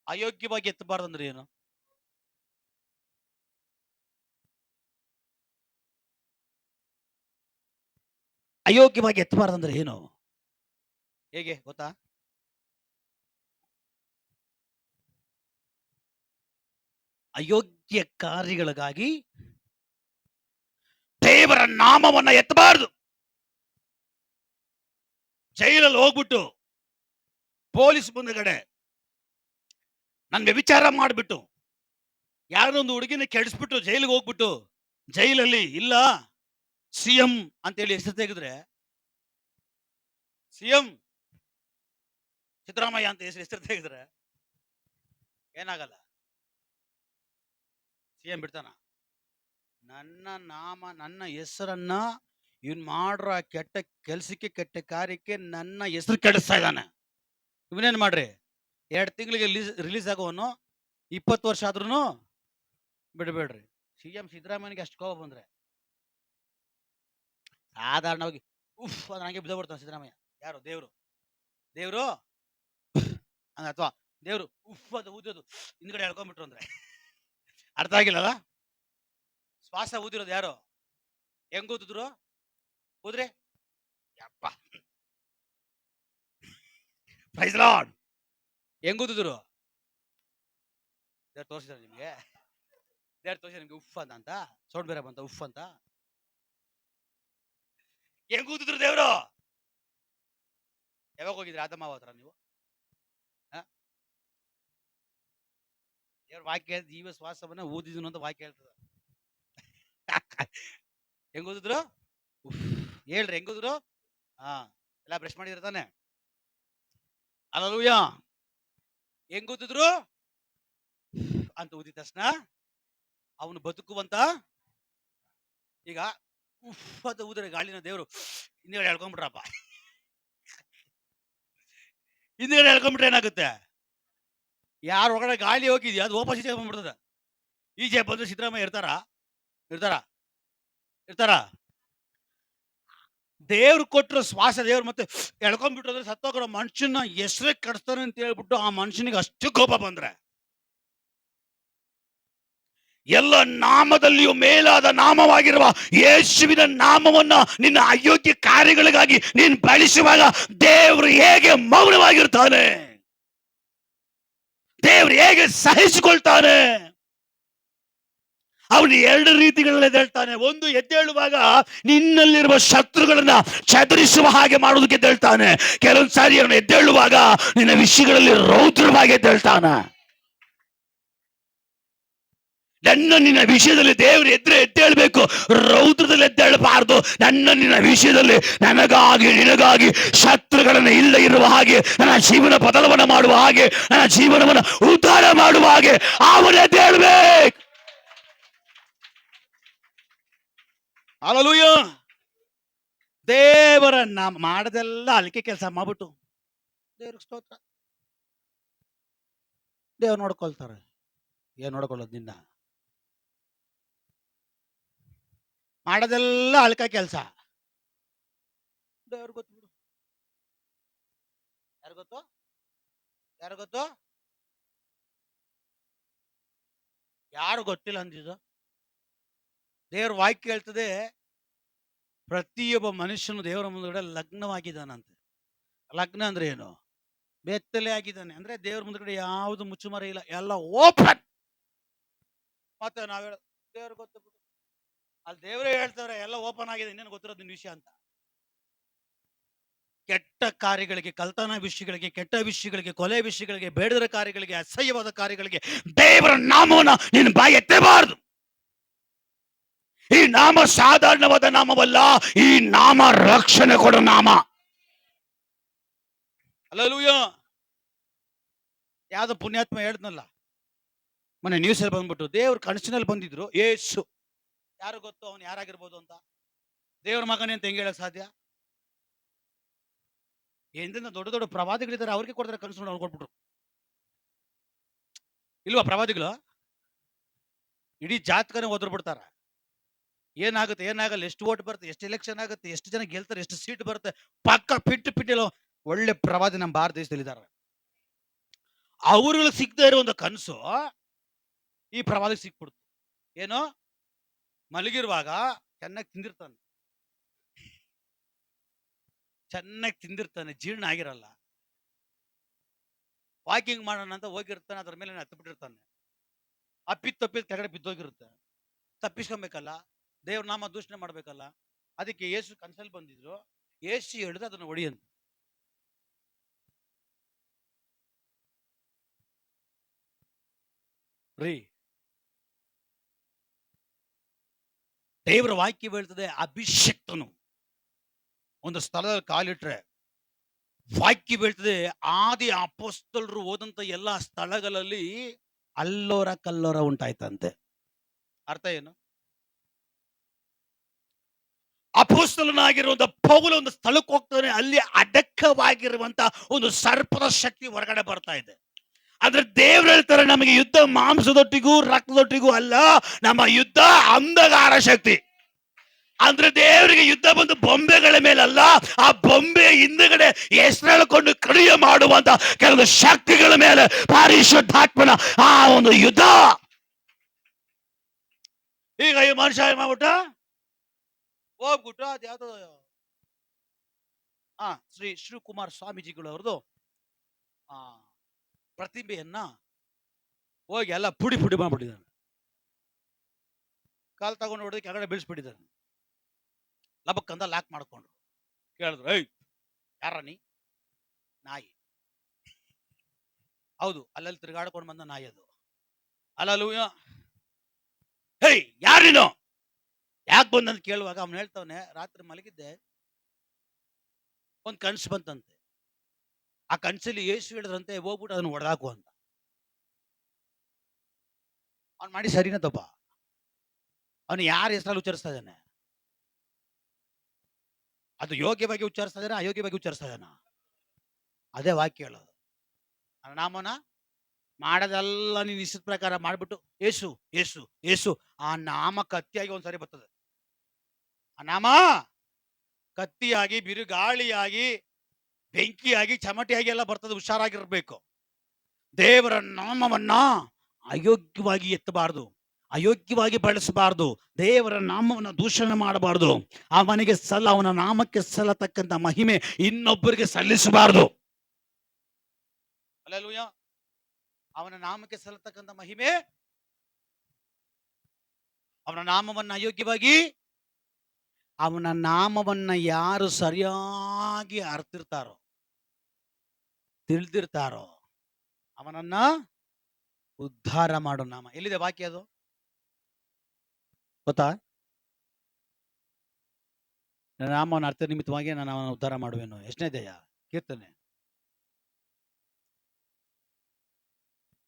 ಅಯೋಗ್ಯವಾಗಿ ಎತ್ತಬಾರ್ದು ಅಂದ್ರೆ ಏನು? ಅಯೋಗ್ಯವಾಗಿ ಎತ್ತಬಾರ್ದಂದ್ರೆ ಏನು? ಹೇಗೆ ಗೊತ್ತಾ? ಅಯೋಗ್ಯ ಕಾರ್ಯಗಳಿಗಾಗಿ ದೇವರ ನಾಮವನ್ನ ಎತ್ತಬಾರದು. ಜೈಲಲ್ಲಿ ಹೋಗ್ಬಿಟ್ಟು ಪೊಲೀಸ್ ಮುಂದಗಡೆ ನನ್ ವ್ಯಭಿಚಾರ ಮಾಡ್ಬಿಟ್ಟು ಯಾರೊಂದು ಹುಡುಗಿನ ಕೆಡಿಸ್ಬಿಟ್ಟು ಜೈಲಿಗೆ ಹೋಗ್ಬಿಟ್ಟು ಜೈಲಲ್ಲಿ ಇಲ್ಲ ಸಿಎಂ ಅಂತೇಳಿ ಹೆಸರು ತೆಗೆದ್ರೆ, ಸಿಎಂ ಸಿದ್ದರಾಮಯ್ಯ ಅಂತ ಹೆಸರು ತೆಗೆದ್ರೆ ಏನಾಗಲ್ಲ? ಸಿಎಂ ಬಿಡ್ತಾನ? ನನ್ನ ನಾಮ, ನನ್ನ ಹೆಸರನ್ನ ಇವನ್ ಮಾಡ್ರ ಕೆಟ್ಟ ಕೆಲ್ಸಕ್ಕೆ, ಕೆಟ್ಟ ಕಾರ್ಯಕ್ಕೆ ನನ್ನ ಹೆಸರು ಕೆಡಿಸ್ತಾ ಇದ್ದಾನೆ. ಇವನೇನ್ ಮಾಡ್ರಿ, 2 ತಿಂಗಳಿಗೆ ರಿಲೀಸ್ ಆಗೋವನು 20 ವರ್ಷ ಆದ್ರೂ ಬಿಡಬೇಡ್ರಿ. ಸಿಎಂ ಸಿದ್ದರಾಮಯ್ಯನಿಗೆ ಅಷ್ಟು ಕೋಪ ಬಂದ್ರೆ ಸಾಧಾರಣವಾಗಿ ಉಫ್ ಅದು ಹಂಗೆ ಬಿದ್ದ ಬಿಡ್ತಾನೆ ಸಿದ್ದರಾಮಯ್ಯ. ಯಾರು? ದೇವ್ರು ಹಂಗ, ಅಥವಾ ದೇವ್ರು ಉಫ್ ಅದು ಊದೋದು ಹಿಂದ್ಗಡೆ ಹೇಳ್ಕೊಂಡ್ಬಿಟ್ರು ಅಂದ್ರೆ ಅರ್ಥ ಆಗಿಲ್ಲಲ್ಲ? ಶ್ವಾಸ ಊದಿರೋದು ಯಾರು? ಹೆಂಗ್ ಊದಿದ್ರು? ಊದ್ರಿ ಯಪ್ಪ, ಪ್ರೈಸ್ ಲಾರ್ಡ್. ಹೆಂಗ್ ಊದಿದ್ರು? ದೇವ್ರು ತೋರಿಸಿದ್ರು ನಿಮ್ಗೆ? ದೇವ್ರು ತೋರಿಸಿದ್ರು ನಿಮ್ಗೆ ಉಫ್ ಅಂತ ಸೌಂಡ್ ಬೇರೆ ಬಂತ, ಉಫ್ ಅಂತ. ಹೆಂಗ್ ಊದಿದ್ರು ದೇವ್ರು? ಯಾವಾಗ ಹೋಗಿದ್ರಿ ಆದಮಾವ ಹತ್ರ ನೀವು? ದೇವ್ರ ವಾಕ್ಯ ಜೀವ ಶ್ವಾಸವನ್ನ ಊದಿದ್ರು ಅಂತ ವಾಕ್ಯ ಹೇಳ್ತದ. ಹೆಂಗ್ ಊದಿದ್ರು? ಹೇಳ್ರಿ ಹೆಂಗ್ ಊದಿದ್ರು? ಎಲ್ಲ ಬ್ರಷ್ ಮಾಡಿದ್ರ ತಾನೆ? ಹಲ್ಲೆಲೂಯಾ. ಹೆಂಗ್ ಊದಿದ್ರು ಅಂತ ಊದಿದ ತಕ್ಷಣ ಅವನು ಬದುಕುವಂತ. ಈಗ ಉಫ್ ಅಂತ ಊದ್ರೆ ಗಾಳಿನ ದೇವ್ರು ಹಿಂದ್ಗಡೆ ಹೇಳ್ಕೊಂಡ್ಬಿಟ್ರಪ್ಪ, ಹಿಂದ್ಗಡೆ ಹೇಳ್ಕೊಂಡ್ಬಿಟ್ರೆ ಏನಾಗುತ್ತೆ? ಯಾರು ಒಳಗಡೆ ಗಾಳಿ ಹೋಗಿದ್ಯಾ ಅದು ವಾಪಸ್ ಈಚೆ ಬಂದ್ಬಿಡ್ತದೆ. ಈಚೆ ಬಂದ್ರೆ ಸಿದ್ದರಾಮಯ್ಯ ಇರ್ತಾರ? ದೇವ್ರು ಕೊಟ್ಟರು ಶ್ವಾಸ ದೇವ್ರು ಮತ್ತೆ ಎಳ್ಕೊಂಡ್ಬಿಟ್ಟು ಅಂದ್ರೆ ಸತ್ತೋಗಿರೋ ಮನುಷ್ಯನ ಹೆಸರೇ ಕಡಿಸ್ತಾನೆ ಅಂತ ಹೇಳ್ಬಿಟ್ಟು ಆ ಮನುಷ್ಯನಿಗೆ ಅಷ್ಟು ಕೋಪ ಬಂದ್ರೆ, ಎಲ್ಲ ನಾಮದಲ್ಲಿಯೂ ಮೇಲಾದ ನಾಮವಾಗಿರುವ ಯೇಸುವಿನ ನಾಮವನ್ನ ನಿನ್ನ ಅಯೋಗ್ಯ ಕಾರ್ಯಗಳಿಗಾಗಿ ನೀನು ಬಳಸುವಾಗ ದೇವರು ಹೇಗೆ ಮೌನವಾಗಿರ್ತಾನೆ? ದೇವರು ಹೇಗೆ ಸಹಿಸಿಕೊಳ್ತಾನೆ? ಅವನು 2 ರೀತಿಗಳಲ್ಲಿ ಎದ್ದೇಳ್ತಾನೆ. ಒಂದು, ಎದ್ದೇಳುವಾಗ ನಿನ್ನಲ್ಲಿರುವ ಶತ್ರುಗಳನ್ನ ಚದುರಿಸುವ ಹಾಗೆ ಮಾಡೋದಕ್ಕೆ ಎದ್ದೇಳ್ತಾನೆ. ಕೆಲವೊಂದು ಸಾರಿ ಅವನು ಎದ್ದೇಳುವಾಗ ನಿನ್ನ ವಿಷಯಗಳಲ್ಲಿ ರೌದ್ರವಾಗಿ ಎದ್ದೇಳ್ತಾನೆ. ನಿನ್ನ ವಿಷಯದಲ್ಲಿ ದೇವರು ಎದ್ದೇಳಬೇಕು, ರೌದ್ರದಲ್ಲಿ ಎದ್ದೇಳಬಾರ್ದು. ನಿನ್ನ ವಿಷಯದಲ್ಲಿ ನಿನಗಾಗಿ ಶತ್ರುಗಳನ್ನು ಇಲ್ಲ ಇರುವ ಹಾಗೆ, ನನ್ನ ಜೀವನ ಬದಲಾವಣೆ ಮಾಡುವ ಹಾಗೆ, ನನ್ನ ಜೀವನವನ್ನು ಉದ್ಧಾರ ಮಾಡುವ ಹಾಗೆ ಅವನು ಎದ್ದೇಳಬೇಕು. ಹಲ್ಲೆಲೂಯಾ. ದೇವರ ನಾಮ ಮಾಡದೆಲ್ಲ ಅಲಿಕೆ ಕೆಲಸ ಮಾಡ್ಬಿಟ್ಟು ದೇವ್ರಿಗೆ ಸ್ತೋತ್ರ. ದೇವ್ರು ನೋಡ್ಕೊಳ್ತಾರೆ. ಏನ್ ನೋಡ್ಕೊಳ್ಳೋದು? ನಿನ್ನ ಮಾಡೋದೆಲ್ಲ ಅಳ್ಕ ಕೆಲಸ. ದೇವ್ರು ಗೊತ್ತು ಬಿಡು. ಯಾರು ಗೊತ್ತು? ಯಾರು ಗೊತ್ತು? ಯಾರು ಗೊತ್ತಿಲ್ಲ ಅಂದಿದ್ದು? ದೇವ್ರ ವಾಕ್ಯ ಹೇಳ್ತದೆ, ಪ್ರತಿಯೊಬ್ಬ ಮನುಷ್ಯನು ದೇವರ ಮುಂದುಗಡೆ ಲಗ್ನವಾಗಿದ್ದಾನಂತೆ. ಲಗ್ನ ಅಂದ್ರೆ ಏನು? ಬೆತ್ತಲೆ ಆಗಿದ್ದಾನೆ ಅಂದ್ರೆ ದೇವ್ರ ಮುಂದುಗಡೆ ಯಾವುದು ಮುಚ್ಚುಮರೆ ಇಲ್ಲ, ಎಲ್ಲ ಓಪನ್. ಮತ್ತೆ ನಾವ್ ಹೇಳ ದೇವ್ರ ಗೊತ್ತು ಬಿಡು. ಅಲ್ಲಿ ದೇವರೇ ಹೇಳ್ತಾರೆ ಎಲ್ಲ ಓಪನ್ ಆಗಿದೆ, ಇನ್ನೇನು ಗೊತ್ತಿರೋದು ನಿನ್ನ ವಿಷಯ ಅಂತ. ಕೆಟ್ಟ ಕಾರ್ಯಗಳಿಗೆ, ಕಲ್ತನ ವಿಷಯಗಳಿಗೆ, ಕೆಟ್ಟ ವಿಷಯಗಳಿಗೆ, ಕೊಲೆ ವಿಷಯಗಳಿಗೆ, ಬೇಡದ ಕಾರ್ಯಗಳಿಗೆ, ಅಸಹ್ಯವಾದ ಕಾರ್ಯಗಳಿಗೆ ದೇವರ ನಾಮವನ್ನ ನಿನ್ನ ಬಾಯಿ ಎತ್ತಬಾರದು. ಈ ನಾಮ ಸಾಧಾರಣವಾದ ನಾಮವಲ್ಲ, ಈ ನಾಮ ರಕ್ಷಣೆ ಕೊಡೋ ನಾಮ. ಹಲ್ಲೆಲೂಯಾ. ಯಾವ್ದೋ ಪುಣ್ಯಾತ್ಮ ಹೇಳ್ದ್ನಲ್ಲ ಮೊನ್ನೆ ನ್ಯೂಸ್ ಅಲ್ಲಿ ಬಂದ್ಬಿಟ್ಟು, ದೇವ್ರ ಕನಸಿನಲ್ಲಿ ಬಂದಿದ್ರು ಯೇಸು. ಯಾರು ಗೊತ್ತು ಅವನು ಯಾರಾಗಿರ್ಬೋದು ಅಂತ? ದೇವ್ರ ಮಗನೇ ಅಂತ ಹೆಂಗ್ ಹೇಳಕ್ ಸಾಧ್ಯ? ಎಂದಿನ ದೊಡ್ಡ ದೊಡ್ಡ ಪ್ರವಾದಿಗಳಿದ್ದಾರೆ, ಅವ್ರಿಗೆ ಕೊಡ್ತಾರೆ ಕನಸು, ಅವ್ರು ಕೊಟ್ಬಿಟ್ರು. ಇಲ್ವಾ ಪ್ರವಾದಿಗಳು? ಇಡೀ ಜಾತಕನೇ ಓದ್ರ ಬಿಡ್ತಾರ. ಏನಾಗುತ್ತೆ ಏನಾಗಲ್ಲ, ಎಷ್ಟು ಓಟ್ ಬರುತ್ತೆ, ಎಷ್ಟು ಎಲೆಕ್ಷನ್ ಆಗುತ್ತೆ, ಎಷ್ಟು ಜನ ಗೆಲ್ತಾರೆ, ಎಷ್ಟು ಸೀಟ್ ಬರುತ್ತೆ, ಪಕ್ಕ ಪಿಟ್ಟು ಒಳ್ಳೆ ಪ್ರವಾದಿ ನಮ್ಮ ಭಾರತ ದೇಶದಲ್ಲಿ ಇದ್ದಾರೆ. ಅವ್ರಿಗೆ ಸಿಗದೆ ಇರೋ ಒಂದು ಕನಸು ಈ ಪ್ರವಾದಿಗೆ ಸಿಕ್ಬಿಡ್ತು. ಏನೋ ಮಲಗಿರುವಾಗ ಚೆನ್ನಾಗಿ ತಿಂದಿರ್ತಾನೆ, ಜೀರ್ಣ ಆಗಿರಲ್ಲ. ವಾಕಿಂಗ್ ಮಾಡೋಣ ಅಂತ ಹೋಗಿರ್ತಾನೆ, ಅದ್ರ ಮೇಲೆ ಹತ್ತು ಬಿಟ್ಟಿರ್ತಾನೆ. ತಪ್ಪಿದ ಕೆಳಗಡೆ ಬಿದ್ದೋಗಿರುತ್ತೆ. ತಪ್ಪಿಸ್ಕೊಬೇಕಲ್ಲ, ದೇವ್ರ ನಾಮ ದೂಷಣೆ ಮಾಡ್ಬೇಕಲ್ಲ. ಅದಕ್ಕೆ ಯೇಸು ಕನ್ಸಲ್ಲಿ ಬಂದಿದ್ರು. ಯೇಸು ಹೇಳಿದ್ರೆ ಅದನ್ನ ಹೊಡಿಯಂತ. ರೀ, ದೇವರ ವಾಕ್ಯ ಹೇಳ್ತದೆ, ಅಭಿಷಕ್ತನು ಒಂದು ಸ್ಥಳದಲ್ಲಿ ಕಾಲಿಟ್ರೆ, ವಾಕ್ಯ ಹೇಳ್ತದೆ, ಆದಿ ಅಪೊಸ್ತಲರು ಹೋದಂತ ಎಲ್ಲಾ ಸ್ಥಳಗಳಲ್ಲಿ ಅಲ್ಲೋರ ಕಲ್ಲೋರ ಉಂಟಾಯ್ತಂತೆ. ಅರ್ಥ ಏನು? ಅಪೊಸ್ತಲನಾಗಿರುವಂತ ಪೌಲ ಒಂದು ಸ್ಥಳಕ್ಕೆ ಹೋಗ್ತಾನೆ, ಅಲ್ಲಿ ಅಡಕವಾಗಿರುವಂತ ಒಂದು ಸರ್ಪದ ಶಕ್ತಿ ಹೊರಗಡೆ ಬರ್ತಾ ಇದೆ. ಆದ್ರೆ ದೇವ್ರು ಹೇಳ್ತಾರೆ, ನಮಗೆ ಯುದ್ಧ ಮಾಂಸದೊಟ್ಟಿಗೂ ರಕ್ತದೊಟ್ಟಿಗೂ ಅಲ್ಲ, ನಮ್ಮ ಯುದ್ಧ ಅಂಧಕಾರ ಶಕ್ತಿ. ಅಂದ್ರೆ ದೇವರಿಗೆ ಯುದ್ಧ ಬಂದು ಬೊಂಬೆಗಳ ಮೇಲಲ್ಲ, ಆ ಬೊಂಬೆ ಹಿಂದುಗಡೆ ಹೆಸರೆಳ್ಕೊಂಡು ಕಡಿಯ ಮಾಡುವಂತ ಕೆಲವು ಶಕ್ತಿಗಳ ಮೇಲೆ ಪರಿಶುದ್ಧಾತ್ಮನ ಆ ಒಂದು ಯುದ್ಧ. ಈಗ ಈ ಮನುಷ್ಯ ಏನ್ ಮಾಡ್ಬಿಟ್ಟ, ಹೋಗ್ಬಿಟ್ಟು ಅದ್ಯಾವ್ದು ಶ್ರೀ ಶಿವಕುಮಾರ್ ಸ್ವಾಮೀಜಿಗಳು ಅವ್ರದ್ದು ಪ್ರತಿಭೆಯನ್ನ ಹೋಗಿ ಎಲ್ಲ ಪುಡಿ ಮಾಡ್ಬಿಟ್ಟಿದ್ದಾನೆ. ಕಾಲ್ ತಗೊಂಡು ಹೊಡೆದು ಕೆಳಗಡೆ ಬೀಳಿಸ್ಬಿಟ್ಟಿದ್ದಾನೆ. ಲಬಕ್ಕಂದ ಲಾಕ್ ಮಾಡ್ಕೊಂಡ್ರು. ಕೇಳಿದ್ರು, ಏಯ್ ಯಾರ ನೀ? ನಾಯಿ. ಹೌದು, ಅಲ್ಲಲ್ಲಿ ತಿರುಗಾಡ್ಕೊಂಡು ಬಂದ ನಾಯಿ ಅದು. ಅಲ್ಲೂಯ, ಹೇಯ್ ಯಾರಿನೋ, ಯಾಕೆ ಬಂದಂತ ಕೇಳುವಾಗ ಅವ್ನು ಹೇಳ್ತಾವನೆ, ರಾತ್ರಿ ಮಲಗಿದ್ದೆ, ಒಂದ್ ಕನ್ಸು ಬಂತಂತೆ. ಆ ಕನ್ಸಲ್ಲಿ ಯೇಸು ಹೇಳಿದ್ರಂತೆ, ಹೋಗ್ಬಿಟ್ಟು ಅದನ್ನ ಹೊಡೆದಾಕು ಅಂತ. ಅವ್ನು ಮಾಡಿ ಸರಿನಾ ತಪ್ಪ? ಅವನು ಯಾರ ಹೆಸರಲ್ಲಿ ಉಚ್ಚರಿಸ್ತಾ ಇದ್ದಾನೆ? ಅದು ಯೋಗ್ಯವಾಗಿ ಉಚ್ಚರಿಸ್ತಾ ಇದ್ದಾನೆ, ಅಯೋಗ್ಯವಾಗಿ ಉಚ್ಚರಿಸ್ತಾ ಇದ್ದಾನ? ಅದೇ ವಾಕ್ಯ ಹೇಳೋದು. ನಾಮನ ಮಾಡೋದೆಲ್ಲ ನೀನು ಇಷ್ಟದ ಪ್ರಕಾರ ಮಾಡ್ಬಿಟ್ಟು ಯೇಸು ಯೇಸು ಯೇಸು, ಆ ನಾಮ ಕತ್ತಿಯಾಗಿ ಒಂದ್ಸರಿ ಬರ್ತದೆ. ಆ ನಾಮ ಕತ್ತಿಯಾಗಿ, ಬಿರುಗಾಳಿಯಾಗಿ, ಬೆಂಕಿಯಾಗಿ, ಚಮಟಿಯಾಗಿ ಎಲ್ಲ ಬರ್ತದೆ. ಹುಷಾರಾಗಿರ್ಬೇಕು. ದೇವರ ನಾಮವನ್ನ ಅಯೋಗ್ಯವಾಗಿ ಎತ್ತಬಾರದು, ಅಯೋಗ್ಯವಾಗಿ ಬಳಸಬಾರದು. ದೇವರ ನಾಮವನ್ನು ದೂಷಣೆ ಮಾಡಬಾರದು. ಅವನಿಗೆ ಅವನ ನಾಮಕ್ಕೆ ಸಲ್ಲತಕ್ಕಂತ ಮಹಿಮೆ ಇನ್ನೊಬ್ಬರಿಗೆ ಸಲ್ಲಿಸಬಾರದು. ಹಲ್ಲೆಲೂಯಾ. ಅವನ ನಾಮಕ್ಕೆ ಸಲ್ಲತಕ್ಕಂತ ಮಹಿಮೆ, ಅವನ ನಾಮವನ್ನ ಅಯೋಗ್ಯವಾಗಿ, ಅವನ ನಾಮವನ್ನ ಯಾರು ಸರಿಯಾಗಿ ಅರ್ತಿರ್ತಾರೋ, ತಿಳಿದಿರ್ತಾರೋ, ಅವನನ್ನ ಉದ್ಧಾರ ಮಾಡೋ ನಾಮ. ಎಲ್ಲಿದೆ ವಾಕ್ಯ? ಅದು ಗೊತ್ತಾ? ನನ್ನ ನಾಮವನ್ನು ಅರ್ಥ ನಿಮಿತ್ತವಾಗಿ ನಾನು ಅವನ ಉದ್ಧಾರ ಮಾಡುವೆನು. ಎಷ್ಟನೇ ದೇಯ ಕೀರ್ತನೆ?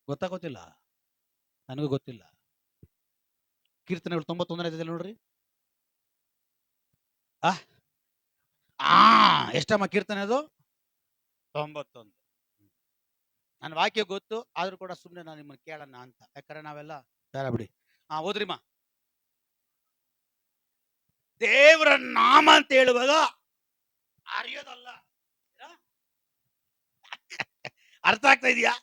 ಗೊತ್ತಿಲ್ಲ, ನನಗೂ ಗೊತ್ತಿಲ್ಲ. ಕೀರ್ತನೆಗಳು 91ನೇ ನೋಡ್ರಿ. ಎಷ್ಟಮ್ಮ ಕೀರ್ತನೆ ಅದು? 91. ನನ್ನ ವಾಕ್ಯ ಗೊತ್ತು, ಆದ್ರೂ ಕೂಡ ಸುಮ್ಮನೆ ನಾನು ನಿಮ್ಮನ್ನು ಕೇಳೋಣ ಅಂತ. ಯಾಕಂದ್ರೆ ನಾವೆಲ್ಲ ಬೇಡ ಬಿಡಿ. ಓದ್ರಿಮ್ಮ. ದೇವರ ನಾಮ ಅಂತ ಹೇಳುವಾಗ ಅರಿಯೋದಲ್ಲ. ಅರ್ಥ ಆಗ್ತಾ ಇದೆಯಾ?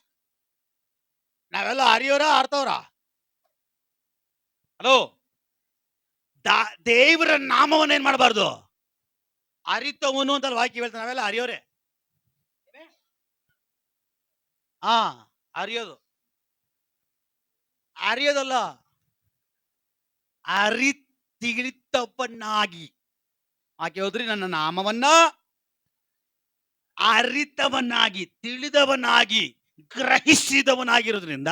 ನಾವೆಲ್ಲ ಅರಿಯೋರ ಅರ್ಥವ್ರ? ಹಲೋ, ದೇವರ ನಾಮವನ್ನ ಏನ್ ಮಾಡಬಾರ್ದು? ಅರಿತವನು ಅಂತ ವಾಕ್ಯ ಹೇಳ್ತಾನೆ. ನಾವೆಲ್ಲ ಅರಿಯೋರೆ. ಅರಿಯೋದು ಅರಿಯೋದಲ್ಲ, ತಿಳಿತವನಾಗಿ. ಆಕೆ ಹೋದ್ರಿ, ನನ್ನ ನಾಮವನ್ನ ಅರಿತವನಾಗಿ, ತಿಳಿದವನಾಗಿ, ಗ್ರಹಿಸಿದವನಾಗಿರೋದ್ರಿಂದ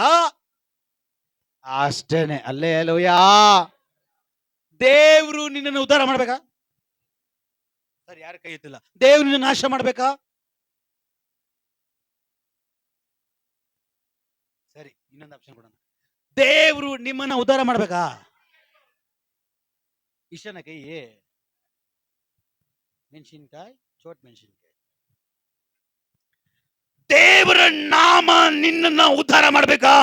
ಅಷ್ಟೇನೆ. ಅಲ್ಲೇ ಅಲ್ಲೋಯಾ, ದೇವ್ರು ನಿನ್ನನ್ನು ಉದ್ಧಾರ ಮಾಡ್ಬೇಕಾ? ಸರಿ, ಯಾರು ಕೈ ಎತ್ತಿಲ್ಲ. ದೇವ್ರು ನಿನ್ನ ನಾಶ ಮಾಡ್ಬೇಕಾ? ಸರಿ, ಇನ್ನೊಂದು ಆಪ್ಷನ್ ಕೊಡೋಣ. ದೇವ್ರು ನಿಮ್ಮನ್ನ ಉದ್ಧಾರ ಮಾಡ್ಬೇಕಾ? ಇಷ್ಟನ ಕೈ. ಮೆಣಸಿನ್ಕಾಯಿ, ಚೋಟ್ ಮೆಣಸಿನ್ಕಾಯಿ. ದೇವರ ನಾಮ ನಿನ್ನನ್ನ ಉದ್ಧಾರ ಮಾಡ್ಬೇಕಾ?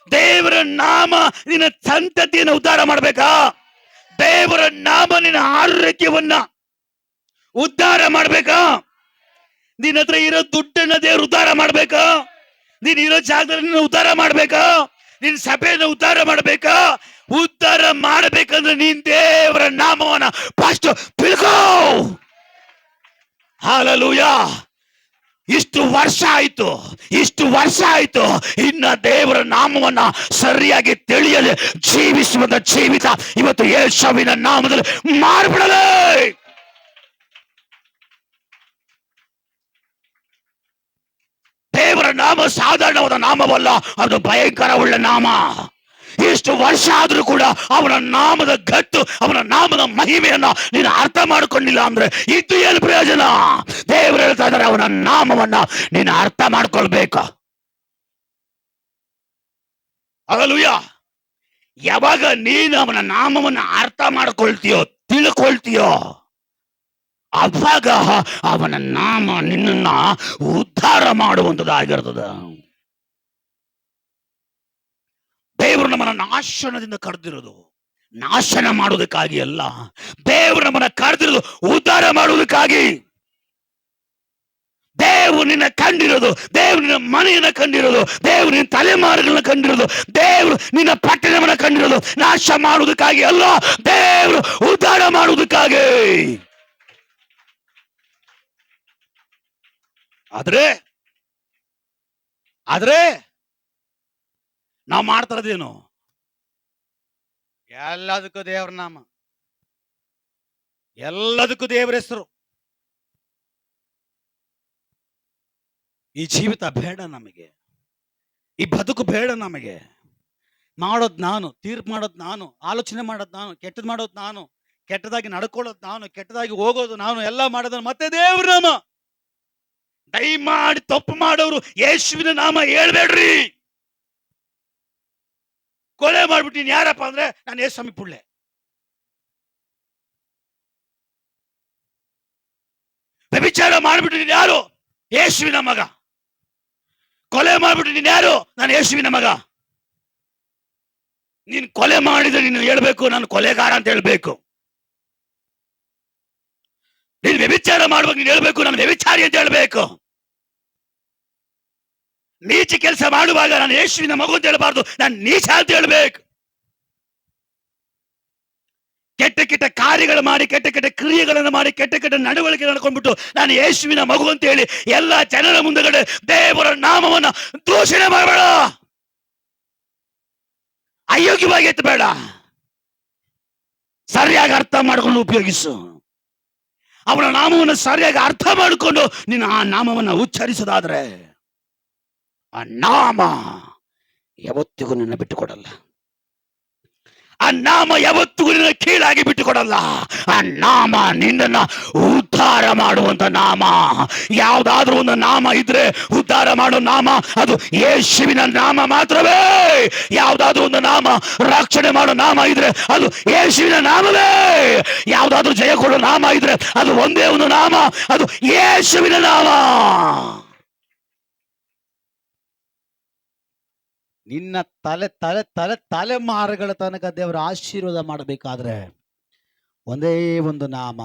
ದೇವರ ನಾಮ ನಿನ್ನ ಸಂತತಿಯನ್ನು ಉದ್ಧಾರ ಮಾಡ್ಬೇಕಾ? ದೇವರ ನಾಮ ನಿನ್ನ ಆರೋಗ್ಯವನ್ನ ಉದ್ಧಾರ ಮಾಡ್ಬೇಕಾ? ನಿನ್ನ ಹತ್ರ ಇರೋ ದುಡ್ಡನ್ನ ದೇವರು ಉದ್ಧಾರ ಮಾಡ್ಬೇಕಾ? ನೀನ್ ಇರೋ ಜಾಗದಲ್ಲಿ ನಿನ್ನ ಉದ್ಧಾರ ಮಾಡ್ಬೇಕಾ? ನಿನ್ನ ಸಭೆಯನ್ನು ಉದ್ಧಾರ ಮಾಡ್ಬೇಕಾ? ಉದ್ಧಾರ ಮಾಡ್ಬೇಕಂದ್ರೆ ನೀನ್ ದೇವರ ನಾಮವನ್ನ ಫಸ್ಟ್ ತಿಳ್ಕೋ. ಹಲ್ಲೆಲೂಯಾ. ಇಷ್ಟು ವರ್ಷ ಆಯ್ತು, ಇನ್ನ ದೇವರ ನಾಮವನ್ನ ಸರಿಯಾಗಿ ತಿಳಿಯದೆ ಜೀವಿಸುವಂತ ಜೀವಿತ ಇವತ್ತು ಯೇಸುವಿನ ನಾಮದಲ್ಲಿ ಮಾರ್ಬಿಡಲೇ. ದೇವರ ನಾಮ ಸಾಧಾರಣವಾದ ನಾಮವಲ್ಲ, ಅದು ಭಯಂಕರವುಳ್ಳ ನಾಮ. ಇಷ್ಟು ವರ್ಷ ಆದ್ರೂ ಕೂಡ ಅವನ ನಾಮದ ಗತ್ತು, ಅವನ ನಾಮದ ಮಹಿಮೆಯನ್ನ ನೀನು ಅರ್ಥ ಮಾಡ್ಕೊಂಡಿಲ್ಲ ಅಂದ್ರೆ ಇದು ಏನು ಪ್ರಯೋಜನ? ದೇವರು ಹೇಳ್ತಾ ಇದ್ದಾರೆ, ಅವನ ನಾಮವನ್ನ ನೀನು ಅರ್ಥ ಮಾಡ್ಕೊಳ್ಬೇಕು. ಹಲ್ಲೆಲೂಯಾ. ಯಾವಾಗ ನೀನು ಅವನ ನಾಮವನ್ನ ಅರ್ಥ ಮಾಡ್ಕೊಳ್ತೀಯೋ, ತಿಳ್ಕೊಳ್ತೀಯೋ, ಅವಾಗ ಅವನ ನಾಮ ನಿನ್ನನ್ನ ಉದ್ಧಾರ ಮಾಡುವಂತದ್ದಾಗಿರ್ತದೆ. ದೇವರು ನಮ್ಮನ್ನ ನಾಶನದಿಂದ ಕರೆದಿರೋದು ನಾಶನ ಮಾಡುವುದಕ್ಕಾಗಿ ಅಲ್ಲ. ದೇವರು ನಮ್ಮನ್ನ ಕರೆದಿರೋದು ಉದ್ಧಾರ ಮಾಡುವುದಕ್ಕಾಗಿ. ದೇವರು ನಿನ್ನ ಕಂಡಿರೋದು, ದೇವರು ನಿನ್ನ ಮನೆಯನ್ನ ಕಂಡಿರೋದು, ದೇವರು ನಿನ್ನ ತಲೆಮಾರುಗಳನ್ನ ಕಂಡಿರೋದು, ದೇವರು ನಿನ್ನ ಪಟ್ಟಣವನ್ನ ಕಂಡಿರೋದು ನಾಶ ಮಾಡುವುದಕ್ಕಾಗಿ ಅಲ್ಲ, ದೇವರು ಉದ್ಧಾರ ಮಾಡುವುದಕ್ಕಾಗಿ. ಆದ್ರೆ ನಾವು ಮಾಡ್ತಾ ಇರೋದೇನು? ಎಲ್ಲದಕ್ಕೂ ದೇವ್ರ ನಾಮ, ಎಲ್ಲದಕ್ಕೂ ದೇವರ ಹೆಸರು. ಈ ಜೀವಿತ ಬೇಡ ನಮಗೆ, ಈ ಬದುಕು ಬೇಡ ನಮಗೆ. ಮಾಡೋದು ನಾನು, ತೀರ್ಪು ಮಾಡೋದು ನಾನು, ಆಲೋಚನೆ ಮಾಡೋದು ನಾನು, ಕೆಟ್ಟದ್ ಮಾಡೋದು ನಾನು, ಕೆಟ್ಟದಾಗಿ ನಡ್ಕೊಳ್ಳೋದು ನಾನು, ಕೆಟ್ಟದಾಗಿ ಹೋಗೋದು ನಾನು, ಎಲ್ಲ ಮಾಡೋದು ಮತ್ತೆ ದೇವ್ರ ನಾಮ. ದಯಮಾಡಿ ತಪ್ಪು ಮಾಡೋರು ಯೇಸುವಿನ ನಾಮ ಹೇಳ್ಬೇಡ್ರಿ. ಕೊಲೆ ಮಾಡ್ಬಿಟ್ಟಿನಿ ಯಾರಪ್ಪ ಅಂದ್ರೆ ನಾನು ಯೇಸುಸ್ವಾಮಿ ಪುಳ್ಳೆ. ವ್ಯಭಿಚಾರ ಮಾಡ್ಬಿಟ್ಟಿನಿ ಯಾರು? ಯೇಸುವಿನ ಮಗ. ಕೊಲೆ ಮಾಡ್ಬಿಟ್ಟಿನಿ ಯಾರು? ನಾನು ಯೇಸುವಿನ ಮಗ. ನೀನ್ ಕೊಲೆ ಮಾಡಿದ್ರೆ ನೀನು ಹೇಳ್ಬೇಕು ನಾನು ಕೊಲೆಗಾರ ಅಂತ ಹೇಳ್ಬೇಕು. ನೀನ್ ವ್ಯಭಿಚಾರ ಮಾಡುವಾಗ ನೀನು ಹೇಳ್ಬೇಕು ನಾನು ವ್ಯಭಿಚಾರಿ ಅಂತ ಹೇಳ್ಬೇಕು. ನೀಚ ಕೆಲಸ ಮಾಡುವಾಗ ನಾನು ಯೇಸುವಿನ ಮಗು ಅಂತ ಹೇಳ್ಬಾರ್ದು, ನಾನು ನೀಚ ಅಂತ ಹೇಳ್ಬೇಕು. ಕೆಟ್ಟ ಕೆಟ್ಟ ಕಾರ್ಯಗಳು ಮಾಡಿ, ಕೆಟ್ಟ ಕೆಟ್ಟ ಕ್ರಿಯೆಗಳನ್ನು ಮಾಡಿ, ಕೆಟ್ಟ ಕೆಟ್ಟ ನಡವಳಿಕೆ ನಡ್ಕೊಂಡ್ಬಿಟ್ಟು ನಾನು ಯೇಸುವಿನ ಮಗು ಅಂತ ಹೇಳಿ ಎಲ್ಲ ಜನರ ಮುಂದಗಡೆ ದೇವರ ನಾಮವನ್ನ ದೂಷಣೆ ಮಾಡಬೇಡ, ಅಯೋಗ್ಯವಾಗಿ ಎತ್ತಬೇಡ. ಸರಿಯಾಗಿ ಅರ್ಥ ಮಾಡ್ಕೊಂಡು ಉಪಯೋಗಿಸು. ಅವನ ನಾಮವನ್ನು ಸರಿಯಾಗಿ ಅರ್ಥ ಮಾಡಿಕೊಂಡು ನೀನು ಆ ನಾಮವನ್ನು ಉಚ್ಚರಿಸೋದಾದ್ರೆ ಆ ನಾಮ ಯಾವತ್ತಿಗೂ ನಿನ್ನ ಬಿಟ್ಟುಕೊಡಲ್ಲ. ಆ ನಾಮ ಯಾವತ್ತಿಗೂ ನಿನ್ನ ಕೀಳಾಗಿ ಬಿಟ್ಟುಕೊಡಲ್ಲ. ಆ ನಾಮ ನಿನ್ನನ್ನ ಉದ್ಧಾರ ಮಾಡುವಂತ ನಾಮ. ಯಾವ್ದಾದ್ರೂ ಒಂದು ನಾಮ ಇದ್ರೆ ಉದ್ಧಾರ ಮಾಡೋ ನಾಮ ಅದು ಯೇಸುವಿನ ನಾಮ ಮಾತ್ರವೇ. ಯಾವ್ದಾದ್ರೂ ಒಂದು ನಾಮ ರಕ್ಷಣೆ ಮಾಡೋ ನಾಮ ಇದ್ರೆ ಅದು ಯೇಸುವಿನ ನಾಮವೇ. ಯಾವ್ದಾದ್ರೂ ಜಯ ಕೊಡೋ ನಾಮ ಇದ್ರೆ ಅದು ಒಂದೇ ಒಂದು ನಾಮ, ಅದು ಯೇಸುವಿನ ನಾಮ. ನಿನ್ನ ತಲೆ ತಲೆ ತಲೆ ತಲೆಮಾರುಗಳ ತನಕ ದೇವರ ಆಶೀರ್ವಾದ ಮಾಡಬೇಕಾದ್ರೆ ಒಂದೇ ಒಂದು ನಾಮ,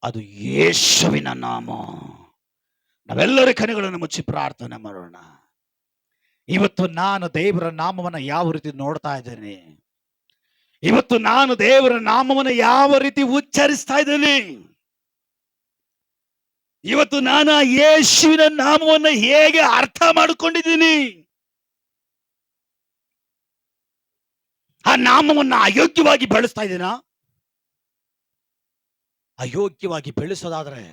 ಅದು ಯೇಸುವಿನ ನಾಮ. ನಾವೆಲ್ಲರ ಕಣ್ಣುಗಳನ್ನು ಮುಚ್ಚಿ ಪ್ರಾರ್ಥನೆ ಮಾಡೋಣ. ಇವತ್ತು ನಾನು ದೇವರ ನಾಮವನ್ನ ಯಾವ ರೀತಿ ನೋಡ್ತಾ ಇದ್ದೇನೆ, ಇವತ್ತು ನಾನು ದೇವರ ನಾಮವನ್ನು ಯಾವ ರೀತಿ ಉಚ್ಚರಿಸ್ತಾ ಇದ್ದೇನೆ, ಇವತ್ತು ನಾನು ಆ ಯೇಸುವಿನ ನಾಮವನ್ನು ಹೇಗೆ ಅರ್ಥ ಮಾಡಿಕೊಂಡಿದ್ದೀನಿ, ಆ ನಾಮವನ್ನು ಅಯೋಗ್ಯವಾಗಿ ಬಳಸ್ತಾ ಇದ್ದೀನಾ? ಅಯೋಗ್ಯವಾಗಿ ಬೆಳೆಸೋದಾದ್ರೆ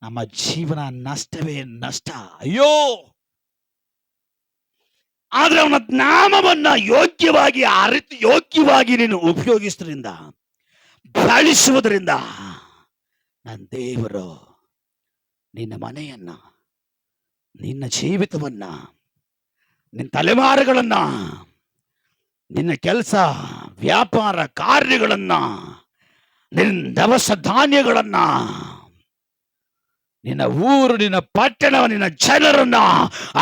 ನಮ್ಮ ಜೀವನ ನಷ್ಟವೇ ನಷ್ಟ. ಅಯ್ಯೋ, ಆದ್ರೆ ಅವನ ನಾಮವನ್ನ ಯೋಗ್ಯವಾಗಿ ಅರಿತು ಯೋಗ್ಯವಾಗಿ ನೀನು ಉಪಯೋಗಿಸೋದ್ರಿಂದ, ಬಳಸುವುದರಿಂದ, ನನ್ನ ದೇವರು ನಿನ್ನ ಮನೆಯನ್ನ, ನಿನ್ನ ಜೀವಿತವನ್ನ, ನಿನ್ನ ತಲೆಮಾರುಗಳನ್ನ, ನಿನ್ನ ಕೆಲಸ ವ್ಯಾಪಾರ ಕಾರ್ಯಗಳನ್ನ, ನಿನ್ನ ದವಸ ಧಾನ್ಯಗಳನ್ನ, ನಿನ್ನ ಊರು, ನಿನ್ನ ಪಟ್ಟಣ, ನಿನ್ನ ಜನರನ್ನ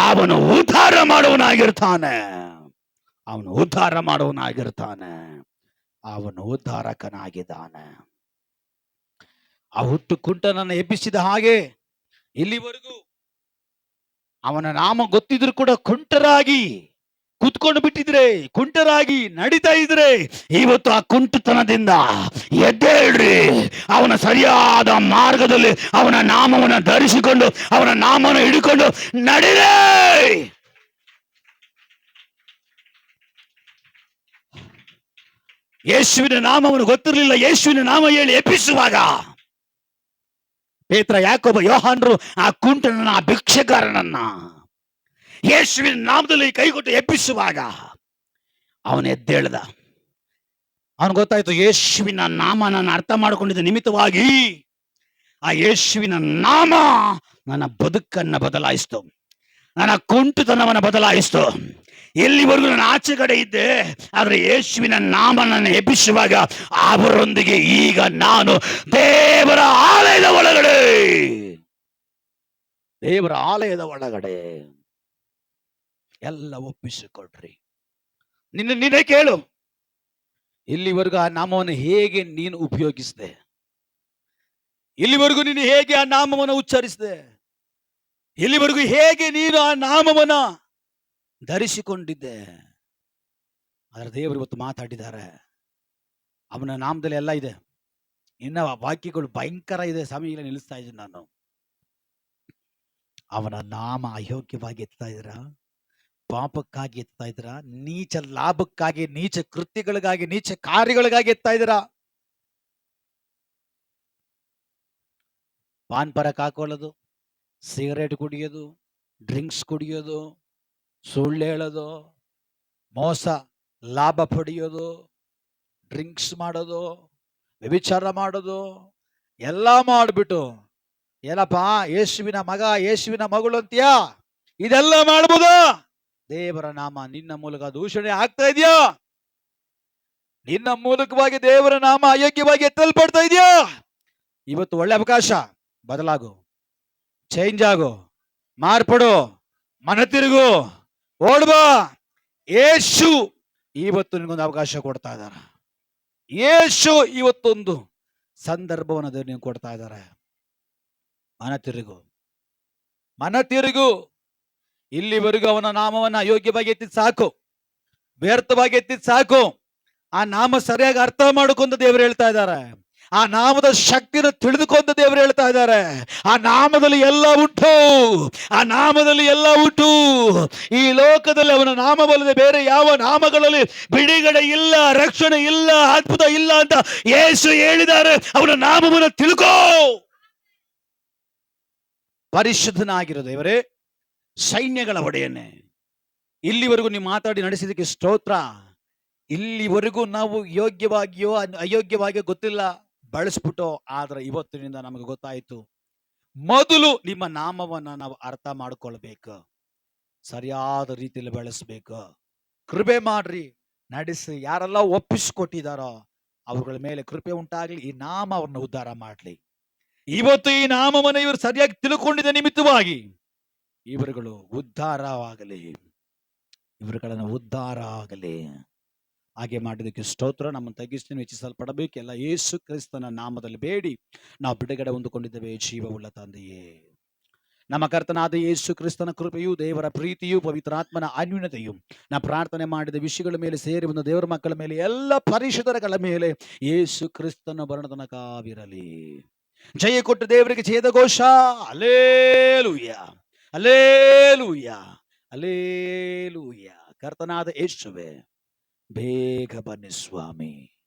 ಅವನು ಉದ್ಧಾರ ಮಾಡುವನಾಗಿರ್ತಾನೆ. ಅವನು ಉದ್ಧಾರ ಮಾಡುವನಾಗಿರ್ತಾನೆ. ಅವನು ಉದ್ಧಾರಕನಾಗಿದ್ದಾನೆ. ಆ ಹುಟ್ಟು ಕುಂಟನನ್ನು ಎಬ್ಬಿಸಿದ ಹಾಗೆ ಇಲ್ಲಿವರೆಗೂ ಅವನ ನಾಮ ಗೊತ್ತಿದ್ರು ಕೂಡ ಕುಂಟರಾಗಿ ಕೂತ್ಕೊಂಡು ಬಿಟ್ಟಿದ್ರೆ, ಕುಂಟರಾಗಿ ನಡೀತಾ ಇದ್ರೆ, ಇವತ್ತು ಆ ಕುಂಟತನದಿಂದ ಎದ್ದೇಳ್ರಿ. ಅವನ ಸರಿಯಾದ ಮಾರ್ಗದಲ್ಲಿ ಅವನ ನಾಮವನ್ನು ಧರಿಸಿಕೊಂಡು ಅವನ ನಾಮವನ್ನು ಹಿಡಿಕೊಂಡು ನಡೀರೇ. ಯೇಸುವಿನ ನಾಮವನ್ನು ಗೊತ್ತಿರಲಿಲ್ಲ. ಯೇಸುವಿನ ನಾಮ ಹೇಳಿ ಎಬ್ಬಿಸುವಾಗ ಪೇತ್ರ, ಯಾಕೋಬ, ಯೋಹಾನರು ಆ ಕುಂಟನನ್ನ, ಆ ಭಿಕ್ಷೆಗಾರನನ್ನ ಯೇಸುವಿನ ನಾಮದಲ್ಲಿ ಕೈಗೊಟ್ಟು ಎಬ್ಬಿಸುವಾಗ ಅವನು ಎದ್ದೇಳ್ದ. ಅವನು ಗೊತ್ತಾಯ್ತು, ಯೇಸುವಿನ ನಾಮ ನಾನು ಅರ್ಥ ಮಾಡಿಕೊಂಡಿದ್ದ ನಿಮಿತ್ತವಾಗಿ ಆ ಯೇಸುವಿನ ನಾಮ ನನ್ನ ಬದುಕನ್ನ ಬದಲಾಯಿಸ್ತು, ನನ್ನ ಕುಂಟುತನವನ್ನು ಬದಲಾಯಿಸ್ತು. ಎಲ್ಲಿವರೆಗೂ ನಾನು ಆಚೆ ಕಡೆ ಇದ್ದೆ, ಆದ್ರೆ ಯೇಸುವಿನ ನಾಮ ನನ್ನ ಎಬ್ಬಿಸುವಾಗ ಅವರೊಂದಿಗೆ ಈಗ ನಾನು ದೇವರ ಆಲಯದ ಒಳಗಡೆ, ದೇವರ ಆಲಯದ ಒಳಗಡೆ ಎಲ್ಲ ಒಪ್ಪಿಸಿಕೊಡ್ರಿ. ನಿನ್ನೆ ಕೇಳು, ಇಲ್ಲಿವರೆಗೂ ಆ ನಾಮವನ್ನು ಹೇಗೆ ನೀನು ಉಪಯೋಗಿಸಿದೆ? ಇಲ್ಲಿವರೆಗೂ ನೀನು ಹೇಗೆ ಆ ನಾಮವನ್ನು ಉಚ್ಚರಿಸಿದೆ? ಇಲ್ಲಿವರೆಗೂ ಹೇಗೆ ನೀನು ಆ ನಾಮವನ್ನ ಧರಿಸಿಕೊಂಡಿದ್ದೆ? ಅದರ ದೇವರು ಇವತ್ತು ಮಾತಾಡಿದ್ದಾರೆ. ಅವನ ನಾಮದಲ್ಲಿ ಎಲ್ಲ ಇದೆ. ಇನ್ನ ವಾಕ್ಯಗಳು ಭಯಂಕರ ಇದೆ. ಸಮಯ ಇಲ್ಲ, ನಿಲ್ಲಿಸ್ತಾ ಇದ್ದೀನಿ ನಾನು. ಅವನ ನಾಮ ಅಯೋಗ್ಯವಾಗಿ ಎತ್ತಾ ಇದ್ದೀರಾ? ಪಾಪಕ್ಕಾಗಿ ಎತ್ತಾ ಇದ್ದೀರಾ? ನೀಚ ಲಾಭಕ್ಕಾಗಿ, ನೀಚ ಕೃತ್ಯಗಳಿಗಾಗಿ, ನೀಚ ಕಾರ್ಯಗಳಿಗಾಗಿ ಎತ್ತಾ ಇದ್ದೀರಾ? ಪಾನ್ ಪರಕ್ ಹಾಕೊಳ್ಳೋದು, ಸಿಗರೇಟ್ ಕುಡಿಯೋದು, ಡ್ರಿಂಕ್ಸ್ ಕುಡಿಯೋದು, ಸುಳ್ಳು ಹೇಳೋದು, ಮೋಸ ಲಾಭ ಪಡೆಯೋದು, ಡ್ರಿಂಕ್ಸ್ ಮಾಡೋದು, ವ್ಯಭಿಚಾರ ಮಾಡೋದು ಎಲ್ಲ ಮಾಡಿಬಿಟ್ಟು ಏನಪ್ಪ ಯೇಸುವಿನ ಮಗ, ಯೇಸುವಿನ ಮಗಳು ಅಂತೀಯಾ? ಇದೆಲ್ಲ ಮಾಡ್ಬೋದ? ದೇವರ ನಾಮ ನಿನ್ನ ಮೂಲಕ ದೂಷಣೆ ಆಗ್ತಾ ಇದೆಯಾ? ನಿನ್ನ ಮೂಲಕವಾಗಿ ದೇವರ ನಾಮ ಅಯೋಗ್ಯವಾಗಿ ಎತ್ತಲ್ಪಡ್ತಾ ಇದೆಯಾ? ಇವತ್ತು ಒಳ್ಳೆ ಅವಕಾಶ. ಬದಲಾಗು, ಚೇಂಜ್ ಆಗು, ಮಾರ್ಪಡು, ಮನ ತಿರುಗು, ಓಡ್ಬಾ. ಯೇಸು ಇವತ್ತು ನಿನಗೊಂದು ಅವಕಾಶ ಕೊಡ್ತಾ ಇದ್ದಾರೆ. ಯೇಸು ಇವತ್ತೊಂದು ಸಂದರ್ಭವನ್ನು ನೀವು ಕೊಡ್ತಾ ಇದ್ದಾರೆ. ಮನ ತಿರುಗು, ಮನ ತಿರುಗು. ಇಲ್ಲಿವರೆಗೂ ಅವನ ನಾಮವನ್ನು ಅಯೋಗ್ಯವಾಗಿ ಎತ್ತಿದ್ ಸಾಕು, ವ್ಯರ್ಥವಾಗಿ ಎತ್ತಿದ್ ಸಾಕು. ಆ ನಾಮ ಸರಿಯಾಗಿ ಅರ್ಥ ಮಾಡಿಕೊಂಡ ದೇವರು ಹೇಳ್ತಾ ಇದ್ದಾರೆ. ಆ ನಾಮದ ಶಕ್ತಿಯನ್ನು ತಿಳಿದುಕೊಂಡ ದೇವರು ಹೇಳ್ತಾ ಇದ್ದಾರೆ. ಆ ನಾಮದಲ್ಲಿ ಎಲ್ಲ ಉಂಟು, ಆ ನಾಮದಲ್ಲಿ ಎಲ್ಲ ಉಂಟು. ಈ ಲೋಕದಲ್ಲಿ ಅವನ ನಾಮವಲ್ಲದೆ ಬೇರೆ ಯಾವ ನಾಮಗಳಲ್ಲಿ ಬಿಡುಗಡೆ ಇಲ್ಲ, ರಕ್ಷಣೆ ಇಲ್ಲ, ಅದ್ಭುತ ಇಲ್ಲ ಅಂತ ಯೇಸು ಹೇಳಿದ್ದಾರೆ. ಅವನ ನಾಮವನ್ನು ತಿಳ್ಕೋ. ಪರಿಶುದ್ಧನಾಗಿರೋ ದೇವರೇ, ಸೈನ್ಯಗಳ ಒಡೆಯನ್ನೇ, ಇಲ್ಲಿವರೆಗೂ ನೀವು ಮಾತಾಡಿ ನಡೆಸಿದಕ್ಕೆ ಸ್ತೋತ್ರ. ಇಲ್ಲಿವರೆಗೂ ನಾವು ಯೋಗ್ಯವಾಗಿಯೋ ಅಯೋಗ್ಯವಾಗಿಯೋ ಗೊತ್ತಿಲ್ಲ, ಬಳಸ್ಬಿಟ್ಟೋ. ಆದ್ರೆ ಇವತ್ತಿನಿಂದ ನಮಗೆ ಗೊತ್ತಾಯಿತು, ಮೊದಲು ನಿಮ್ಮ ನಾಮವನ್ನ ನಾವು ಅರ್ಥ ಮಾಡ್ಕೊಳ್ಬೇಕು, ಸರಿಯಾದ ರೀತಿಯಲ್ಲಿ ಬಳಸ್ಬೇಕು. ಕೃಪೆ ಮಾಡ್ರಿ, ನಡೆಸಿ. ಯಾರೆಲ್ಲ ಒಪ್ಪಿಸ್ಕೊಟ್ಟಿದಾರೋ ಅವ್ರಗಳ ಮೇಲೆ ಕೃಪೆ ಉಂಟಾಗ್ಲಿ. ಈ ನಾಮ ಅವ್ರನ್ನ ಉದ್ಧಾರ ಮಾಡ್ಲಿ. ಇವತ್ತು ಈ ನಾಮವನ್ನು ಇವರು ಸರಿಯಾಗಿ ತಿಳ್ಕೊಂಡಿದ್ದ ನಿಮಿತ್ತವಾಗಿ ಇವರುಗಳು ಉದ್ಧಾರವಾಗಲಿ, ಇವರುಗಳನ್ನು ಉದ್ಧಾರ ಆಗಲಿ. ಹಾಗೆ ಮಾಡಿದಕ್ಕೆ ಸ್ತೋತ್ರ. ನಮ್ಮನ್ನು ತಗ್ಗಿಸಿ ವೆಚ್ಚಿಸಲ್ಪಡಬೇಕು. ಎಲ್ಲ ಯೇಸು ಕ್ರಿಸ್ತನ ನಾಮದಲ್ಲಿ ಬೇಡಿ ನಾವು ಬಿಡುಗಡೆ ಹೊಂದಿಕೊಂಡಿದ್ದೇವೆ. ಜೀವವುಳ್ಳ ತಂದೆಯೇ, ನಮ್ಮ ಕರ್ತನಾದ ಯೇಸು ಕ್ರಿಸ್ತನ ಕೃಪೆಯು, ದೇವರ ಪ್ರೀತಿಯು, ಪವಿತ್ರಾತ್ಮನ ಅನ್ಯೂನ್ಯತೆಯು ನಾವು ಪ್ರಾರ್ಥನೆ ಮಾಡಿದ ವಿಷಯಗಳ ಮೇಲೆ ಸೇರಿ ಒಂದು ದೇವರ ಮಕ್ಕಳ ಮೇಲೆ, ಎಲ್ಲ ಪರಿಶುದ್ಧಗಳ ಮೇಲೆ ಯೇಸು ಕ್ರಿಸ್ತನ ಬರಣ ತನಕವಿರಲಿ. ಜಯ ಕೊಟ್ಟು ದೇವರಿಗೆ ಜಯದ ಘೋಷ. ಅಲ್ಲೇಲೂಯ, ಅಲ್ಲೇಲೂಯ, ಅಲ್ಲೇಲೂಯ. ಕರ್ತನಾದ ಯೇಸುವೇ, ಬೇಗ ಬನ್ನಿ ಸ್ವಾಮಿ.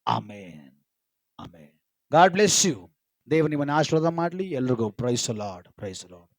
ಆಮೇನ್, ಆಮೇನ್. God bless you. ದೇವರು ನಿಮ್ಮನ್ನು ಆಶೀರ್ವಾದ ಮಾಡಲಿ. ಎಲ್ರಿಗೂ ಪ್ರೈಸ್ ಲಾರ್ಡ್, ಪ್ರೈಸ್ ಲಾರ್ಡ್.